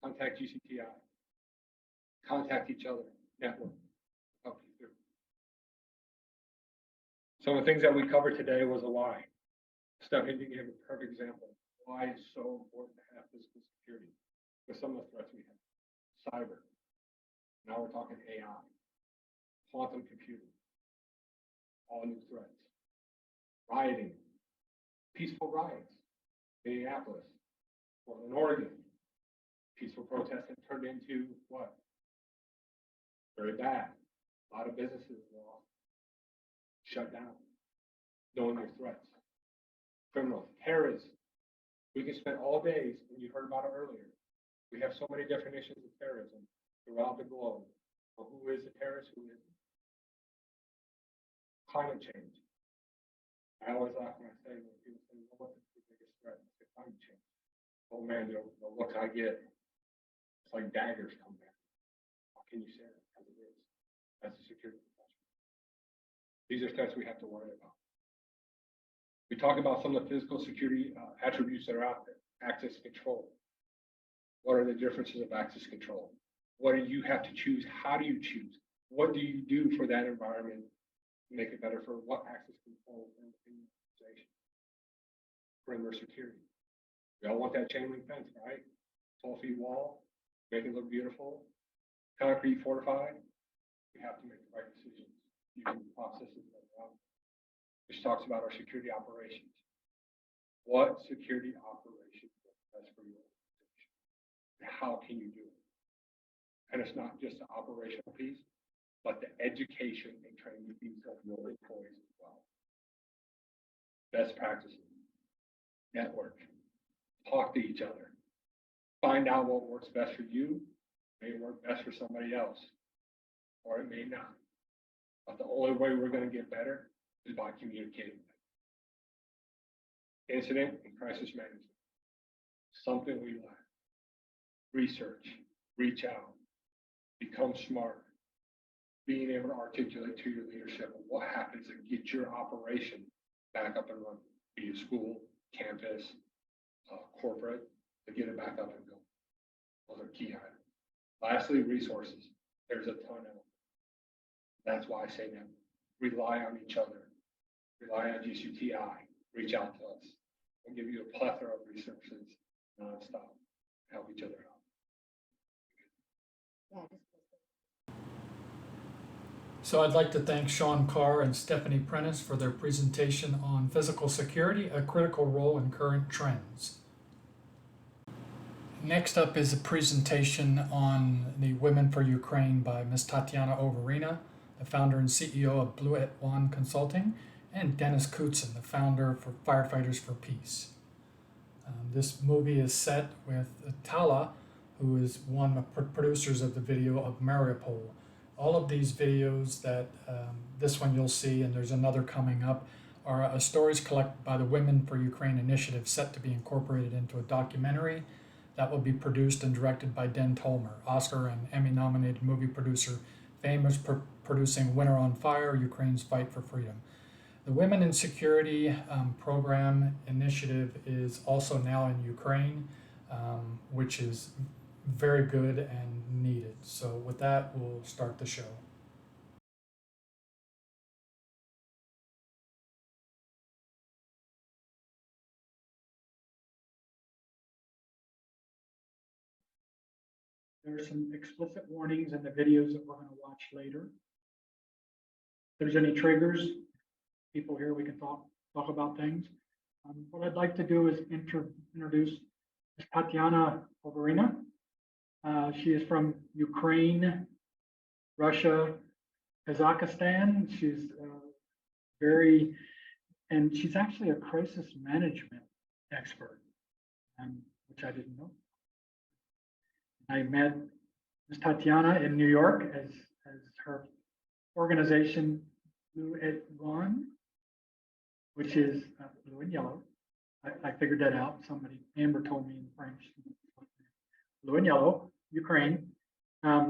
Contact GCTI. Contact each other. Network. Help you through. Some of the things that we covered today was a why. Stephanie gave a perfect example. Why it's so important to have physical security with some of the threats we have. Cyber. Now we're talking AI. Quantum computing. All new threats. Rioting. Peaceful riots. Minneapolis. Portland, Oregon. Peaceful protesting turned into what? Very bad. A lot of businesses lost. Shut down. Knowing your threats. Criminals. Terrorists. We can spend all days, and you heard about it earlier. We have so many definitions of terrorism throughout the globe. But who is a terrorist? Who isn't? Climate change. I always laugh when I say, when people say, well, what's the biggest threat? I say, climate change. Oh man, the looks I get, it's like daggers come back. How can you say that? Because it is. That's a security professional. These are threats we have to worry about. We talk about some of the physical security attributes that are out there. Access control. What are the differences of access control? What do you have to choose? How do you choose? What do you do for that environment to make it better for what access control in the organization? Perimeter security. We all want that chain link fence, right? 12 feet wall, make it look beautiful, concrete fortified. We have to make the right decisions using the processes that are out there. Which talks about our security operations. What security operations work best for your organization? And how can you do it? And it's not just the operational piece, but the education and training piece of your employees as well. Best practices, network, talk to each other, find out what works best for you, may work best for somebody else, or it may not. But the only way we're going to get better is by communicating. Incident and crisis management, something we lack. Research, reach out, become smart, being able to articulate to your leadership what happens and get your operation back up and running, be it school, campus, corporate, to get it back up and going. Those are key items. Lastly, resources. There's a ton of them. That's why I say that. Rely on each other. Rely on GCTI. Reach out to us. We'll give you a plethora of resources nonstop. Help each other out. So I'd like to thank Sean Carr and Stephanie Prentice for their presentation on physical security, a critical role in current trends. Next up is a presentation on the Women for Ukraine by Ms. Tataiana Overina, the founder and CEO of Blue at One Consulting, and Dennis Kutsin, the founder for Firefighters for Peace. This movie is set with Tala, who is one of the producers of the video of Mariupol. All of these videos that this one you'll see, and there's another coming up, are stories collected by the Women for Ukraine initiative set to be incorporated into a documentary that will be produced and directed by Den Tolmer, Oscar and Emmy-nominated movie producer, famous for producing Winter on Fire, Ukraine's Fight for Freedom. The Women in Security program initiative is also now in Ukraine, which is very good and needed. So with that, we'll start the show. There are some explicit warnings in the videos that we're going to watch later. If there's any triggers, people here, we can talk about things. What I'd like to do is introduce Ms. Tataiana Overina. She is from Ukraine, Russia, Kazakhstan. She's and she's actually a crisis management expert, which I didn't know. I met Ms. Tataiana in New York as her organization, Blue at One, which is blue and yellow. I figured that out. Amber told me in French. Blue and yellow, Ukraine.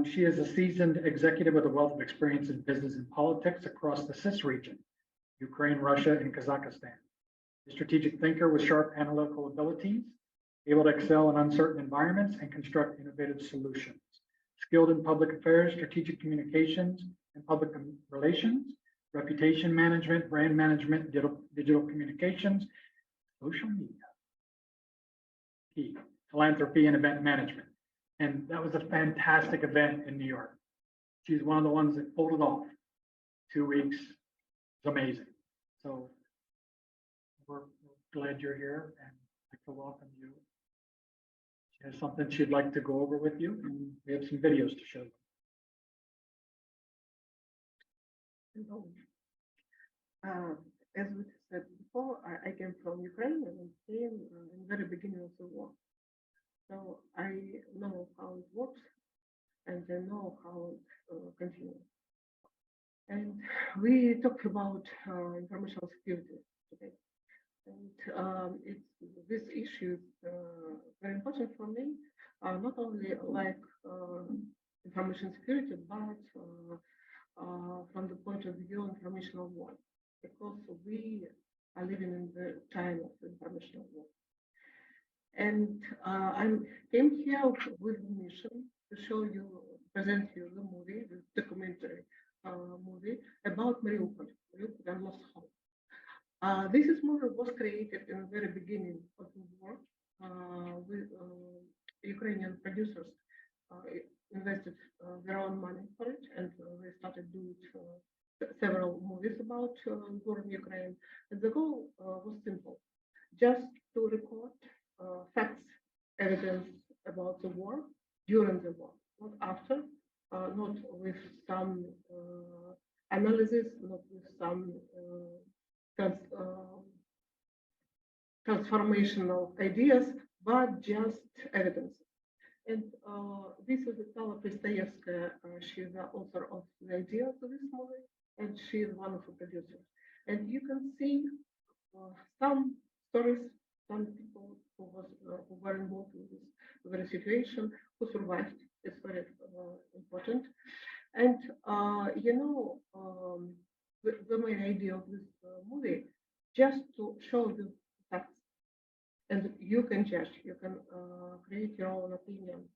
She is a seasoned executive with a wealth of experience in business and politics across the CIS region, Ukraine, Russia, and Kazakhstan. A strategic thinker with sharp analytical abilities, able to excel in uncertain environments and construct innovative solutions. Skilled in public affairs, strategic communications, and public relations, reputation management, brand management, digital communications, social media, key, philanthropy, and event management. And that was a fantastic event in New York. She's one of the ones that pulled it off. 2 weeks, it's amazing. So we're glad you're here and I'd like to welcome you. She has something she'd like to go over with you, and we have some videos to show you. As we said before, I came from Ukraine and came in the very beginning of the war. So I know how it works and I know how it continues. And we talk about information security today. And this issue is very important for me, not only like information security, but from the point of view of informational war, because we are living in the time of informational war. And I came here with a mission to show you, present you the movie, the documentary movie about Mariupol and lost hope. This movie was created in the very beginning of the war with Ukrainian producers invested their own money for it, and they started doing several movies about war in Ukraine. And the goal was simple, just to record facts, evidence about the war during the war, not after, not with some analysis, not with some transformational ideas, but just evidence. And this is Natalia Pristayevskaya. She's the author of the idea of this movie, and she is one of the producers. And you can see some stories, some people who were involved in this very situation, who survived. It's very important. And the main idea of this movie, just to show you facts. And you can judge, you can create your own opinion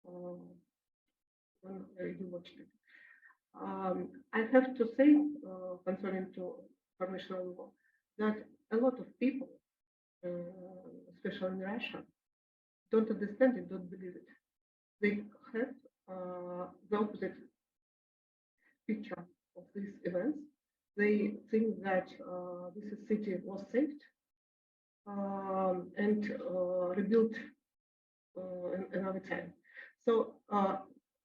when you watch it. I have to say, concerning to informational law, that a lot of people, especially in Russia, don't understand it, don't believe it. They have the opposite picture of these events. They think that this city was saved and rebuilt another time. So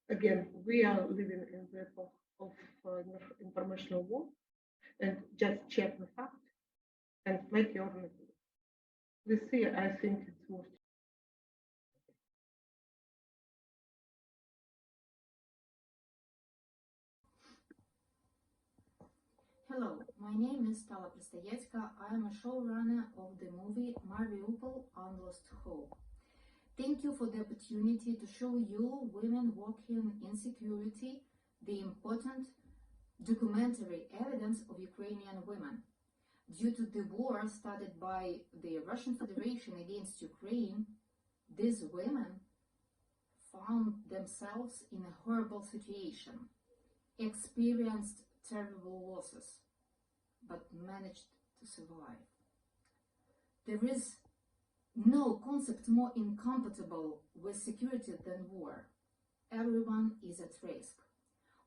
again, we are living in the epoch of informational war, and just check the fact and make your own opinion. This year, I think it's most. Hello, my name is Natalia Pristayevskaya. I am a showrunner of the movie Mariupol Unlost Hope. Thank you for the opportunity to show you women working in security the important documentary evidence of Ukrainian women. Due to the war started by the Russian Federation against Ukraine, these women found themselves in a horrible situation, experienced terrible losses, but managed to survive. There is no concept more incompatible with security than war. Everyone is at risk.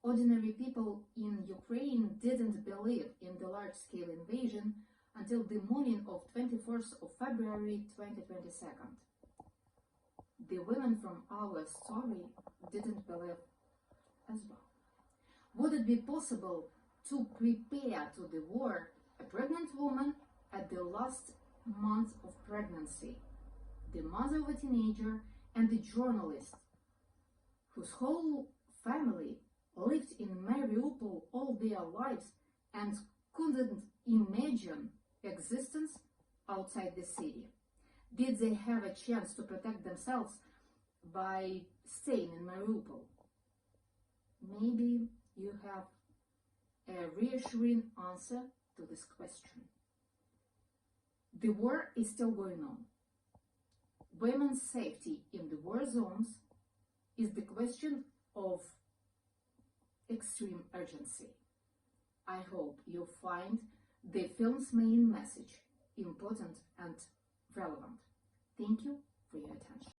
Ordinary people in Ukraine didn't believe in the large-scale invasion until the morning of 21st of February 2022. The women from our story didn't believe as well. Would it be possible to prepare to the war a pregnant woman at the last month of pregnancy, the mother of a teenager, and the journalist whose whole family lived in Mariupol all their lives and couldn't imagine existence outside the city? Did they have a chance to protect themselves by staying in Mariupol? Maybe you have a reassuring answer to this question. The war is still going on. Women's safety in the war zones is the question of extreme urgency. I hope you find the film's main message important and relevant. Thank you for your attention.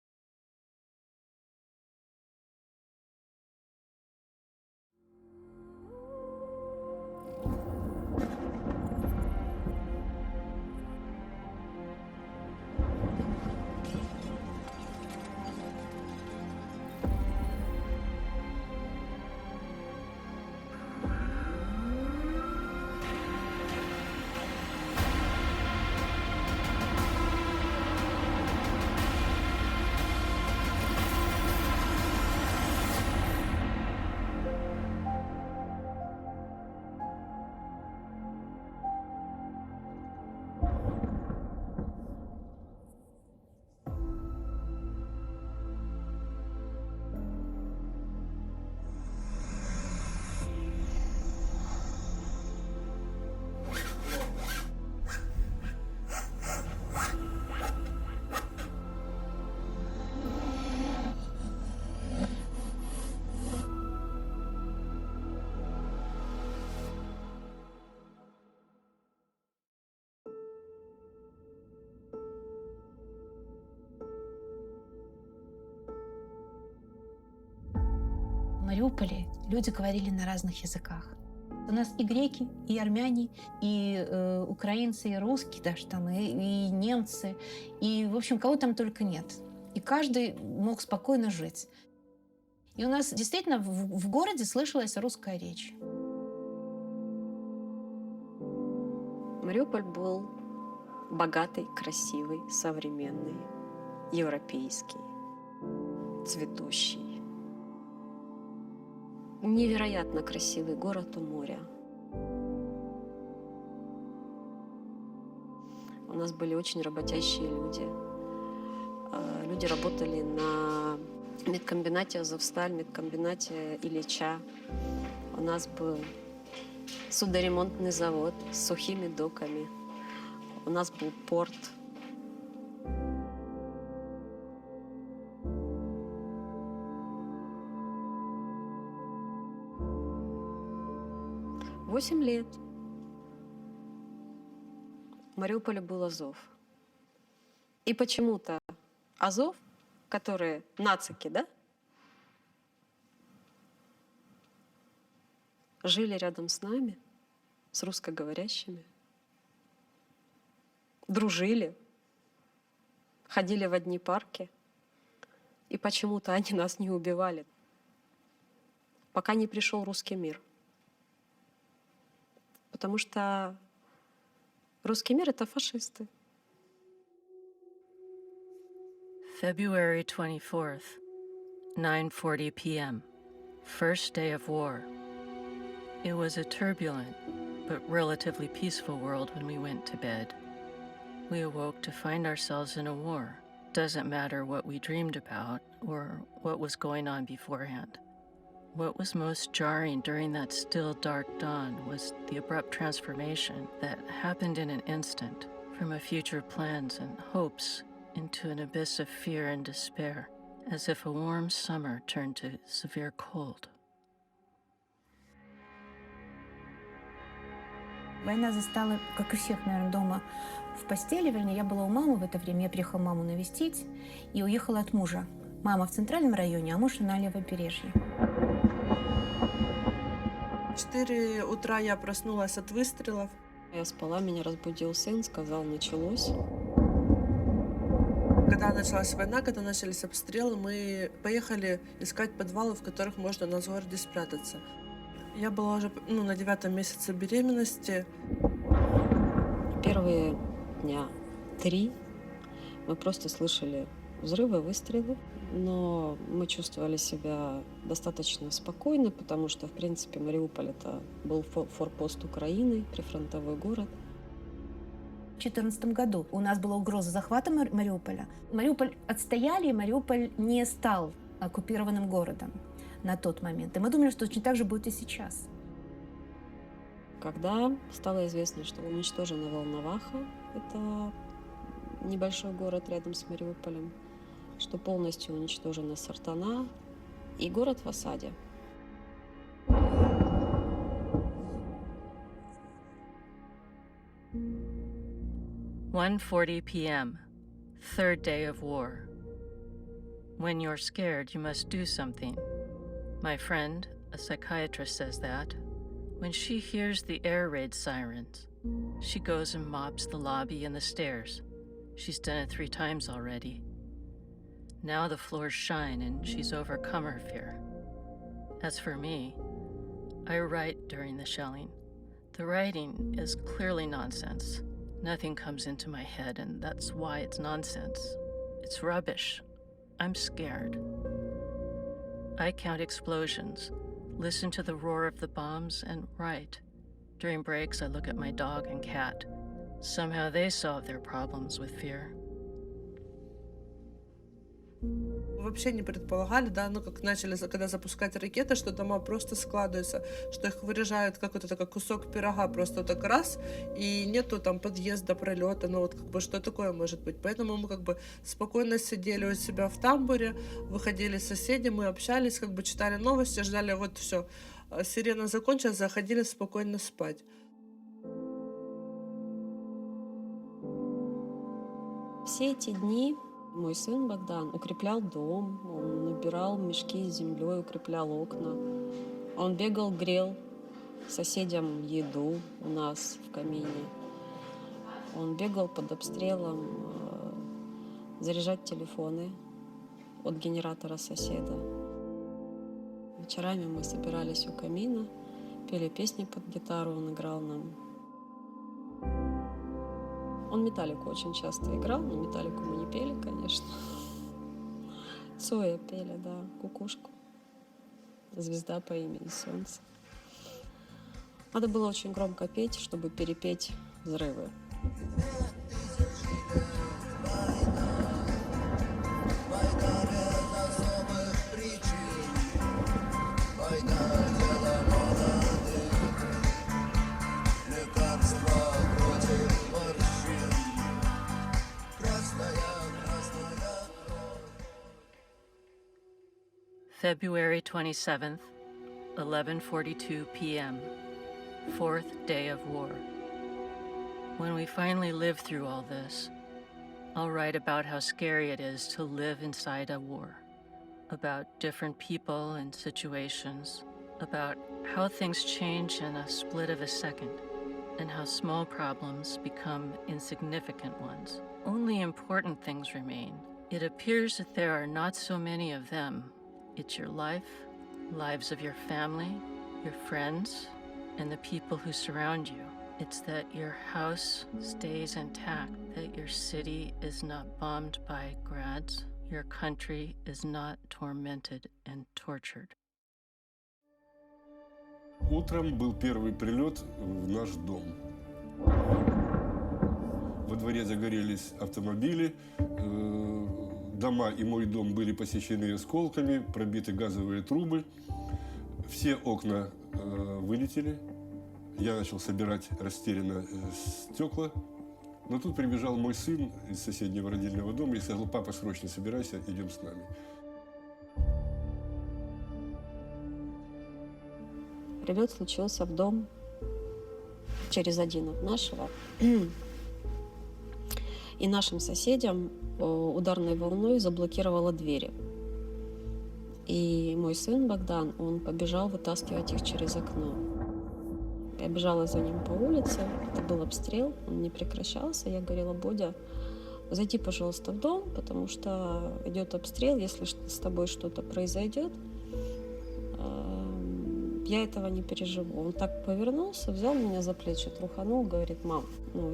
Мариуполе люди говорили на разных языках. У нас и греки, и армяне, и украинцы, и русские даже там, и немцы, и, в общем, кого там только нет. И каждый мог спокойно жить. И у нас действительно в городе слышалась русская речь. Мариуполь был богатый, красивый, современный, европейский, цветущий. Невероятно красивый город у моря. У нас были очень работящие люди. Люди работали на медкомбинате «Азовсталь», медкомбинате Ильича. У нас был судоремонтный завод с сухими доками. У нас был порт. Восемь лет. В Мариуполе был Азов. И почему-то Азов, которые нацики, да, жили рядом с нами, с русскоговорящими, дружили, ходили в одни парки, и почему-то они нас не убивали, пока не пришел русский мир. Потому что русский мир — это фашисты. February 24th, 9:40 p.m., first day of war. It was a turbulent but relatively peaceful world when we went to bed. We awoke to find ourselves in a war. Doesn't matter what we dreamed about or what was going on beforehand. What was most jarring during that still dark dawn was the abrupt transformation that happened in an instant from a future plans and hopes into an abyss of fear and despair, as if a warm summer turned to severe cold. Война застала, как и всех, наверное, дома в постели. Вернее, я была у мамы в это время. Я приехала маму навестить и уехала от мужа. Мама в центральном районе, а муж на левобережье. В 4 утра я проснулась от выстрелов. Я спала, меня разбудил сын, сказал, началось. Когда началась война, когда начались обстрелы, мы поехали искать подвалы, в которых можно на городе спрятаться. Я была уже на 9-м месяце беременности. Первые дня 3 мы просто слышали взрывы, выстрелы, но мы чувствовали себя достаточно спокойно, потому что, в принципе, Мариуполь — это был форпост Украины, прифронтовой город. В 2014 году у нас была угроза захвата Мариуполя. Мариуполь отстояли, и Мариуполь не стал оккупированным городом на тот момент. И мы думали, что точно так же будет и сейчас. Когда стало известно, что уничтожена Волноваха, это небольшой город рядом с Мариуполем, что полностью уничтожена Сартана и город в осаде. 1:40 p.m., third day of war. When you're scared, you must do something. My friend, a psychiatrist, says that when she hears the air raid sirens, she goes and mops the lobby and the stairs. She's done it 3 times already. Now the floors shine and she's overcome her fear. As for me, I write during the shelling. The writing is clearly nonsense. Nothing comes into my head, and that's why it's nonsense. It's rubbish. I'm scared. I count explosions, listen to the roar of the bombs, and write. During breaks, I look at my dog and cat. Somehow they solve their problems with fear. Вообще не предполагали, да, как начали, когда запускать ракеты, что дома просто складываются, что их вырежают как вот это, как кусок пирога, просто вот так раз, и нету там подъезда, пролета, что такое может быть. Поэтому мы спокойно сидели у себя в тамбуре, выходили соседи, мы общались, читали новости, ждали, вот все, сирена закончилась, заходили спокойно спать. Все эти дни Мой сын Богдан укреплял дом, он набирал мешки с землей, укреплял окна. Он бегал, грел соседям еду у нас в камине. Он бегал под обстрелом заряжать телефоны от генератора соседа. Вечерами мы собирались у камина, пели песни под гитару, он играл нам. Он металлику очень часто играл, но металлику мы не пели, конечно. Цоя пели, да, кукушку. Звезда по имени Солнце. Надо было очень громко петь, чтобы перепеть взрывы. February 27th, 11:42 p.m., fourth day of war. When we finally live through all this, I'll write about how scary it is to live inside a war, about different people and situations, about how things change in a split of a second, and how small problems become insignificant ones. Only important things remain. It appears that there are not so many of them. It's your life, lives of your family, your friends, and the people who surround you. It's that your house stays intact, that your city is not bombed by grads, your country is not tormented and tortured. Утром был первый прилет в наш дом. Во дворе загорелись автомобили, дома и мой дом были посечены осколками, пробиты газовые трубы. Все окна вылетели. Я начал собирать растерянно стекла. Но тут прибежал мой сын из соседнего родильного дома и сказал: папа, срочно собирайся, идем с нами. Прилет случился в дом через один от нашего. И нашим соседям ударной волной заблокировало двери. И мой сын Богдан, он побежал вытаскивать их через окно. Я бежала за ним по улице, это был обстрел, он не прекращался. Я говорила: Бодя, зайди, пожалуйста, в дом, потому что идет обстрел, если с тобой что-то произойдет, я этого не переживу. Он так повернулся, взял меня за плечи, труханул, говорит: мам,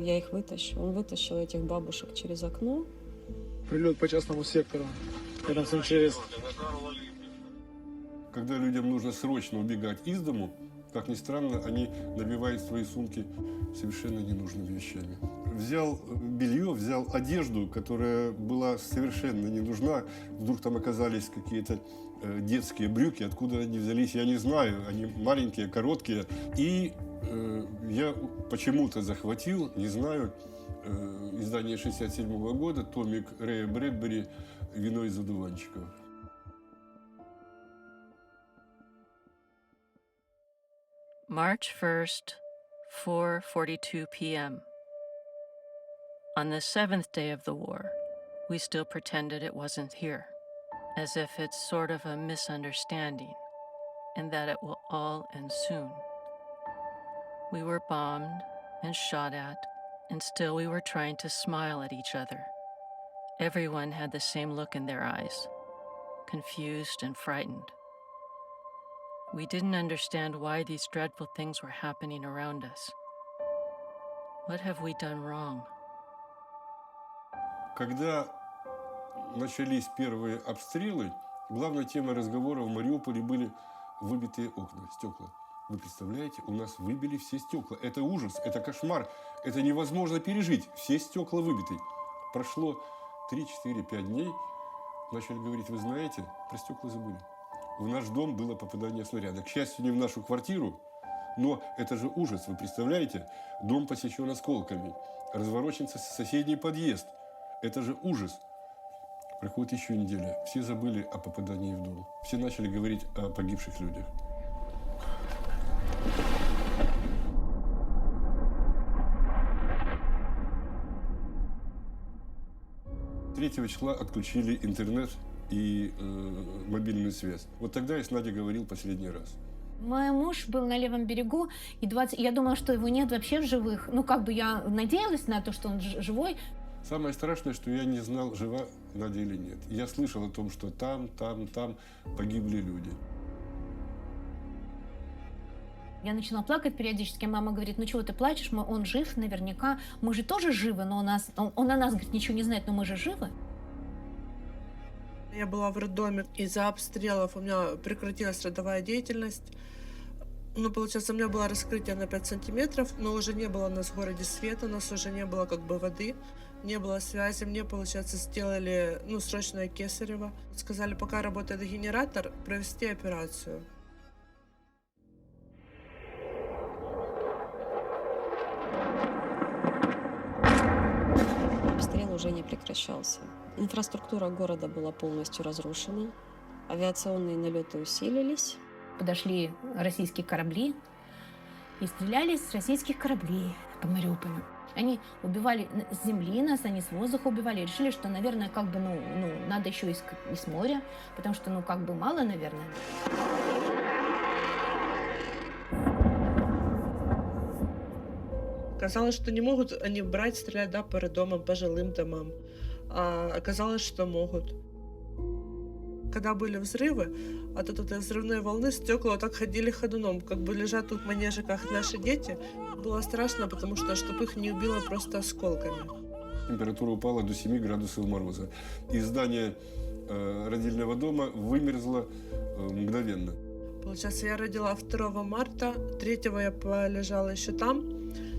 я их вытащу. Он вытащил этих бабушек через окно. Прилет по частному сектору, рядом с МЧС. Когда людям нужно срочно убегать из дому, как ни странно, они набивают свои сумки совершенно ненужными вещами. Взял белье, взял одежду, которая была совершенно не нужна. Вдруг там оказались какие-то детские брюки, откуда они взялись, я не знаю. Они маленькие, короткие. И я почему-то захватил, не знаю, издание 1967 года, томик Рэя Брэдбери «Вино из одуванчиков». March 1st, 4:42 p.m. On the seventh day of the war, we still pretended it wasn't here, as if it's sort of a misunderstanding and that it will all end soon. We were bombed and shot at, and still we were trying to smile at each other. Everyone had the same look in their eyes, confused and frightened. We didn't understand why these dreadful things were happening around us. What have we done wrong? Когда начались первые обстрелы, главной темой разговора в Мариуполе были выбитые окна, стекла. Вы представляете, у нас выбили все стекла. Это ужас, это кошмар, это невозможно пережить. Все стекла выбиты. Прошло 3-4-5 дней, начали говорить: вы знаете, про стекла забыли. В наш дом было попадание снаряда. К счастью, не в нашу квартиру, но это же ужас, вы представляете? Дом посечен осколками, разворочен соседний подъезд. Это же ужас. Проходит еще неделя. Все забыли о попадании в дом. Все начали говорить о погибших людях. 23 числа отключили интернет и мобильную связь. Вот тогда я с Надей говорил последний раз. Мой муж был на левом берегу, и я думала, что его нет вообще в живых. Ну, как бы я надеялась на то, что он живой. Самое страшное, что я не знал, жива Надя или нет. Я слышал о том, что там погибли люди. Я начала плакать периодически. Мама говорит: ну чего ты плачешь? Он жив наверняка. Мы же тоже живы, но он о нас, говорит, ничего не знает, но мы же живы. Я была в роддоме. Из-за обстрелов у меня прекратилась родовая деятельность. Ну, получается, у меня было раскрытие на 5 сантиметров, но уже не было у нас в городе света, у нас уже не было как бы воды, не было связи. Мне, получается, сделали, срочное кесарево. Сказали, пока работает генератор, провести операцию. Обстрел уже не прекращался. Инфраструктура города была полностью разрушена. Авиационные налеты усилились. Подошли российские корабли и стреляли с российских кораблей по Мариуполю. Они убивали с земли нас, они с воздуха убивали. Решили, что, наверное, надо еще и с моря, потому что, мало, наверное. Казалось, что не могут они брать, стрелять, по роддомам, по жилым домам. А оказалось, что могут. Когда были взрывы, от этой взрывной волны стекла вот так ходили ходуном, как бы лежат тут в манежиках наши дети. Было страшно, потому что, чтобы их не убило просто осколками. Температура упала до 7 градусов мороза. И здание родильного дома вымерзло мгновенно. Получается, я родила 2 марта, 3-го я полежала еще там,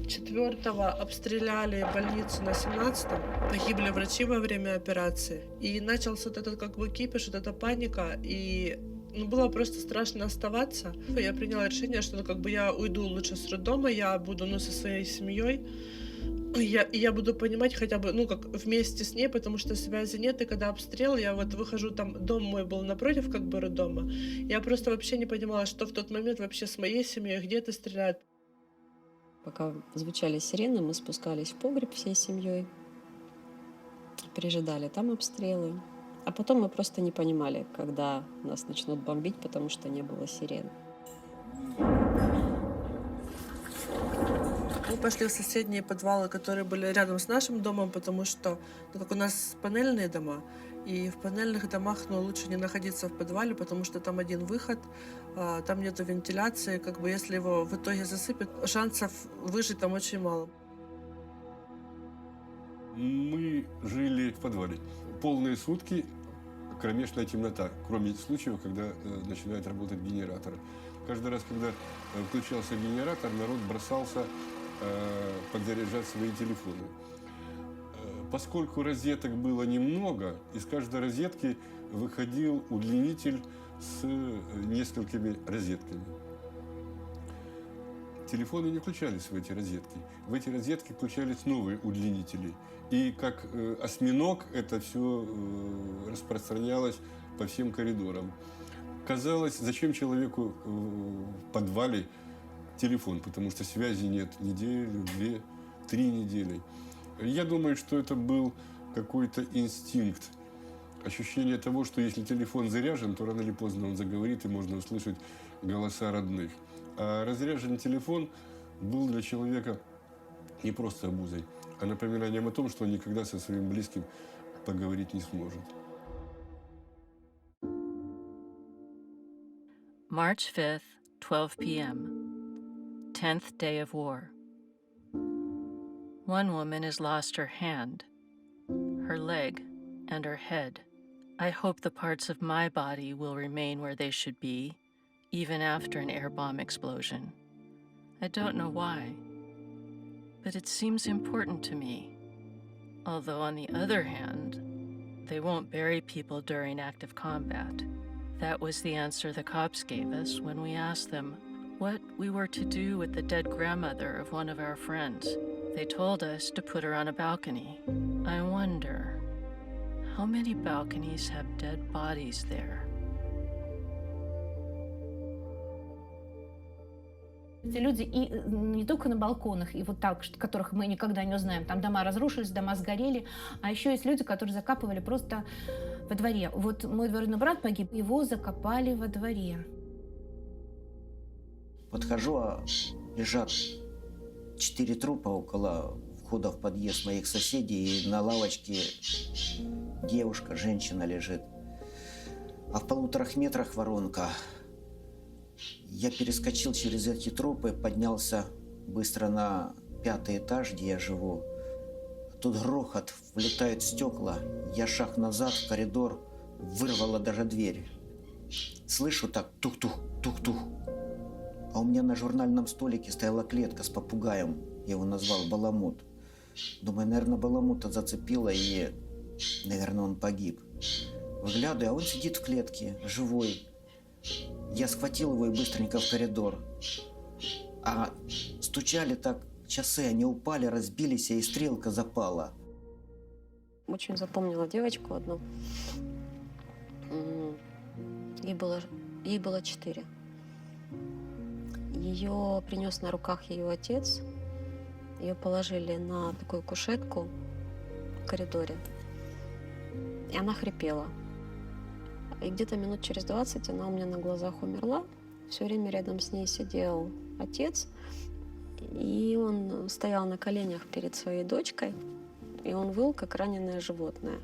4-го обстреляли больницу на 17-м, погибли врачи во время операции. И начался вот этот кипиш, вот эта паника, и было просто страшно оставаться. Я приняла решение, что я уйду лучше с роддома, я буду со своей семьей. Я буду понимать хотя бы, вместе с ней, потому что связи нет, и когда обстрел, я выхожу, дом мой был напротив, роддома, я просто вообще не понимала, что в тот момент вообще с моей семьей, где-то стреляют. Пока звучали сирены, мы спускались в погреб всей семьей, пережидали там обстрелы, а потом мы просто не понимали, когда нас начнут бомбить, потому что не было сирен. Мы пошли в соседние подвалы, которые были рядом с нашим домом, потому что, у нас панельные дома, и в панельных домах, лучше не находиться в подвале, потому что там один выход, там нету вентиляции, если его в итоге засыпят, шансов выжить там очень мало. Мы жили в подвале. Полные сутки, кромешная темнота, кроме случаев, когда начинает работать генератор. Каждый раз, когда включался генератор, народ бросался подзаряжать свои телефоны. Поскольку розеток было немного, из каждой розетки выходил удлинитель с несколькими розетками. Телефоны не включались в эти розетки. В эти розетки включались новые удлинители. И как осьминог это все распространялось по всем коридорам. Казалось, зачем человеку в подвале телефон, потому что связи нет неделю, 2, 3 недели. Я думаю, что это был какой-то инстинкт, ощущение того, что если телефон заряжен, то рано или поздно он заговорит, и можно услышать голоса родных. А разряженный телефон был для человека не просто обузой, а напоминанием о том, что он никогда со своим близким поговорить не сможет. March 5th, 12 p.m. 10th day of war. One woman has lost her hand, her leg, and her head. I hope the parts of my body will remain where they should be, even after an air bomb explosion. I don't know why, but it seems important to me. Although, on the other hand, they won't bury people during active combat. That was the answer the cops gave us when we asked them what we were to do with the dead grandmother of one of our friends. They told us to put her on a balcony. I wonder, how many balconies have dead bodies there? Эти люди и не только на балконах, и вот так, которых мы никогда не узнаем, там дома разрушились, дома сгорели, а еще есть люди, которые закапывали просто во дворе. Вот мой двоюродный брат погиб, его закопали во дворе. Подхожу, а лежат 4 трупа около входа в подъезд моих соседей, и на лавочке девушка, женщина лежит. А в 1,5 метрах воронка. Я перескочил через эти трупы, поднялся быстро на 5-й этаж, где я живу. Тут грохот, влетают стекла. Я шаг назад в коридор, вырвало даже дверь. Слышу так тух-тух, тух-тух. А у меня на журнальном столике стояла клетка с попугаем. Я его назвал Баламут. Думаю, наверное, Баламута зацепило, и, наверное, он погиб. Выглядываю, а он сидит в клетке, живой. Я схватил его и быстренько в коридор. А стучали так часы, они упали, разбились, и стрелка запала. Очень запомнила девочку одну. Ей было 4. Ее принес на руках ее отец. Ее положили на такую кушетку в коридоре. И она хрипела. И где-то минут через 20 она у меня на глазах умерла. Все время рядом с ней сидел отец. И он стоял на коленях перед своей дочкой. И он выл, как раненое животное.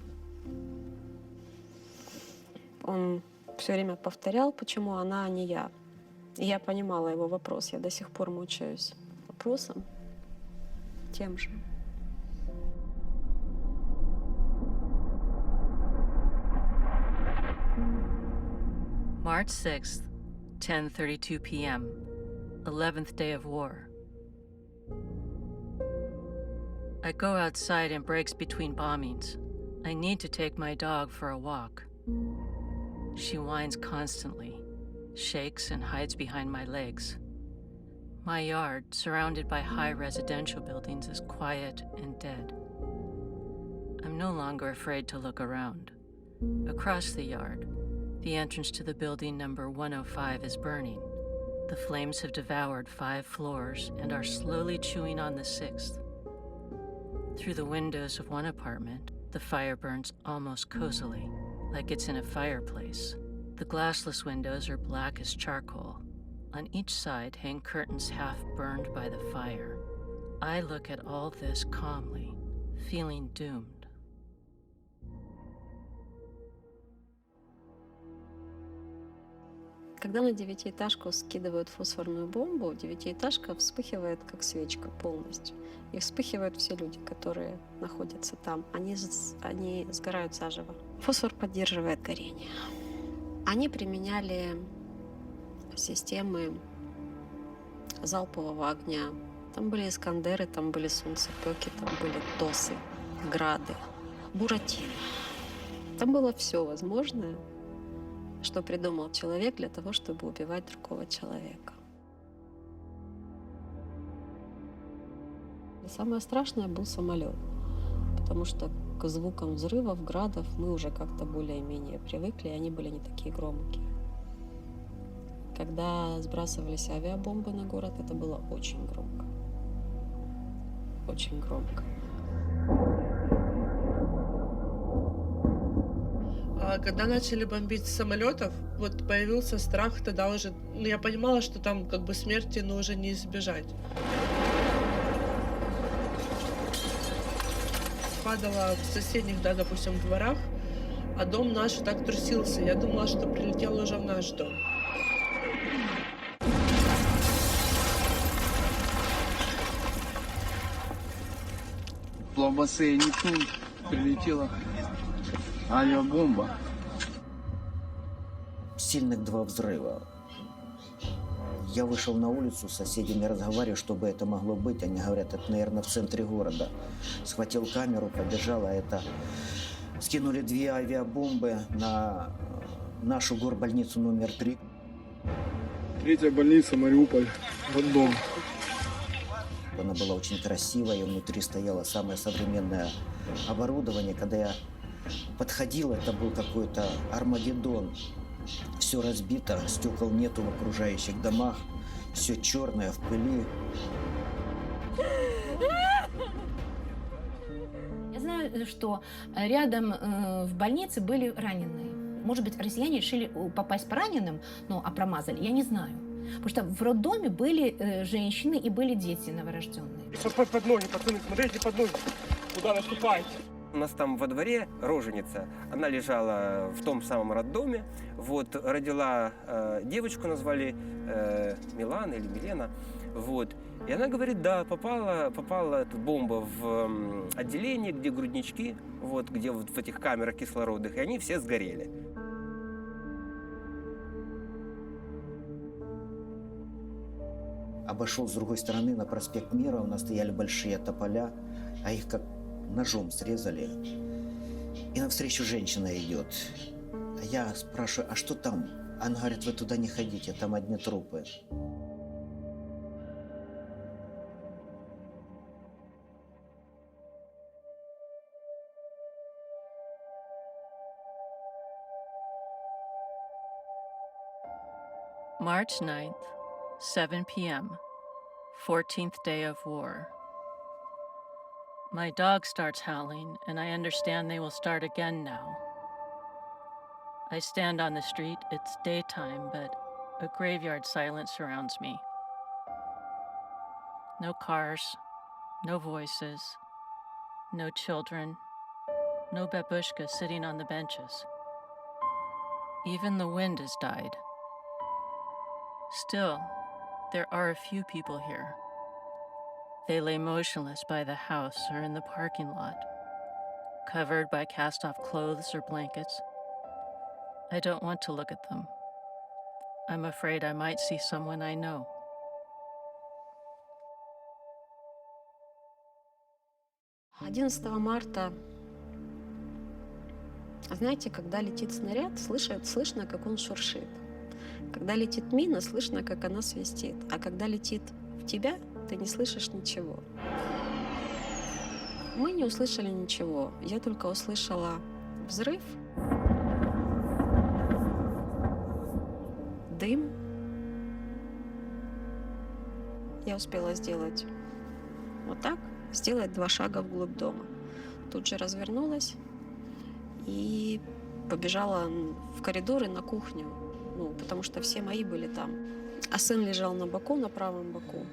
Он все время повторял, почему она, а не я. И я понимала его вопрос. Я до сих пор мучаюсь вопросом тем же. March 6th, 10:32 p.m., 11th day of war. I go outside in breaks between bombings. I need to take my dog for a walk. She whines constantly, shakes and hides behind my legs. My yard, surrounded by high residential buildings, is quiet and dead. I'm no longer afraid to look around. Across the yard, the entrance to the building number 105 is burning. The flames have devoured 5 floors and are slowly chewing on the 6th. Through the windows of one apartment, the fire burns almost cozily, like it's in a fireplace. The glassless windows are black as charcoal. On each side hang curtains half burned by the fire. I look at all this calmly, feeling doomed. Когда на 9-этажку скидывают фосфорную бомбу, 9-этажка вспыхивает как свечка полностью. И вспыхивают все люди, которые находятся там. Они сгорают заживо. Фосфор поддерживает горение. Они применяли системы залпового огня. Там были Искандеры, там были солнцепёки, там были Тосы, Грады, Буратино. Там было все возможное, что придумал человек для того, чтобы убивать другого человека. И самое страшное был самолет, потому что к звукам взрывов, градов мы уже как-то более-менее привыкли, и они были не такие громкие. Когда сбрасывались авиабомбы на город, это было очень громко. Очень громко. А когда начали бомбить с самолетов, вот появился страх тогда уже. Ну, я понимала, что там как бы смерти, но уже не избежать. Падала в соседних, да, допустим, дворах, а дом наш так трусился. Я думала, что прилетел уже в наш дом. В бассейне тут прилетела авиабомба. Сильных 2 взрыва. Я вышел на улицу, с соседями разговариваю, что бы это могло быть. Они говорят, это, наверное, в центре города. Схватил камеру, побежал, а это... Скинули 2 авиабомбы на нашу горбольницу номер 3. 3-я больница, Мариуполь, роддом. Она была очень красивая, внутри стояло самое современное оборудование. Когда я подходил, это был какой-то Армагеддон. Все разбито, стекол нету в окружающих домах. все черное в пыли. Я знаю, что рядом в больнице были раненые. Может быть, россияне решили попасть по раненым, ну, а промазали, я не знаю. Потому что в роддоме были женщины и были дети новорожденные. Под ноги, пацаны, смотрите под ноги, куда наступаете. У нас там во дворе роженица, она лежала в том самом роддоме, вот, родила девочку, назвали Милана или Милена, вот, и она говорит, да, попала эта бомба в отделение, где груднички, вот, где вот в этих камерах кислородных, и они все сгорели. Обошел с другой стороны на проспект Мира, у нас стояли большие тополя, а их как ножом срезали. И навстречу женщина идет. А я спрашиваю, а что там? Она говорит, вы туда не ходите, там одни трупы. March 9th, 7 p.m., 14th day of war. My dog starts howling, and I understand they will start again now. I stand on the street. It's daytime, but a graveyard silence surrounds me. No cars, no voices, no children, no babushka sitting on the benches. Even the wind has died. Still, there are a few people here. They lay motionless by the house or in the parking lot, covered by cast-off clothes or blankets. I don't want to look at them. I'm afraid I might see someone I know. Марта, знаете, когда летит снаряд, слышно, как он шуршит. Когда летит мина, слышно, как она свистит. А когда летит в тебя, ты не слышишь ничего. Мы не услышали ничего. Я только услышала взрыв, дым. Я успела сделать вот так, сделать 2 шага вглубь дома. Тут же развернулась и побежала в коридор и на кухню. Ну, потому что все мои были там. А сын лежал на боку, на правом боку.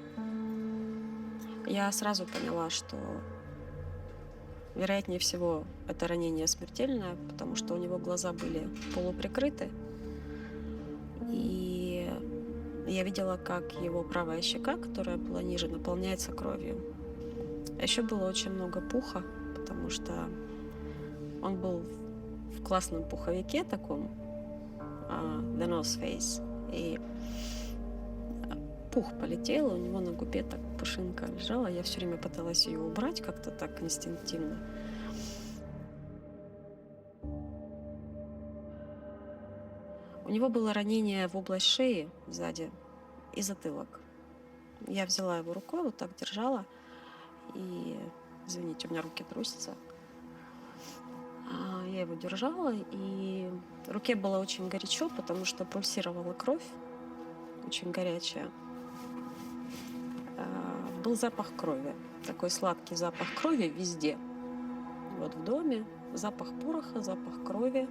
Я сразу поняла, что, вероятнее всего, это ранение смертельное, потому что у него глаза были полуприкрыты. И я видела, как его правая щека, которая была ниже, наполняется кровью. А еще было очень много пуха, потому что он был в классном пуховике таком, the nose face, и пух полетел, у него на губе так пушинка лежала, я все время пыталась ее убрать как-то так инстинктивно. У него было ранение в область шеи сзади и затылок. Я взяла его рукой, вот так держала, и, извините, у меня руки трусятся. Я его держала, и руке было очень горячо, потому что пульсировала кровь, очень горячая. Был запах крови, такой сладкий запах крови везде. Вот в доме запах пороха, запах крови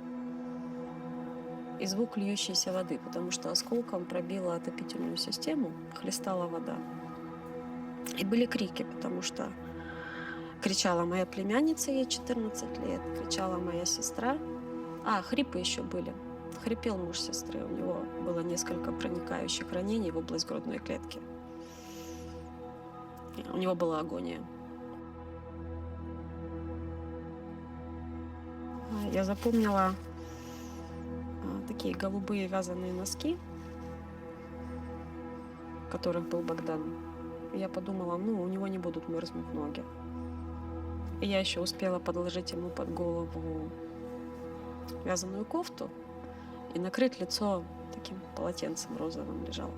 и звук льющейся воды, потому что осколком пробила отопительную систему, хлестала вода. И были крики, потому что кричала моя племянница, ей 14 лет, кричала моя сестра. Хрипы еще были. Хрипел муж сестры, у него было несколько проникающих ранений в область грудной клетки. У него была агония. Я запомнила такие голубые вязаные носки, в которых был Богдан. Я подумала, у него не будут мерзнуть ноги. И я еще успела подложить ему под голову вязаную кофту и накрыть лицо таким полотенцем розовым лежало.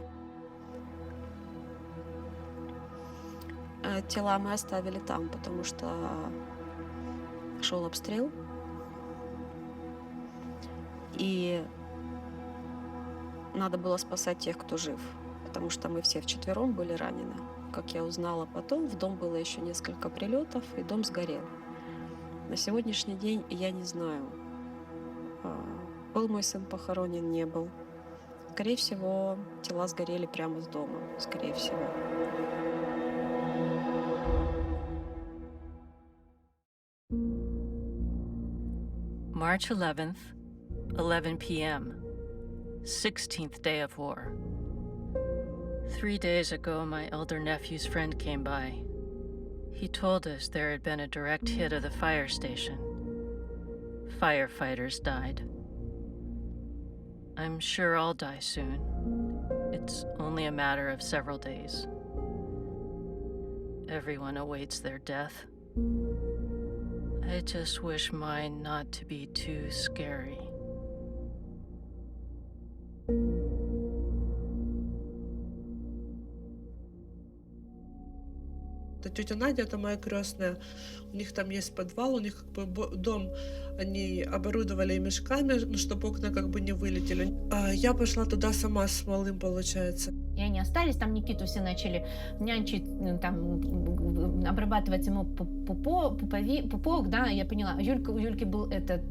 Тела мы оставили там, потому что шел обстрел. И надо было спасать тех, кто жив. потому что мы все вчетвером были ранены. Как я узнала потом, в дом было еще несколько прилетов, и дом сгорел. На сегодняшний день я не знаю, был мой сын похоронен, не был. Скорее всего, тела сгорели прямо с дома, скорее всего. March 11th, 11 p.m., 16th day of war. 3 days ago, my elder nephew's friend came by. He told us there had been a direct hit of the fire station. Firefighters died. I'm sure I'll die soon. It's only a matter of several days. Everyone awaits their death. I just wish mine not to be too scary. Тетя Надя, это моя крестная, у них там есть подвал, у них как бы дом, они оборудовали мешками, ну, чтобы окна как бы не вылетели. Я пошла туда сама с малым, получается. И они остались, там Никиту все начали нянчить, там, обрабатывать ему пупок, да, я поняла. У Юльки был этот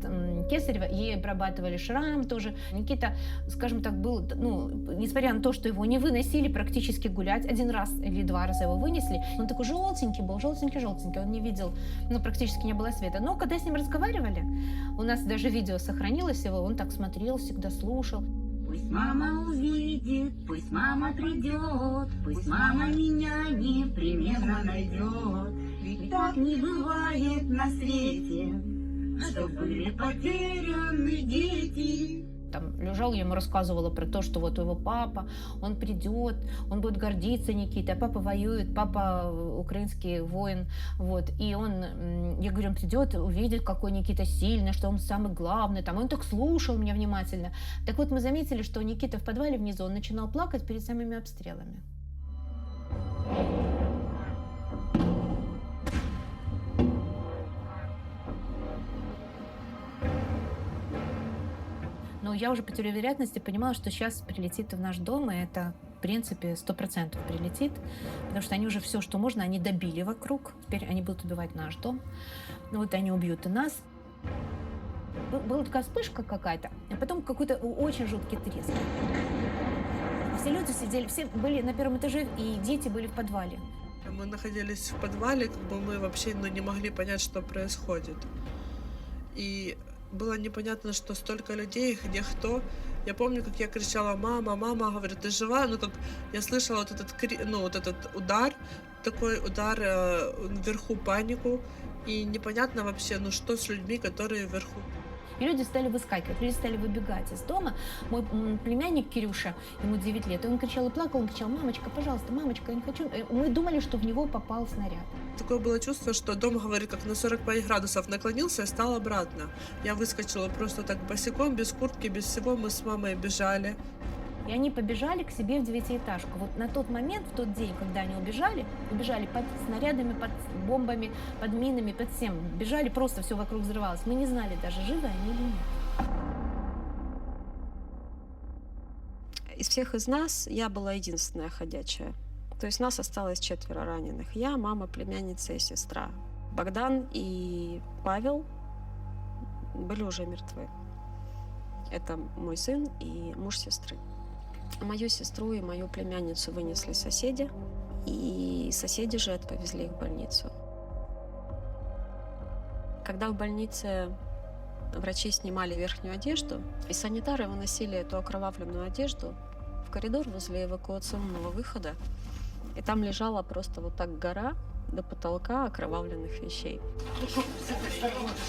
кесарево, ей обрабатывали шрам тоже. Никита, скажем так, был, ну, несмотря на то, что его не выносили практически гулять, 1 раз или 2 раза его вынесли, он такой желтенький был, желтенький, он не видел, ну, практически не было света. Но когда с ним разговаривали, у нас даже видео сохранилось его, он так смотрел, всегда слушал. Пусть мама увидит, пусть мама придет, пусть мама меня непременно найдет. Ведь так не бывает на свете, что были потеряны дети. Там лежал, я ему рассказывала про то, что вот его папа, он придет, он будет гордиться Никитой, а папа воюет, папа украинский воин, вот, и он, я говорю, он придет, увидит, какой Никита сильный, что он самый главный, там, он так слушал меня внимательно. Так вот, мы заметили, что Никита в подвале внизу, он начинал плакать перед самыми обстрелами. Но я уже по теории вероятности понимала, что сейчас прилетит в наш дом, и это, в принципе, 100% прилетит, потому что они уже все, что можно, они добили вокруг. Теперь они будут убивать наш дом. Ну вот они убьют и нас. Была такая вспышка какая-то, а потом какой-то очень жуткий треск. Все люди сидели, все были на 1-м этаже, и дети были в подвале. Мы находились в подвале, как бы мы вообще не могли понять, что происходит. И было непонятно, что столько людей, где кто. Я помню, как я кричала: мама, мама, говорит, ты жива? Ну, как я слышала вот этот удар, такой удар вверху, панику. И непонятно вообще, ну, что с людьми, которые вверху. И люди стали выскакивать, люди стали выбегать из дома. Мой племянник Кирюша, ему 9 лет, и он кричал и плакал, он кричал: мамочка, пожалуйста, мамочка, я не хочу. Мы думали, что в него попал снаряд. Такое было чувство, что дом, говорит, как на 45 градусов наклонился и стал обратно. Я выскочила просто так босиком, без куртки, без всего, мы с мамой бежали. И они побежали к себе в 9-этажку. Вот на тот момент, в тот день, когда они убежали под снарядами, под бомбами, под минами, под всем. Бежали, просто все вокруг взрывалось. Мы не знали даже, живы они или нет. Из всех из нас я была единственная ходячая. То есть нас осталось 4 раненых. Я, мама, племянница и сестра. Богдан и Павел были уже мертвы. Это мой сын и муж сестры. Мою сестру и мою племянницу вынесли соседи, и соседи же повезли их в больницу. Когда в больнице врачи снимали верхнюю одежду, и санитары выносили эту окровавленную одежду в коридор возле эвакуационного выхода, и там лежала просто вот так гора до потолка окровавленных вещей.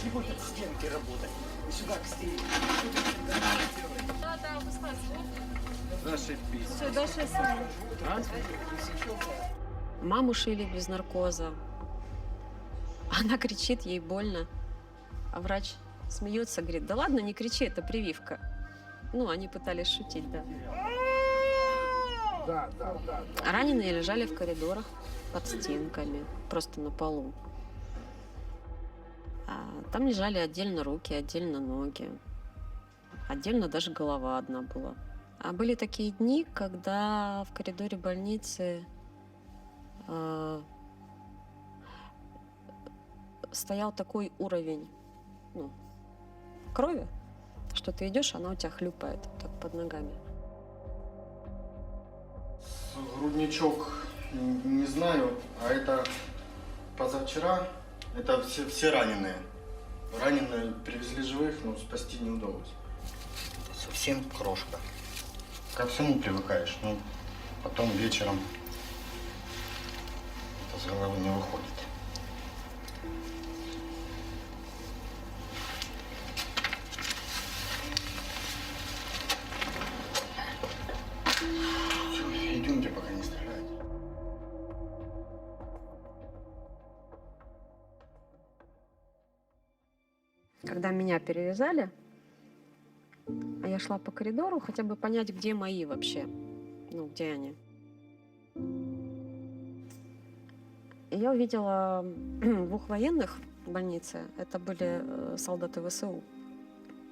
Не будет от стенки работать. И сюда к стене. Да, выскальзывай. Все, дальше Маму шили без наркоза. Она кричит, ей больно. А врач смеется, говорит: да ладно, не кричи, это прививка. Ну, они пытались шутить, да. А раненые лежали в коридорах под стенками, просто на полу. Там лежали отдельно руки, отдельно ноги. Отдельно даже голова одна была. А были такие дни, когда в коридоре больницы стоял такой уровень крови, что ты идешь, она у тебя хлюпает так под ногами. Грудничок, не знаю, а это позавчера, это все раненые. Раненые привезли живых, но спасти не удалось. Это совсем крошка. Ко всему привыкаешь, но потом вечером это с головы не выходит. Все, идемте, пока не стреляют. Когда меня перевязали, а я шла по коридору, хотя бы понять, где мои вообще, где они. И я увидела 2 военных в больнице, это были солдаты ВСУ.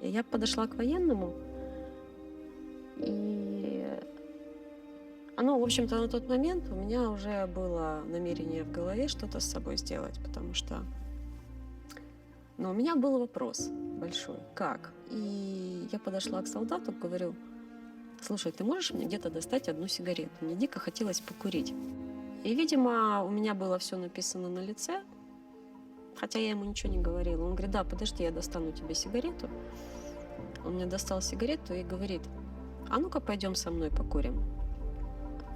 И я подошла к военному, и в общем-то, на тот момент у меня уже было намерение в голове что-то с собой сделать, потому что у меня был вопрос большой. Как? И я подошла к солдату, говорю: слушай, ты можешь мне где-то достать 1 сигарету? Мне дико хотелось покурить. И, видимо, у меня было все написано на лице, хотя я ему ничего не говорила. Он говорит: да, подожди, я достану тебе сигарету. Он мне достал сигарету и говорит: а ну-ка пойдем со мной покурим.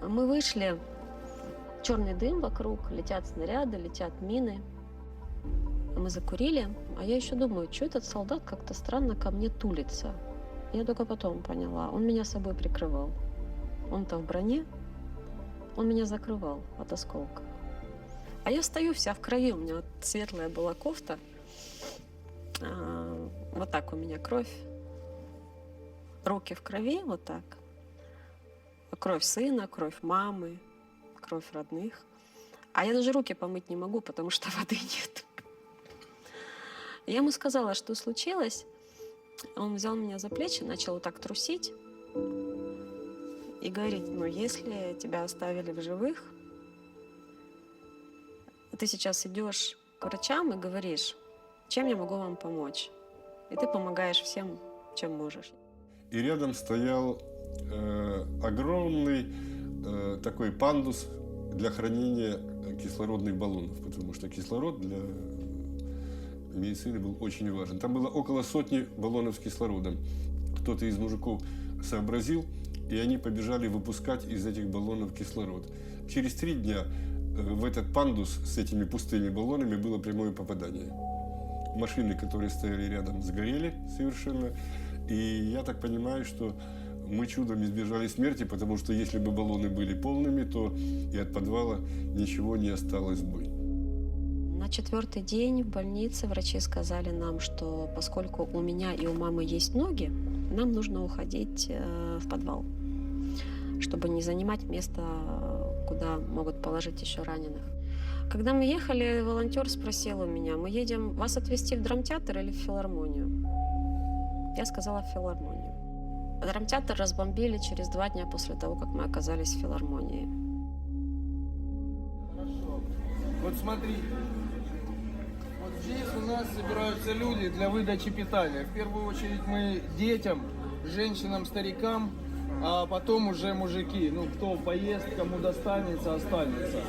Мы вышли, черный дым вокруг, летят снаряды, летят мины. Мы закурили, а я еще думаю, что этот солдат как-то странно ко мне тулится. Я только потом поняла, он меня собой прикрывал. Он-то в броне, он меня закрывал от осколка. А я стою вся в крови, у меня вот светлая была кофта. Вот так у меня кровь. Руки в крови, вот так. Кровь сына, кровь мамы, кровь родных. А я даже руки помыть не могу, потому что воды нет. Я ему сказала, что случилось. Он взял меня за плечи, начал вот так трусить и говорит: если тебя оставили в живых, ты сейчас идешь к врачам и говоришь: чем я могу вам помочь? И ты помогаешь всем, чем можешь. И рядом стоял огромный такой пандус для хранения кислородных баллонов, потому что кислород для медицины был очень важен. Там было около 100 баллонов с кислородом. Кто-то из мужиков сообразил, и они побежали выпускать из этих баллонов кислород. Через 3 дня в этот пандус с этими пустыми баллонами было прямое попадание. Машины, которые стояли рядом, сгорели совершенно. И я так понимаю, что мы чудом избежали смерти, потому что если бы баллоны были полными, то и от подвала ничего не осталось бы. На 4-й день в больнице врачи сказали нам, что поскольку у меня и у мамы есть ноги, нам нужно уходить в подвал, чтобы не занимать место, куда могут положить еще раненых. Когда мы ехали, волонтер спросил у меня: мы едем вас отвезти в драмтеатр или в филармонию? Я сказала: в филармонию. Драмтеатр разбомбили через 2 дня после того, как мы оказались в филармонии. Хорошо. Вот смотрите. Вот здесь у нас собираются люди для выдачи питания. В первую очередь мы детям, женщинам, старикам, а потом уже мужики. Кто поест, кому достанется, останется.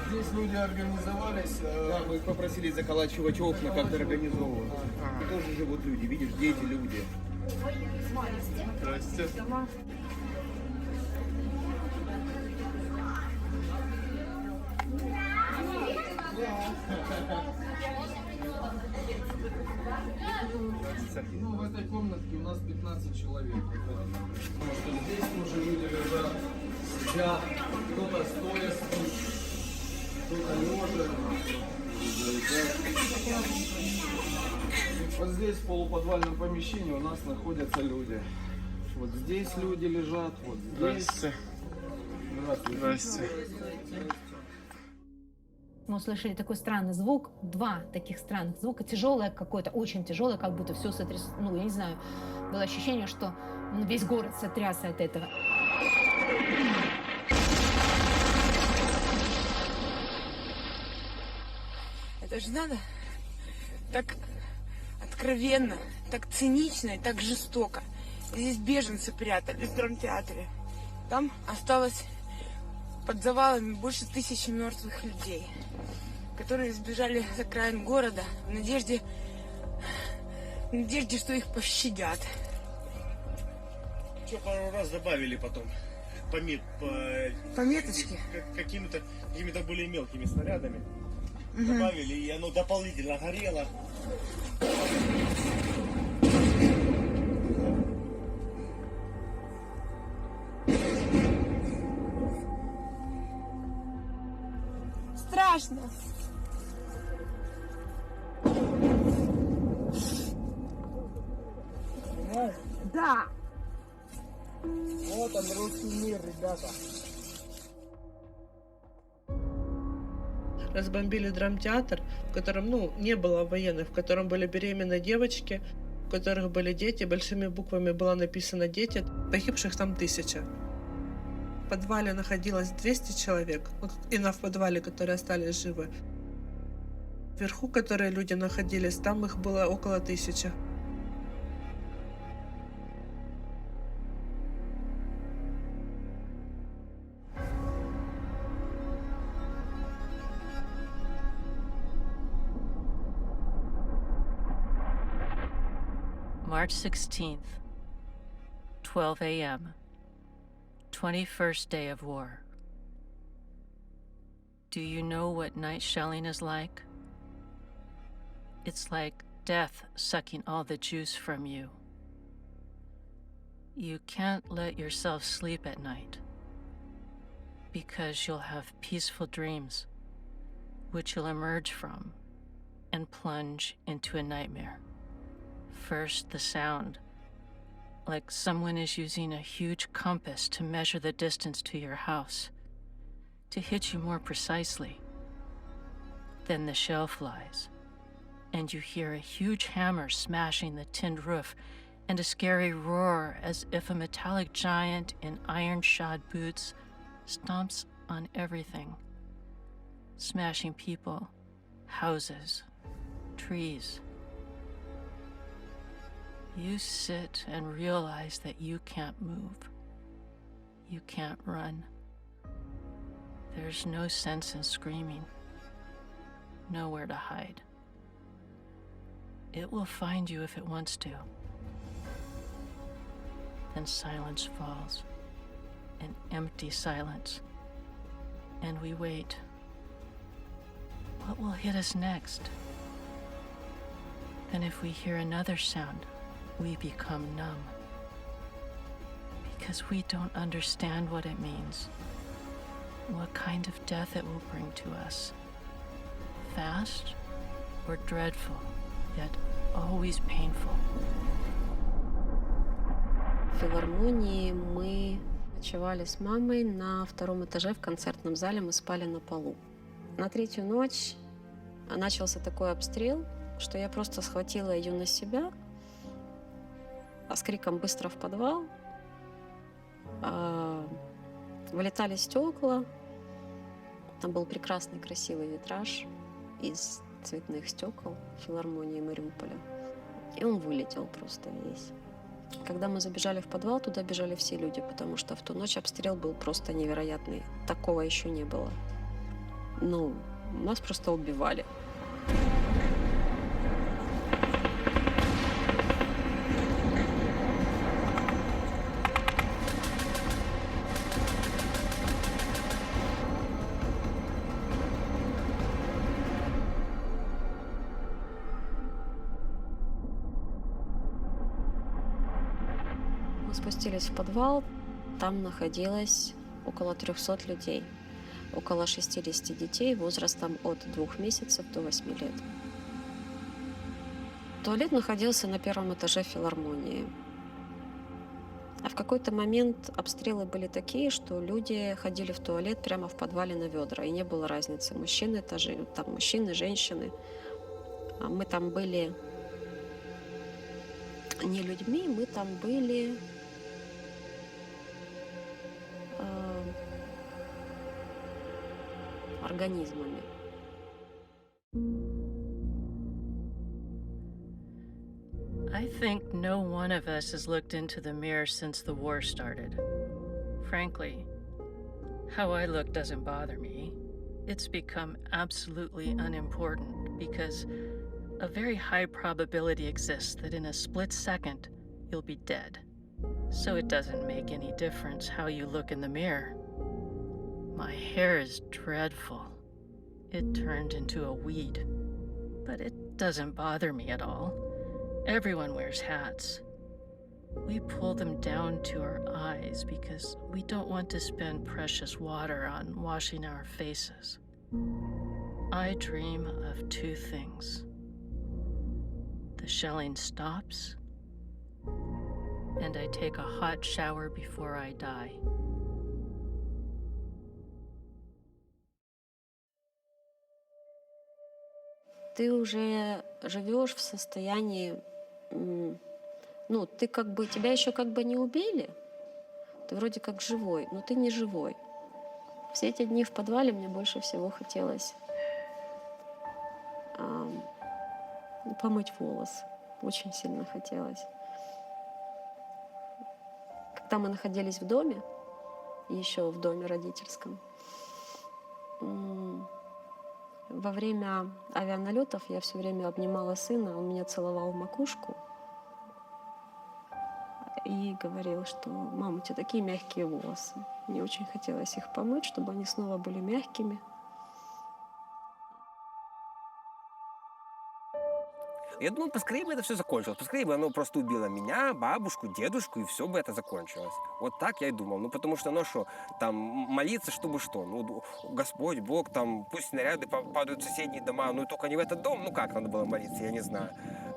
Здесь люди организовались. Да, мы попросили заколачивать окна, как-то организовывать. Тут тоже живут люди, видишь, дети, люди. Здрасте. В этой комнатке у нас 15 человек. Потому что здесь тоже люди лежат, сидят, кто-то стоя спит, кто-то лежа. Вот здесь, в полуподвальном помещении, у нас находятся люди. Вот здесь люди лежат, вот здесь. Здравствуйте. Здравствуйте. Мы услышали такой странный звук, 2 таких странных звука, тяжелое какое-то, очень тяжелое, как будто все сотрясено, я не знаю, было ощущение, что Весь город сотрясся от этого. Это же надо так откровенно, так цинично и так жестоко. Здесь беженцы прятались в драмтеатре. Там осталось под завалами больше 1000 мертвых людей, которые сбежали с окраин города в надежде, что их пощадят. Еще пару раз добавили потом Пометочки? Какими-то более мелкими снарядами. Добавили, и оно дополнительно горело. Страшно. Да. Вот он, русский мир, ребята. Разбомбили драмтеатр, в котором, не было военных, в котором были беременные девочки, у которых были дети. Большими буквами было написано «дети». Погибших там 1000. В подвале находилось 200 человек, именно в подвале, которые остались живы. Вверху, которые люди находились, там их было около 1000. March 16th, 12 a.m., 21st day of war. Do you know what night shelling is like? It's like death sucking all the juice from you. You can't let yourself sleep at night because you'll have peaceful dreams, which you'll emerge from and plunge into a nightmare. First, the sound, like someone is using a huge compass to measure the distance to your house, to hit you more precisely. Then the shell flies, and you hear a huge hammer smashing the tinned roof and a scary roar as if a metallic giant in iron-shod boots stomps on everything, smashing people, houses, trees. You sit and realize that you can't move. You can't run. There's no sense in screaming. Nowhere to hide. It will find you if it wants to. Then silence falls. An empty silence. And we wait. What will hit us next? Then if we hear another sound, we become numb because we don't understand what it means, what kind of death it will bring to us. Fast or dreadful, yet always painful. В филармонии мы ночевали с мамой на 2-м этаже в концертном зале, мы спали на полу. На 3-ю ночь начался такой обстрел, что я просто схватила ее на себя, с криком быстро в подвал. Вылетали стекла. Там был прекрасный, красивый витраж из цветных стекол филармонии Мариуполя. И он вылетел просто весь. Когда мы забежали в подвал, туда бежали все люди, потому что в ту ночь обстрел был просто невероятный. Такого еще не было. Нас просто убивали. Спустились в подвал, там находилось около 300 людей, около 60 детей возрастом от 2 месяцев до 8 лет. Туалет находился на 1-м этаже филармонии. А в какой-то момент обстрелы были такие, что люди ходили в туалет прямо в подвале на ведра, и не было разницы, мужчины, там мужчины, женщины. А мы там были не людьми, мы там были организмами. I think no one of us has looked into the mirror since the war started. Frankly, how I look doesn't bother me. It's become absolutely unimportant because a very high probability exists that in a split second, you'll be dead. So it doesn't make any difference how you look in the mirror. My hair is dreadful. It turned into a weed. But it doesn't bother me at all. Everyone wears hats. We pull them down to our eyes because we don't want to spend precious water on washing our faces. I dream of two things. The shelling stops, and I take a hot shower before I die. Ты уже живешь в состоянии, ну, ты как бы, тебя еще как бы не убили, ты вроде как живой, но ты не живой. Все эти дни в подвале мне больше всего хотелось помыть волосы. Очень сильно хотелось. Когда мы находились в доме, еще в доме родительском, во время авианалетов я все время обнимала сына, он меня целовал в макушку и говорил, что «Мама, у тебя такие мягкие волосы». Мне очень хотелось их помыть, чтобы они снова были мягкими. Я думал, поскорее бы это все закончилось. Поскорее бы оно просто убило меня, бабушку, дедушку, и все бы это закончилось. Вот так я и думал. Ну, потому что, ну что, там, молиться, чтобы что? Ну, Господь, Бог, там, пусть снаряды падают в соседние дома, ну, только не в этот дом. Ну, как надо было молиться, я не знаю.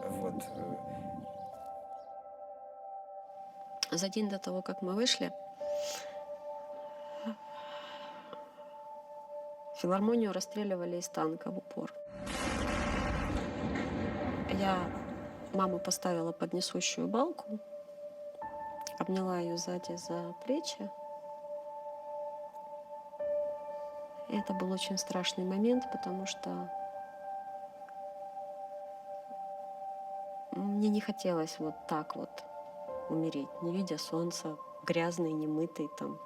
Вот. За день до того, как мы вышли, филармонию расстреливали из танка в упор. Я маму поставила под несущую балку, обняла ее сзади за плечи. И это был очень страшный момент, потому что мне не хотелось вот так вот умереть, не видя солнца, грязный, немытый, там,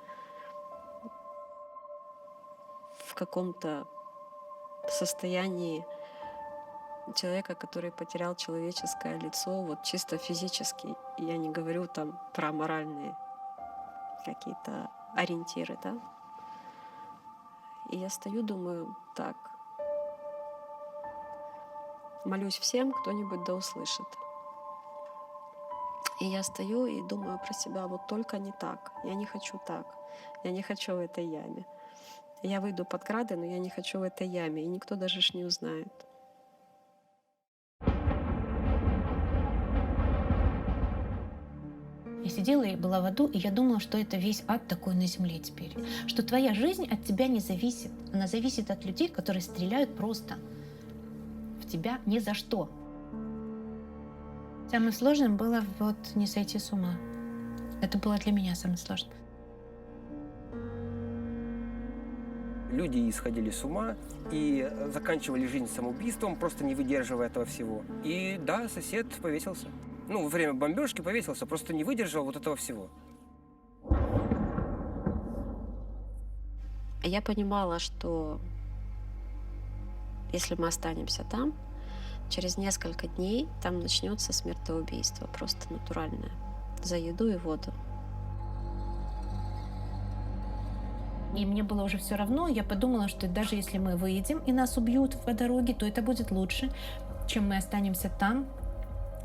в каком-то состоянии человека, который потерял человеческое лицо, вот чисто физически. И я не говорю там про моральные какие-то ориентиры, да. И я стою, думаю, так, молюсь всем, кто-нибудь да услышит. И я стою и думаю про себя, вот только не так, я не хочу так, я не хочу в этой яме. Я выйду под грады, но я не хочу в этой яме, и никто даже ж не узнает. Я сидела и была в аду, и я думала, что это весь ад такой на земле теперь. Что твоя жизнь от тебя не зависит. Она зависит от людей, которые стреляют просто в тебя ни за что. Самое сложное было вот не сойти с ума. Это было для меня самое сложное. Люди исходили с ума и заканчивали жизнь самоубийством, просто не выдерживая этого всего. И да, сосед повесился. Ну, во время бомбежки повесился, просто не выдержал вот этого всего. Я понимала, что если мы останемся там, через несколько дней там начнется смертоубийство, просто натуральное, за еду и воду. И мне было уже все равно, я подумала, что даже если мы выйдем и нас убьют по дороге, то это будет лучше, чем мы останемся там,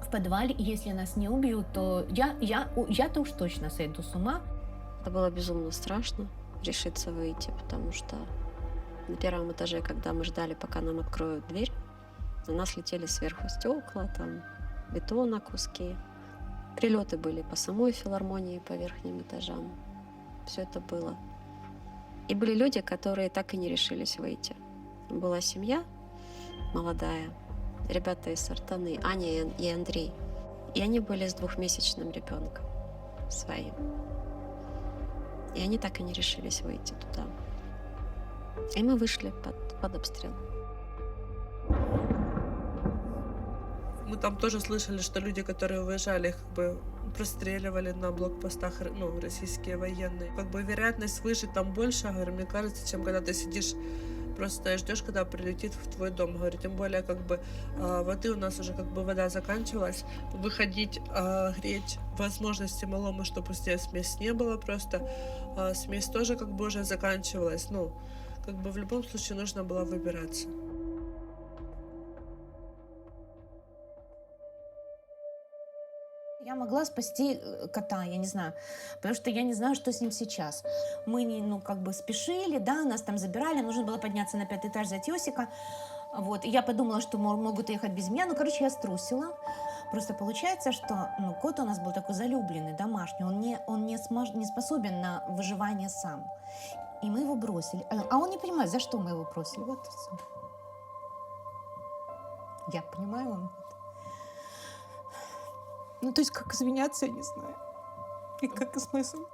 в подвале, и если нас не убьют, то я-то уж точно сойду с ума. Это было безумно страшно решиться выйти, потому что на первом этаже, когда мы ждали, пока нам откроют дверь, на нас летели сверху стекла, там бетона, куски. Прилеты были по самой филармонии, по верхним этажам. Все это было. И были люди, которые так и не решились выйти. Была семья молодая, ребята из Артаны, Аня и Андрей. И они были с 2-месячным ребенком своим. И они так и не решились выйти туда. И мы вышли под обстрел. Мы там тоже слышали, что люди, которые уезжали, их как бы простреливали на блокпостах, ну, российские военные. Как бы вероятность выжить там больше, говорю, мне кажется, чем когда ты сидишь просто и ждешь, когда прилетит в твой дом. Говорю, тем более, как бы воды у нас уже как бы вода заканчивалась. Выходить, греть возможности малому, чтобы здесь смесь не было просто. Смесь тоже как бы уже заканчивалась. Ну, как бы в любом случае нужно было выбираться. Я могла спасти кота, я не знаю, потому что я не знаю, что с ним сейчас. Мы, ну, как бы спешили, да, нас там забирали, нужно было подняться на 5-й этаж, взять Йосика, вот, и я подумала, что могут ехать без меня, ну, короче, я струсила. Просто получается, что, ну, кот у нас был такой залюбленный, домашний, он не способен на выживание сам. И мы его бросили. А он не понимает, за что мы его бросили, вот и всё. Я понимаю, он... Ну, то есть, как извиняться, я не знаю. И как и смысл.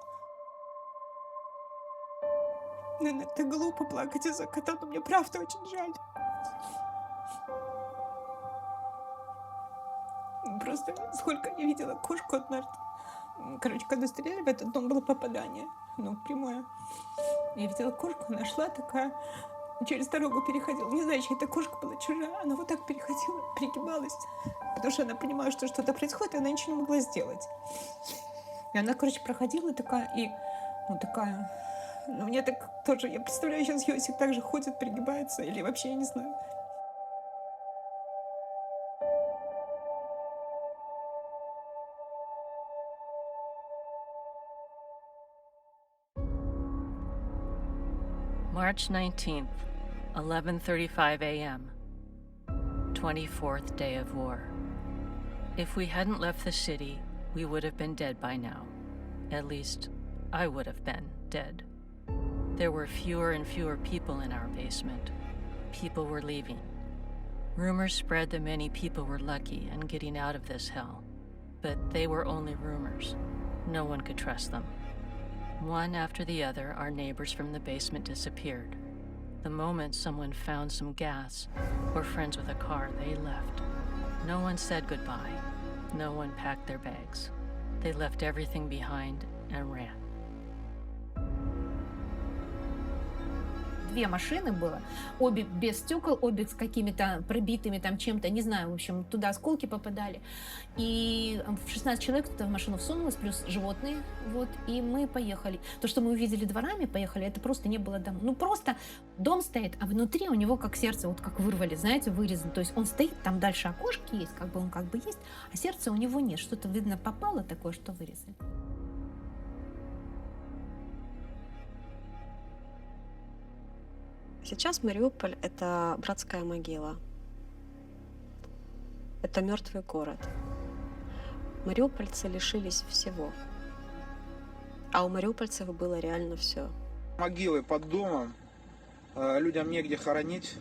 Наверное, это глупо плакать из-за кота, но мне правда очень жаль. Просто сколько я видела кошку однажды. Короче, когда стреляли в этот дом, было попадание. Ну, прямое. Я видела кошку, она шла такая, через дорогу переходила. Не знаю, чья эта кошка была чужая. Она вот так переходила, пригибалась. Потому что она понимала, что что-то происходит, и она ничего не могла сделать. И она, короче, проходила такая, и, ну, такая... Ну, мне так тоже... Я представляю, сейчас Йосик так же ходит, пригибается, или вообще, я не знаю. March 19th, 11:35 a.m., 24th day of war. If we hadn't left the city, we would have been dead by now. At least, I would have been dead. There were fewer and fewer people in our basement. People were leaving. Rumors spread that many people were lucky and getting out of this hell. But they were only rumors. No one could trust them. One after the other, our neighbors from the basement disappeared. The moment someone found some gas or friends with a car, they left. No one said goodbye. No one packed their bags. They left everything behind and ran. 2 машины было, обе без стекол, обе с какими-то пробитыми там чем-то, не знаю, в общем, туда осколки попадали. И 16 человек туда в машину всунулось, плюс животные, вот, и мы поехали. То, что мы увидели дворами, поехали, это просто не было дома. Ну, просто дом стоит, а внутри у него как сердце, вот как вырвали, знаете, вырезано. То есть он стоит, там дальше окошки есть, как бы он как бы есть, а сердца у него нет. Что-то, видно, попало такое, что вырезали. Сейчас Мариуполь — это братская могила. Это мертвый город. Мариупольцы лишились всего. А у мариупольцев было реально все. Могилы под домом, людям негде хоронить,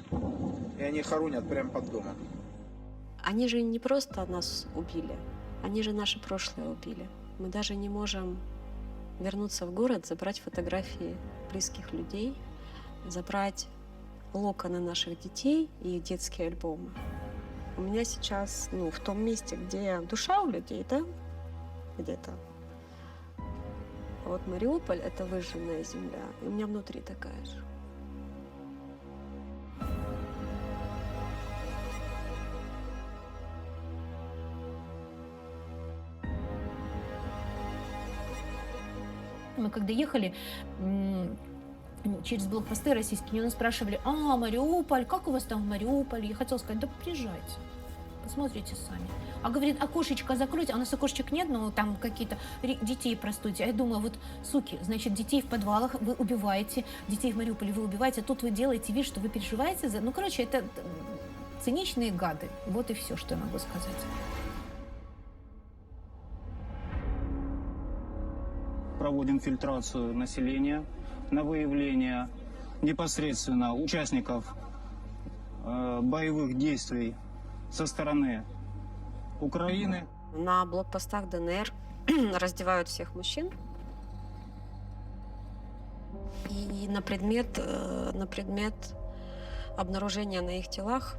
и они хоронят прямо под домом. Они же не просто нас убили, они же наше прошлое убили. Мы даже не можем вернуться в город, забрать фотографии близких людей, забрать локоны наших детей и их детские альбомы. У меня сейчас, ну, в том месте, где душа у людей, да, где-то. Вот Мариуполь — это выжженная земля, и у меня внутри такая же. Мы когда ехали через блокпосты российские, нас спрашивали: а, Мариуполь, как у вас там в Мариуполе? Я хотела сказать: да приезжайте, посмотрите сами. А говорит: окошечко закройте, а у нас окошечек нет, но там какие-то детей простудите. А я думаю, вот, суки, значит, детей в подвалах вы убиваете, детей в Мариуполе вы убиваете, а тут вы делаете вид, что вы переживаете за... Ну, короче, это циничные гады. Вот и все, что я могу сказать. Проводим фильтрацию населения на выявление непосредственно участников боевых действий со стороны Украины. На блокпостах ДНР раздевают всех мужчин И на предмет обнаружения на их телах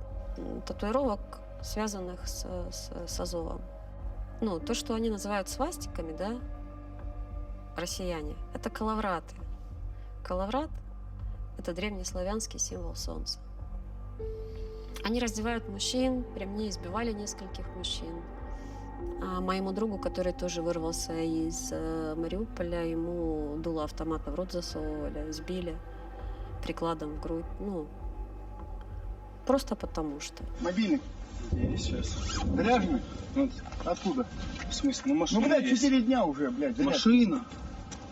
татуировок, связанных с Азовом. Ну, то, что они называют свастиками, да, россияне, это калавраты. Калаврат — это древнеславянский символ солнца. Они раздевают мужчин, при мне избивали нескольких мужчин. А моему другу, который тоже вырвался из Мариуполя, ему дуло автомата в рот засовывали, сбили прикладом в грудь. Ну, просто потому что. Мобильник. Есть сейчас. Грязный? Вот. Откуда? В смысле? Ну, машина. Ну, блядь, 4 дня уже, блядь. Машина.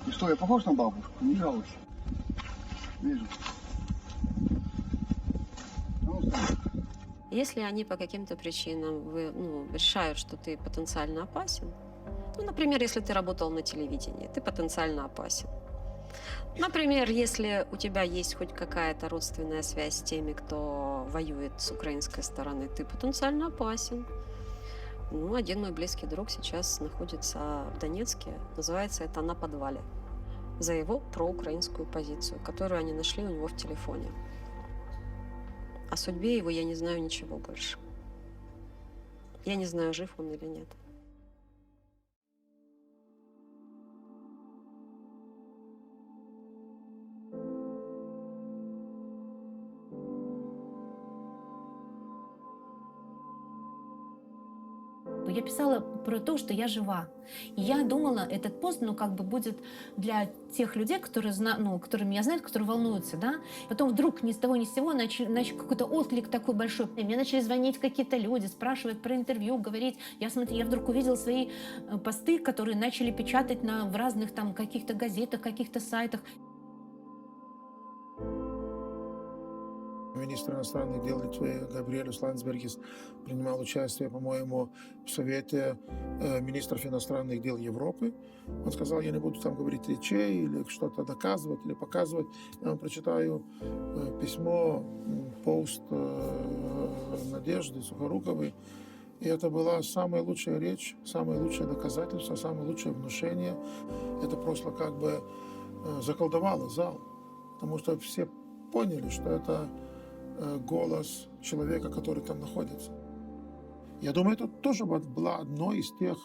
И что, я похож на бабушку? Не жалуюсь. Вижу. Если они по каким-то причинам решают, что ты потенциально опасен, ну, например, если ты работал на телевидении, ты потенциально опасен. Например, если у тебя есть хоть какая-то родственная связь с теми, кто воюет с украинской стороны, ты потенциально опасен. Ну, один мой близкий друг сейчас находится в Донецке, называется это «На подвале», за его проукраинскую позицию, которую они нашли у него в телефоне. О судьбе его я не знаю ничего больше. Я не знаю, жив он или нет. Я писала про то, что я жива. И я думала, этот пост, будет для тех людей, которые меня знают, которые волнуются, да. Потом вдруг ни с того ни с сего начал какой-то отклик такой большой. Мне начали звонить какие-то люди, спрашивать про интервью, говорить. Я вдруг увидела свои посты, которые начали печатать в разных там каких-то газетах, каких-то сайтах. Министр иностранных дел Литвы Габриэль Ландсбергис принимал участие, по-моему, в Совете министров иностранных дел Европы. Он сказал, я не буду там говорить речей или что-то доказывать или показывать. Я вам прочитаю письмо, пост Надежды Сухоруковой. И это была самая лучшая речь, самое лучшее доказательство, самое лучшее внушение. Это просто заколдовало зал, потому что все поняли, что это голос человека, который там находится. Я думаю, это тоже была одной из тех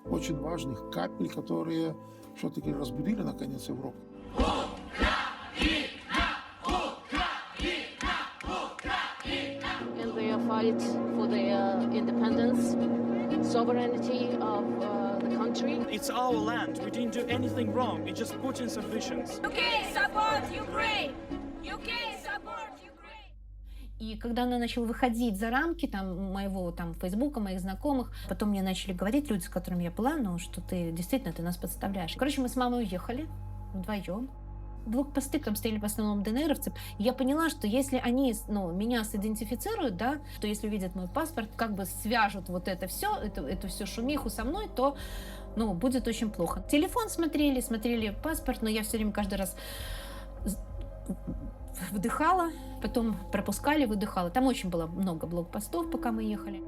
очень важных капель, которые все-таки разбудили, наконец, Европу. And they fight for the independence, sovereignty of the country. It's our land. We didn't do anything wrong. It's just Putin's ambitions. UK support Ukraine. UK support Ukraine. И когда она начала выходить за рамки моего Фейсбука, моих знакомых, потом мне начали говорить люди, с которыми я была, что ты нас подставляешь. Короче, мы с мамой уехали вдвоем. Блокпосты там стояли в основном ДНРовцы. И я поняла, что если они меня сидентифицируют, да, то если увидят мой паспорт, свяжут вот это все, эту всю шумиху со мной, то будет очень плохо. Телефон смотрели паспорт, но я все время каждый раз вдыхала, потом пропускали, выдыхала. Там очень было много блокпостов, пока мы ехали.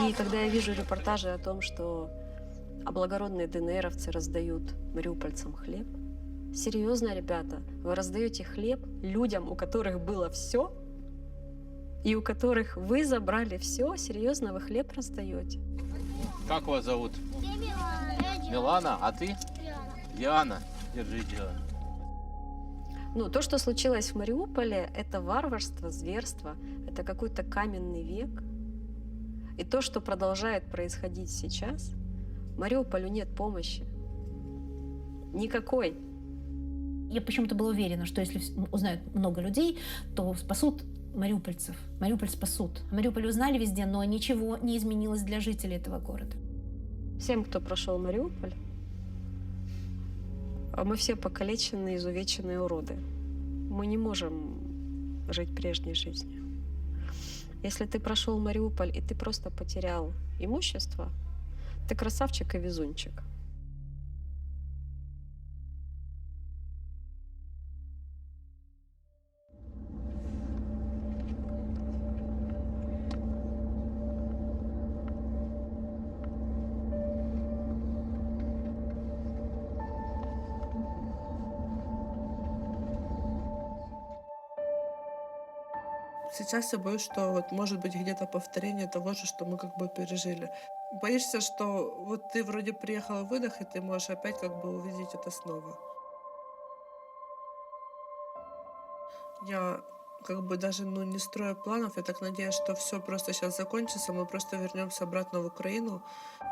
И когда я вижу репортажи о том, что благородные ДНРовцы раздают мариупольцам хлеб, серьезно, ребята, вы раздаете хлеб людям, у которых было все, и у которых вы забрали все, серьезно, вы хлеб раздаете. Как вас зовут? Милана, а ты? Диана. Держи, Диана. То, что случилось в Мариуполе, это варварство, зверство, это какой-то каменный век. И то, что продолжает происходить сейчас, Мариуполю нет помощи. Никакой. Я почему-то была уверена, что если узнают много людей, то спасут мариупольцев. Мариуполь спасут. Мариуполь узнали везде, но ничего не изменилось для жителей этого города. Всем, кто прошел Мариуполь, мы все покалеченные, изувеченные уроды. Мы не можем жить прежней жизнью. Если ты прошел Мариуполь и ты просто потерял имущество, ты красавчик и везунчик. Сейчас я боюсь, что вот может быть где-то повторение того же, что мы как бы пережили. Боишься, что вот ты вроде приехал и выдох, и ты можешь опять как бы увидеть это снова. Я как бы даже не строю планов, я так надеюсь, что все просто сейчас закончится, мы просто вернемся обратно в Украину,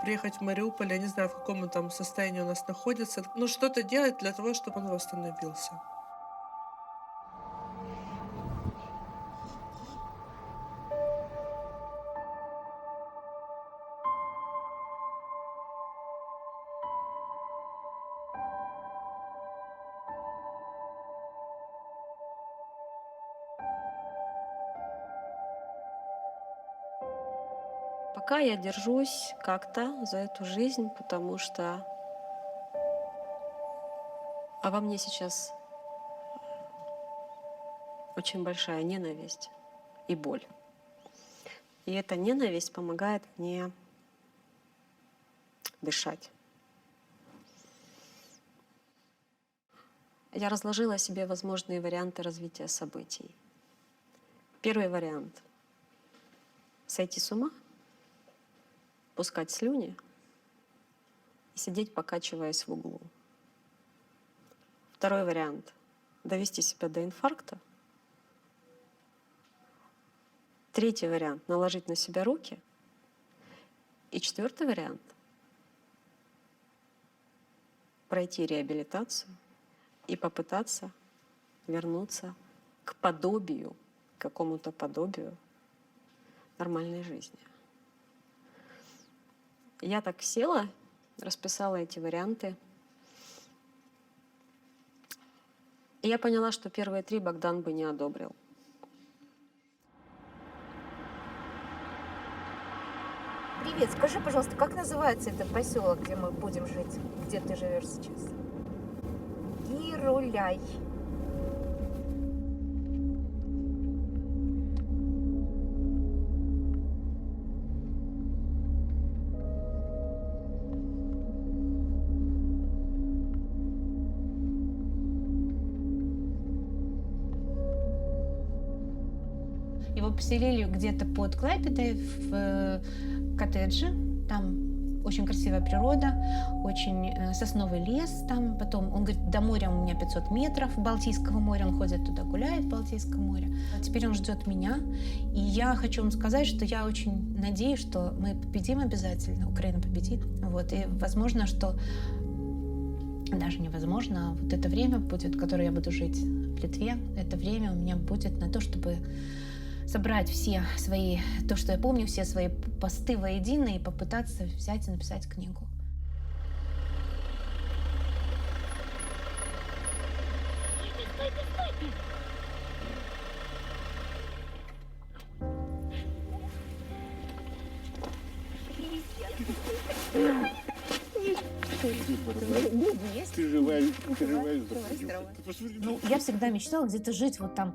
приехать в Мариуполь, я не знаю, в каком он там состоянии у нас находится, что-то делать для того, чтобы он восстановился. Пока я держусь как-то за эту жизнь, потому что во мне сейчас очень большая ненависть и боль. И эта ненависть помогает мне дышать. Я разложила себе возможные варианты развития событий. Первый вариант — сойти с ума, пускать слюни и сидеть, покачиваясь в углу. Второй вариант — довести себя до инфаркта. Третий вариант — наложить на себя руки. И четвертый вариант — пройти реабилитацию и попытаться вернуться к подобию, к какому-то подобию нормальной жизни. Я так села, расписала эти варианты. И я поняла, что первые 3 Богдан бы не одобрил. Привет, скажи, пожалуйста, как называется этот поселок, где мы будем жить? Где ты живешь сейчас? Гируляй. Его поселили где-то под Клайпедой в коттедже. Там очень красивая природа, очень сосновый лес там. Потом, он говорит, до моря у меня 500 метров, Балтийского моря. Он ходит туда, гуляет в Балтийском море. А теперь он ждет меня. И я хочу вам сказать, что я очень надеюсь, что мы победим обязательно. Украина победит. Вот. И возможно, что... Даже невозможно, а вот это время будет, которое я буду жить в Литве, это время у меня будет на то, чтобы собрать все свои, то, что я помню, все свои посты воедино и попытаться взять и написать книгу. Ты живая, Ну, я всегда мечтала где-то жить вот там.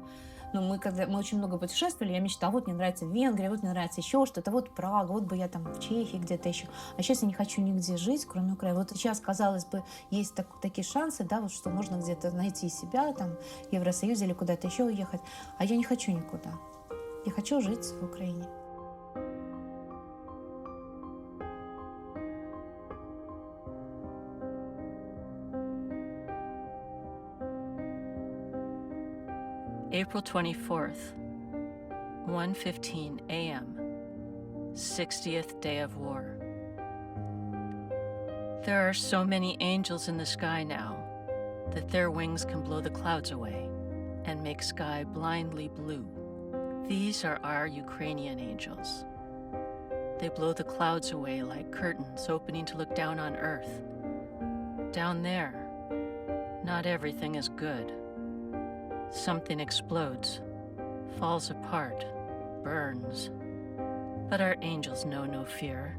Ну, мы очень много путешествовали, я мечтала, вот мне нравится Венгрия, вот мне нравится еще что-то, вот Прага, вот бы я там в Чехии где-то еще. А сейчас я не хочу нигде жить, кроме Украины. Вот сейчас, казалось бы, есть такие шансы, да, вот что можно где-то найти себя, там, в Евросоюзе или куда-то еще уехать. А я не хочу никуда. Я хочу жить в Украине. April 24th, 1:15 a.m., 60th day of war. There are so many angels in the sky now that their wings can blow the clouds away and make sky blindly blue. These are our Ukrainian angels. They blow the clouds away like curtains opening to look down on earth. Down there, not everything is good. Something explodes, falls apart, burns. But our angels know no fear.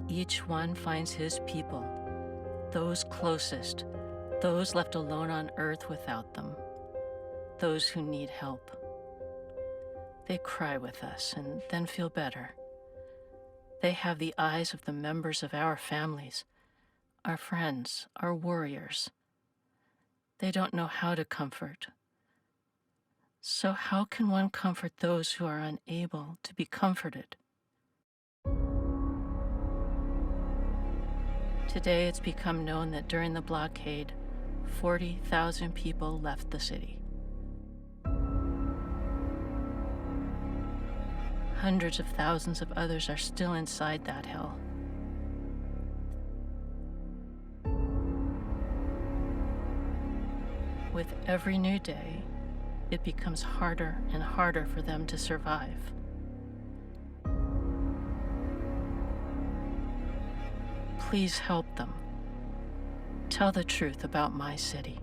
Each one finds his people, those closest, those left alone on earth without them, those who need help. They cry with us and then feel better. They have the eyes of the members of our families, our friends, our warriors. They don't know how to comfort. So how can one comfort those who are unable to be comforted? Today it's become known that during the blockade, 40,000 people left the city. Hundreds of thousands of others are still inside that hell. With every new day, it becomes harder and harder for them to survive. Please help them. Tell the truth about my city.